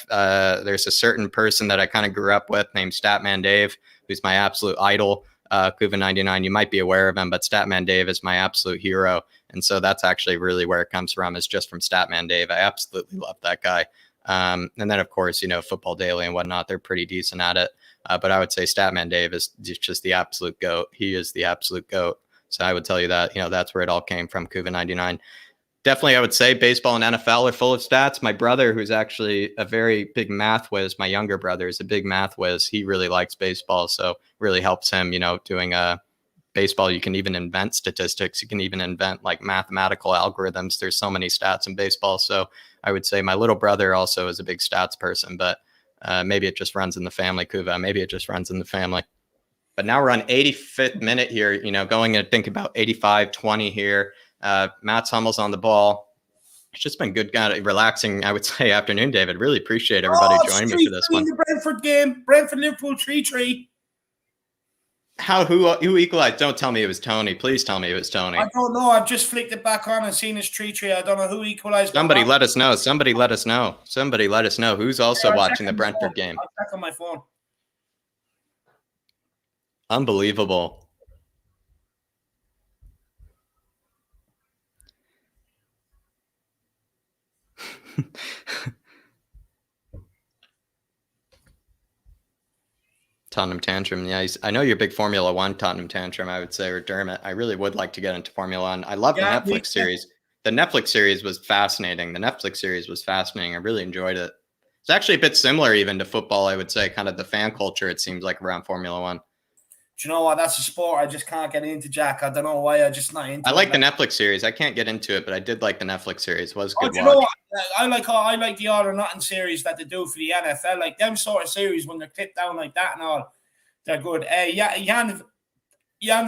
there's a certain person that I kind of grew up with named Statman Dave, who's my absolute idol. Kuva 99, you might be aware of him, but Statman Dave is my absolute hero. And so that's actually really where it comes from, is just from Statman Dave. I absolutely love that guy. And then, of course, Football Daily and whatnot, they're pretty decent at it. But I would say Statman Dave is just the absolute GOAT. He is the absolute GOAT. So I would tell you that, that's where it all came from, Kuva 99. Definitely, I would say baseball and NFL are full of stats. My brother, who's actually a very big math whiz, my younger brother is a big math whiz. He really likes baseball, so really helps him, doing baseball. You can even invent statistics. You can even invent like mathematical algorithms. There's so many stats in baseball. So I would say my little brother also is a big stats person, but maybe it just runs in the family, Kuva. Maybe it just runs in the family. But now we're on 85th minute here, going to think about 85-20 here. Matt Hummel's on the ball. It's just been good, kind of relaxing, I would say, afternoon, David. Really appreciate everybody joining me for this one. The Brentford game, Brentford-Liverpool 3-3. Who equalized? Don't tell me it was Tony. Please tell me it was Tony. I don't know. I've just flicked it back on and seen it's 3-3. I don't know who equalized. Somebody let us know. Somebody let us know. Somebody let us know who's also watching the Brentford game. I'll check on my phone. Unbelievable. Tottenham Tantrum. Yeah, I know you're a big Formula One Tottenham Tantrum, I would say, or Dermot. I really would like to get into Formula One. I love the Netflix series. The Netflix series was fascinating. I really enjoyed it. It's actually a bit similar even to football, I would say, kind of the fan culture, it seems like, around Formula One. Do you know what? That's a sport I just can't get into, Jack. I don't know why. I'm just not into it. I like the Netflix series. I can't get into it, but I did like the Netflix series. It was good watch. You know what? I like the All or Nothing series that they do for the NFL. Like them sort of series when they're clipped down like that and all, they're good. Jan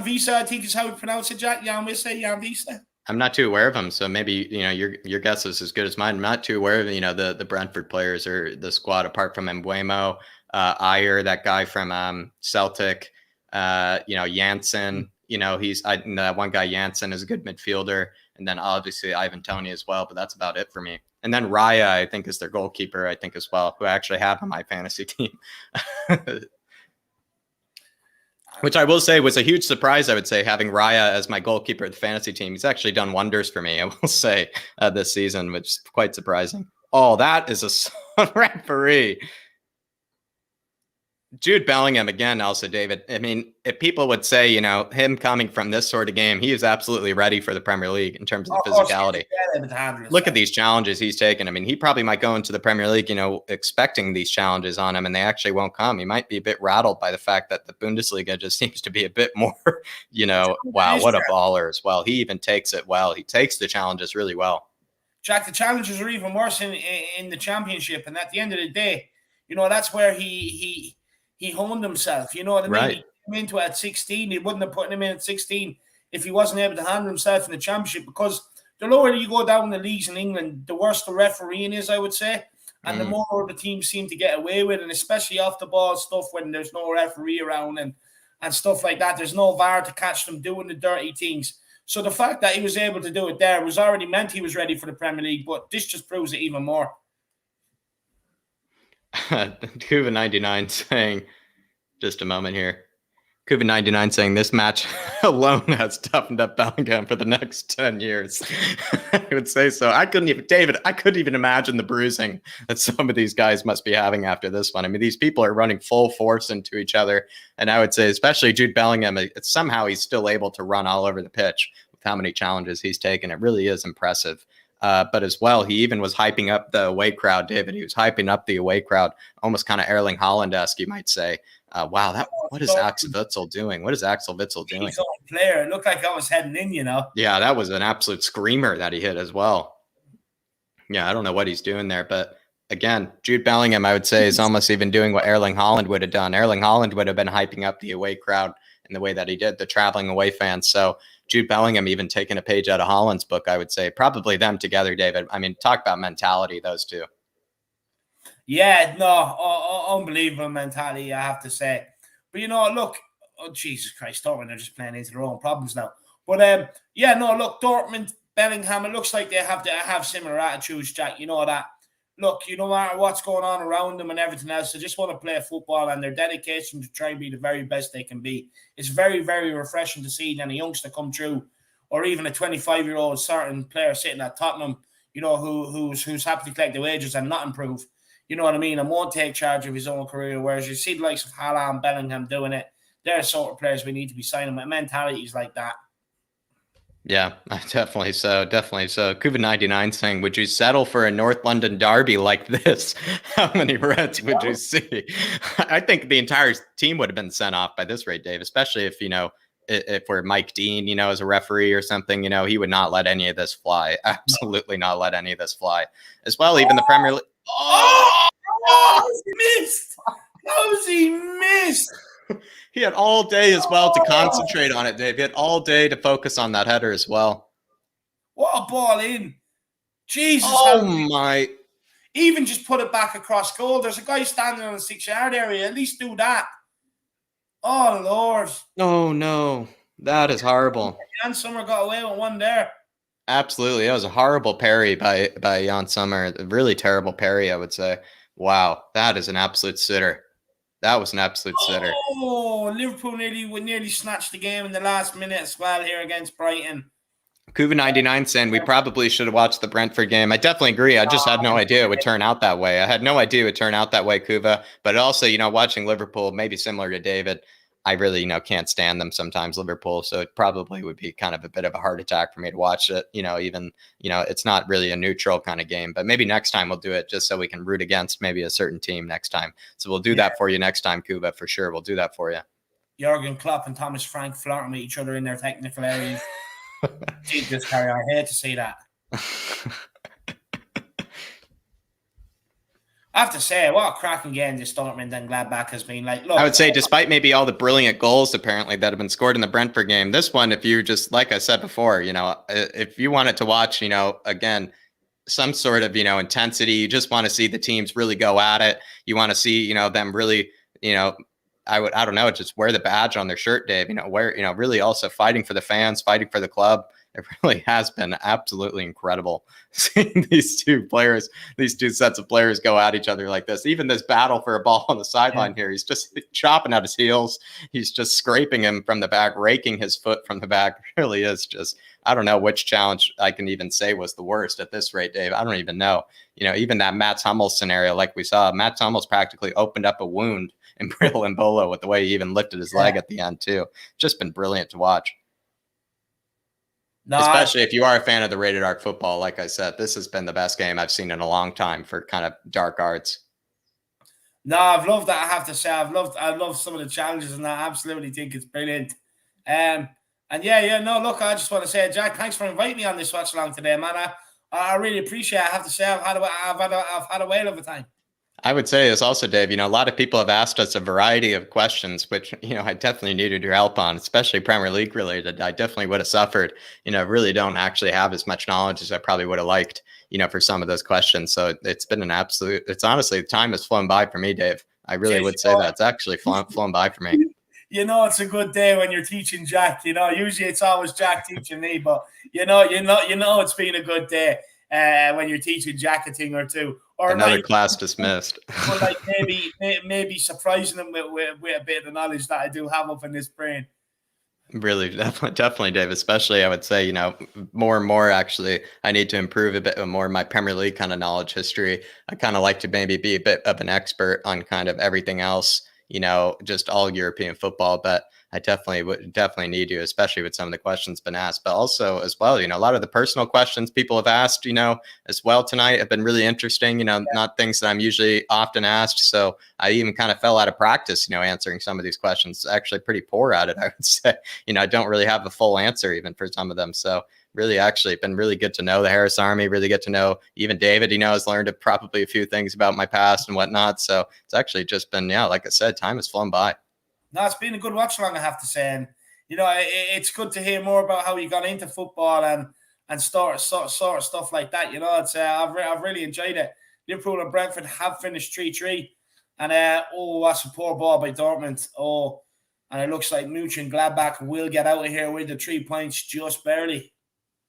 Visa, I think is how we pronounce it, Jack. Jan Visa. I'm not too aware of him, so maybe your guess is as good as mine. I'm not too aware of the Brentford players or the squad apart from Mbeumo, Ayer, that guy from Celtic. Janssen, that one guy, Janssen, is a good midfielder. And then obviously Ivan Toney as well, but that's about it for me. And then Raya, I think, is their goalkeeper, I think, as well, who I actually have on my fantasy team. Which I will say was a huge surprise, I would say, having Raya as my goalkeeper at the fantasy team. He's actually done wonders for me, I will say, this season, which is quite surprising. Oh, that is a referee. Jude Bellingham again, also, David. I mean, if people would say, him coming from this sort of game, he is absolutely ready for the Premier League in terms of the physicality. Look at these challenges he's taken. I mean, he probably might go into the Premier League, expecting these challenges on him, and they actually won't come. He might be a bit rattled by the fact that the Bundesliga just seems to be a bit more, wow, what a baller as well. He even takes it well. He takes the challenges really well. Jack, the challenges are even worse in the Championship, and at the end of the day, that's where he honed himself. You know what I mean? Right. He came into it at 16. He wouldn't have put him in at 16 if he wasn't able to handle himself in the Championship, because the lower you go down the leagues in England, the worse the refereeing is, I would say. And the more the teams seem to get away with, and especially off the ball stuff when there's no referee around and stuff like that. There's no VAR to catch them doing the dirty things. So the fact that he was able to do it there was already meant he was ready for the Premier League, but this just proves it even more. Kuva 99 saying, just a moment here. COVID-99 saying this match alone has toughened up Bellingham for the next 10 years. I would say so. I couldn't even imagine the bruising that some of these guys must be having after this one. I mean, these people are running full force into each other. And I would say, especially Jude Bellingham, somehow he's still able to run all over the pitch with how many challenges he's taken. It really is impressive. But as well, he even was hyping up the away crowd, David. He was hyping up the away crowd, almost kind of Erling Haaland-esque, you might say. Wow, what is Axel Witsel doing? What is Axel Witsel doing? He's a player. It looked like I was heading in, you know. Yeah, that was an absolute screamer that he hit as well. Yeah, I don't know what he's doing there, but again, Jude Bellingham, I would say, is almost even doing what Erling Haaland would have done. Erling Haaland would have been hyping up the away crowd in the way that he did, the traveling away fans. So Jude Bellingham even taking a page out of Haaland's book, I would say. Probably them together, David. I mean, talk about mentality, those two. Yeah, no, unbelievable mentality, I have to say. But, you know, look, oh, Jesus Christ, Dortmund are just playing into their own problems now. But, yeah, no, look, Dortmund, Bellingham, it looks like they have similar attitudes, Jack. You know that. Look, you no matter what's going on around them and everything else, they just want to play football, and their dedication to try and be the very best they can be. It's very, very refreshing to see then a youngster come through, or even a 25-year-old certain player sitting at Tottenham, you know, who's happy to collect the wages and not improve. You know what I mean? And won't take charge of his own career. Whereas you see the likes of Haaland, Bellingham doing it. They're the sort of players we need to be signing with mentalities like that. Yeah, definitely so. Definitely so. COVID-99 saying, would you settle for a North London derby like this? How many Reds would you see? I think the entire team would have been sent off by this rate, Dave, especially if, you know, if we're Mike Dean, you know, as a referee or something, you know, he would not let any of this fly. Absolutely not let any of this fly. As well, even the Premier League. Oh, he missed. How was he missed? He had all day as well to concentrate on it, Dave. He had all day to focus on that header as well. What a ball in. Jesus. Oh, my. Even just put it back across goal. There's a guy standing on the 6-yard area. At least do that. Oh, Lord. Oh, no. That is horrible. Jan Sommer got away with one there. Absolutely. That was a horrible parry by Jan Sommer. A really terrible parry, I would say. Wow. That is an absolute sitter. That was an absolute sitter. Oh, Liverpool nearly snatched the game in the last minute as well here against Brighton. COVID-99 saying we probably should have watched the Brentford game. I definitely agree. I just had no idea it would turn out that way. I had no idea it would turn out that way, Kuva. But also, you know, watching Liverpool, maybe similar to David, I really, you know, can't stand them sometimes, Liverpool. So it probably would be kind of a bit of a heart attack for me to watch it. You know, even, you know, it's not really a neutral kind of game, but maybe next time we'll do it just so we can root against maybe a certain team next time. So we'll do that for you next time, Kuba, for sure. We'll do that for you. Jurgen Klopp and Thomas Frank flirting with each other in their technical areas. Jesus, Harry, I hate to see that. I have to say, what a cracking game this Dortmund and Gladbach has been. Like, look, I would say, despite maybe all the brilliant goals apparently that have been scored in the Brentford game, this one, if you just, like I said before, you know, if you wanted to watch, you know, again, some sort of, you know, intensity, you just want to see the teams really go at it. You want to see, you know, them really, you know, I don't know, just wear the badge on their shirt, Dave, you know, where, you know, really also fighting for the fans, fighting for the club. It really has been absolutely incredible seeing these two sets of players go at each other like this. Even this battle for a ball on the sideline here, he's just chopping at his heels. He's just scraping him from the back, raking his foot from the back. It really is just, I don't know which challenge I can even say was the worst at this rate, Dave. I don't even know. You know, even that Mats Hummels scenario, like we saw, Mats Hummels practically opened up a wound in Bril and Bolo with the way he even lifted his leg at the end too. Just been brilliant to watch. No, especially if you are a fan of the rated arc football. Like I said, this has been the best game I've seen in a long time for kind of dark arts. No, I've loved that. I have to say, I love some of the challenges, and I absolutely think it's brilliant. And no, look, I just want to say, Jack, thanks for inviting me on this watch along today, man. I really appreciate it. I have to say, I've had a whale of a time. I would say is also, Dave, you know, a lot of people have asked us a variety of questions, which, you know, I definitely needed your help on, especially Premier League related. I definitely would have suffered, you know, really don't actually have as much knowledge as I probably would have liked, you know, for some of those questions. So it's been an absolute, it's honestly, time has flown by for me, Dave. I really would say that it's actually flown by for me. You know, it's a good day when you're teaching Jack, you know, usually it's always Jack teaching me, but you know, it's been a good day. when you're teaching Jack a thing or two. Or another class dismissed. But like maybe surprising them with a bit of the knowledge that I do have up in this brain. Really, definitely, Dave. Especially, I would say, more and more. Actually, I need to improve a bit more of my Premier League kind of knowledge history. I kind of like to maybe be a bit of an expert on kind of everything else. Just all European football. But I definitely need to, especially with some of the questions been asked. But also as well, a lot of the personal questions people have asked, as well tonight have been really interesting. Not things that I'm usually often asked. So I even kind of fell out of practice, answering some of these questions. Actually, pretty poor at it, I would say. I don't really have a full answer even for some of them. So really, actually, been really good to know the Harris Army, really get to know even David, has learned probably a few things about my past and whatnot. So it's actually just been, like I said, time has flown by. No, it's been a good watch along, I have to say. And, it's good to hear more about how you got into football and sort of stuff like that. It's I've really enjoyed it. Liverpool and Brentford have finished 3-3. And, that's a poor ball by Dortmund. And it looks like Mönchengladbach will get out of here with the 3 points just barely.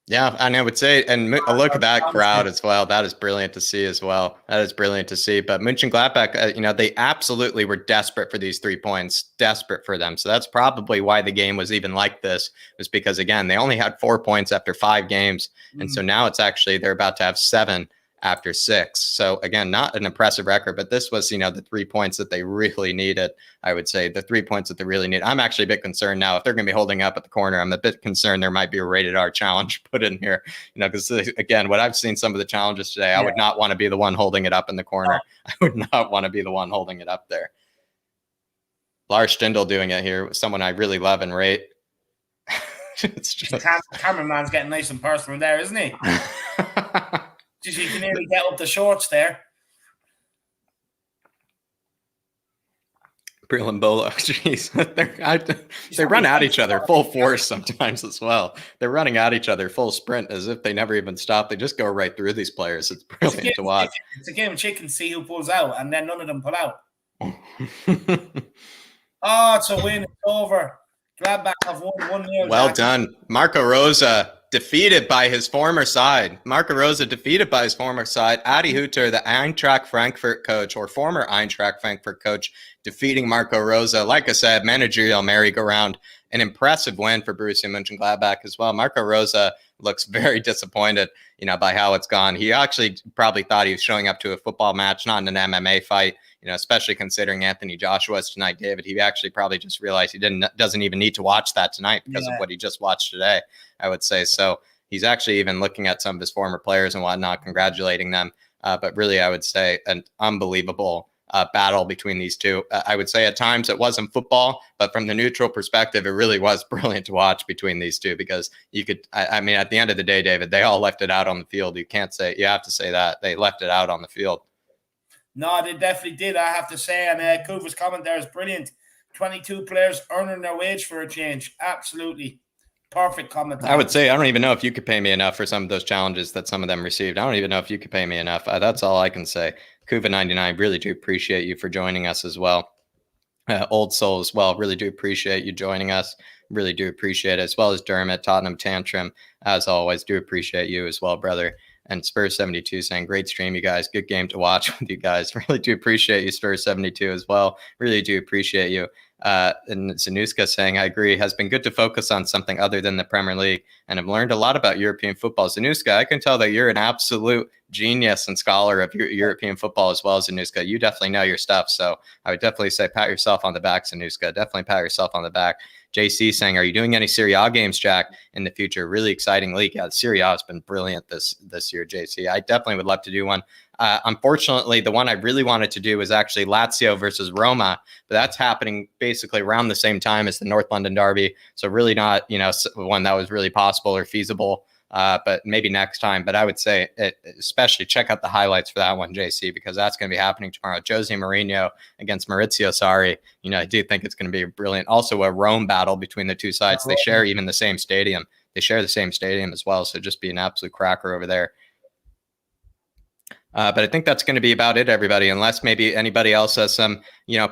Yeah, and I would say, and a look at that crowd as well. That is brilliant to see as well. That is brilliant to see. But Mönchengladbach, they absolutely were desperate for these 3 points, desperate for them. So that's probably why the game was even like this, was because, again, they only had 4 points after 5 games. And so now it's actually, they're about to have 7 after 6. So again, not an impressive record, but this was, the 3 points that they really needed. I would say the 3 points that they really need. I'm actually a bit concerned now if they're going to be holding up at the corner. I'm a bit concerned there might be a rated R challenge put in here, because again, what I've seen some of the challenges today, I would not want to be the one holding it up in the corner. I would not want to be the one holding it up there. Lars Stindl doing it here, someone I really love and rate. It's just cameraman's getting nice and personal there, isn't he? Just you can nearly get up the shorts there. Brill and Bolo, jeez, they run at each other full force sometimes as well. They're running at each other full sprint as if they never even stop. They just go right through these players. It's brilliant to watch. It's a game of chicken, see who pulls out, and then none of them pull out. It's a win. It's over. Gladbach have won 1-0. Well done. Marco Rosa defeated by his former side. Adi Hutter, the Eintracht Frankfurt coach, or former Eintracht Frankfurt coach, defeating Marco Rosa. Like I said, managerial merry-go-round. An impressive win for Borussia Mönchengladbach as well. Marco Rosa looks very disappointed, by how it's gone. He actually probably thought he was showing up to a football match, not in an MMA fight. Especially considering Anthony Joshua's tonight, David, he actually probably just realized he doesn't even need to watch that tonight because of what he just watched today, I would say. So he's actually even looking at some of his former players and whatnot, congratulating them. But really, I would say an unbelievable battle between these two. I would say at times it wasn't football, but from the neutral perspective, it really was brilliant to watch between these two because you could, I mean, at the end of the day, David, they all left it out on the field. You have to say that they left it out on the field. No, they definitely did, I have to say. And Kuva's comment there is brilliant. 22 players earning their wage for a change. Absolutely. Perfect comment. I would say I don't even know if you could pay me enough for some of those challenges that some of them received. I don't even know if you could pay me enough. That's all I can say. Kuva99, really do appreciate you for joining us as well. Old Soul as well. Really do appreciate you joining us. Really do appreciate it. As well as Dermot, Tottenham Tantrum. As always, do appreciate you as well, brother. And Spurs72 saying, great stream, you guys. Good game to watch with you guys. Really do appreciate you, Spurs72 as well. Really do appreciate you. And Zanuska saying, I agree, has been good to focus on something other than the Premier League. And I've learned a lot about European football. Zanuska, I can tell that you're an absolute genius and scholar of European football as well as Zanuska. You definitely know your stuff. So I would definitely say pat yourself on the back, Zanuska. Definitely pat yourself on the back. JC saying, are you doing any Serie A games, Jack, in the future? Really exciting league. Yeah, Serie A has been brilliant this year, JC. I definitely would love to do one. Unfortunately, the one I really wanted to do was actually Lazio versus Roma, but that's happening basically around the same time as the North London Derby. So really not, one that was really possible or feasible. But maybe next time. But I would say, especially check out the highlights for that one, JC, because that's going to be happening tomorrow. Jose Mourinho against Maurizio Sarri. I do think it's going to be brilliant. Also, a Rome battle between the two sides. They share even the same stadium. They share the same stadium as well. So just be an absolute cracker over there. But I think that's going to be about it, everybody, unless maybe anybody else has some,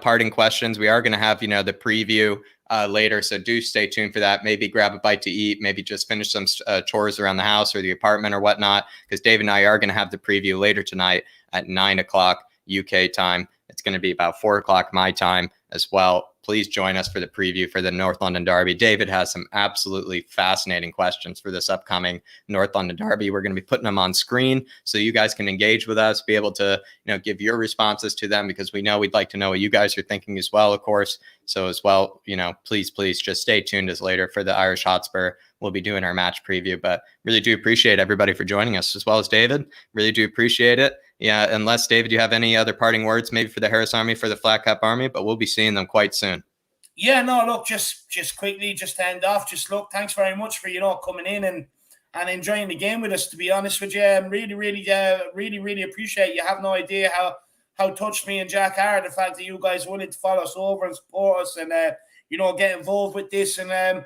parting questions. We are going to have, the preview later. So do stay tuned for that. Maybe grab a bite to eat, maybe just finish some chores around the house or the apartment or whatnot, because Dave and I are going to have the preview later tonight at 9 o'clock UK time. It's going to be about 4 o'clock my time as well. Please join us for the preview for the North London Derby. David has some absolutely fascinating questions for this upcoming North London Derby. We're going to be putting them on screen so you guys can engage with us, be able to, give your responses to them, because we know we'd like to know what you guys are thinking as well, of course. So as well, please just stay tuned as later for the Irish Hotspur. We'll be doing our match preview, but really do appreciate everybody for joining us, as well as David. Really do appreciate it. Yeah, unless, David, you have any other parting words maybe for the Harris Army, for the Flat Cap Army, but we'll be seeing them quite soon. Yeah, no, look, just quickly, just to end off, look, thanks very much for, coming in and enjoying the game with us, to be honest with you. Really appreciate it. You have no idea how touched me and Jack are, the fact that you guys willing to follow us over and support us and, get involved with this. And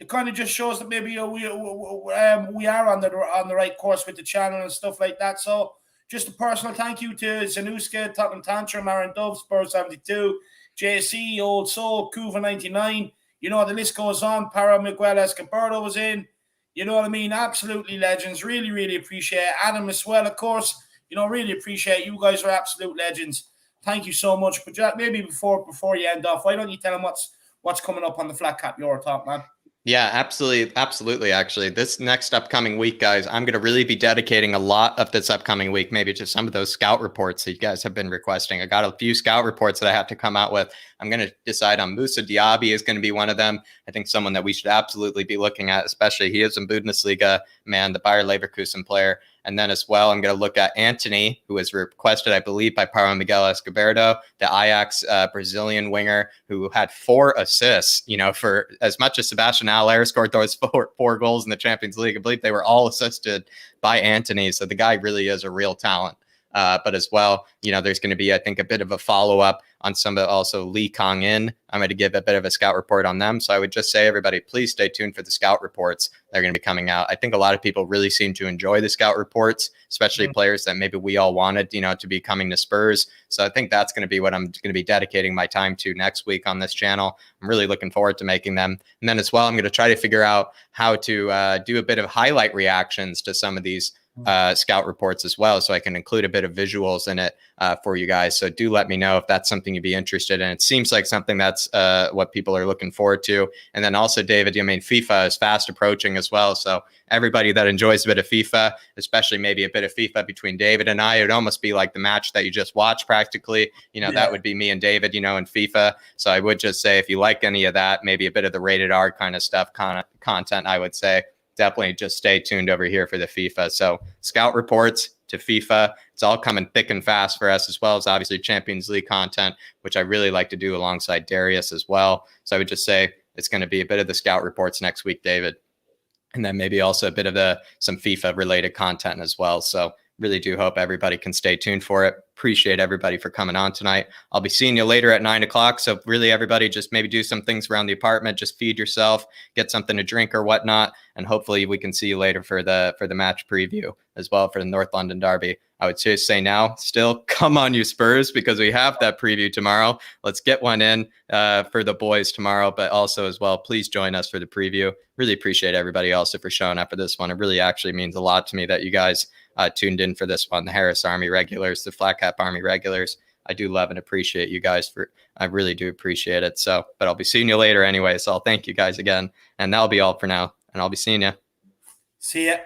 it kind of just shows that maybe we are on the right course with the channel and stuff like that. So just a personal thank you to Zanuska, Tottenham Tantrum, Aaron Dove, Spurs 72, JC, Old Soul, Kuva 99. The list goes on. Para Miguel Escobardo was in. You know what I mean? Absolutely legends. Really appreciate it. Adam as well, of course. Really appreciate it. You guys are absolute legends. Thank you so much. But Jack, maybe before you end off, why don't you tell them what's coming up on the Flat Cap Euro Talk, man? Yeah, absolutely. Actually, this next upcoming week, guys, I'm going to really be dedicating a lot of this upcoming week, maybe to some of those scout reports that you guys have been requesting. I got a few scout reports that I have to come out with. I'm going to decide on Moussa Diaby is going to be one of them. I think someone that we should absolutely be looking at, especially he is a Bundesliga man, the Bayer Leverkusen player. And then as well, I'm going to look at Anthony, who was requested, I believe, by Paulo Miguel Escobardo, the Ajax Brazilian winger, who had 4 assists, for as much as Sebastian Haller scored those four goals in the Champions League. I believe they were all assisted by Anthony. So the guy really is a real talent. But as well, there's going to be, I think, a bit of a follow-up on some of also Lee Kong In. I'm going to give a bit of a scout report on them. So I would just say, everybody, please stay tuned for the scout reports that are going to be coming out. I think a lot of people really seem to enjoy the scout reports, especially players that maybe we all wanted, to be coming to Spurs. So I think that's going to be what I'm going to be dedicating my time to next week on this channel. I'm really looking forward to making them. And then as well, I'm going to try to figure out how to do a bit of highlight reactions to some of these scout reports as well, so I can include a bit of visuals in it for you guys. So do let me know if that's something you'd be interested in. It seems like something that's what people are looking forward to. And then also, David, FIFA is fast approaching as well. So everybody that enjoys a bit of FIFA, especially maybe a bit of FIFA between David and I, it would almost be like the match that you just watched practically. That would be me and David, in FIFA. So I would just say, if you like any of that, maybe a bit of the rated R kind of stuff, content, I would say, definitely just stay tuned over here for the FIFA. So scout reports to FIFA, it's all coming thick and fast for us, as well as obviously Champions League content, which I really like to do alongside Darius as well. So I would just say it's going to be a bit of the scout reports next week, David. And then maybe also a bit of some FIFA related content as well. So really do hope everybody can stay tuned for it. Appreciate everybody for coming on tonight. I'll be seeing you later at 9 o'clock. So really, everybody, just maybe do some things around the apartment, just feed yourself, get something to drink or whatnot. And hopefully we can see you later for the match preview as well for the North London Derby. I would just say now, still, come on, you Spurs, because we have that preview tomorrow. Let's get one in for the boys tomorrow, but also as well, please join us for the preview. Really appreciate everybody also for showing up for this one. It really actually means a lot to me that you guys tuned in for this one, the Harris Army regulars, the Flat Cap Army regulars. I do love and appreciate you guys I really do appreciate it. So, but I'll be seeing you later anyway. So I'll thank you guys again. And that'll be all for now. And I'll be seeing you. See ya.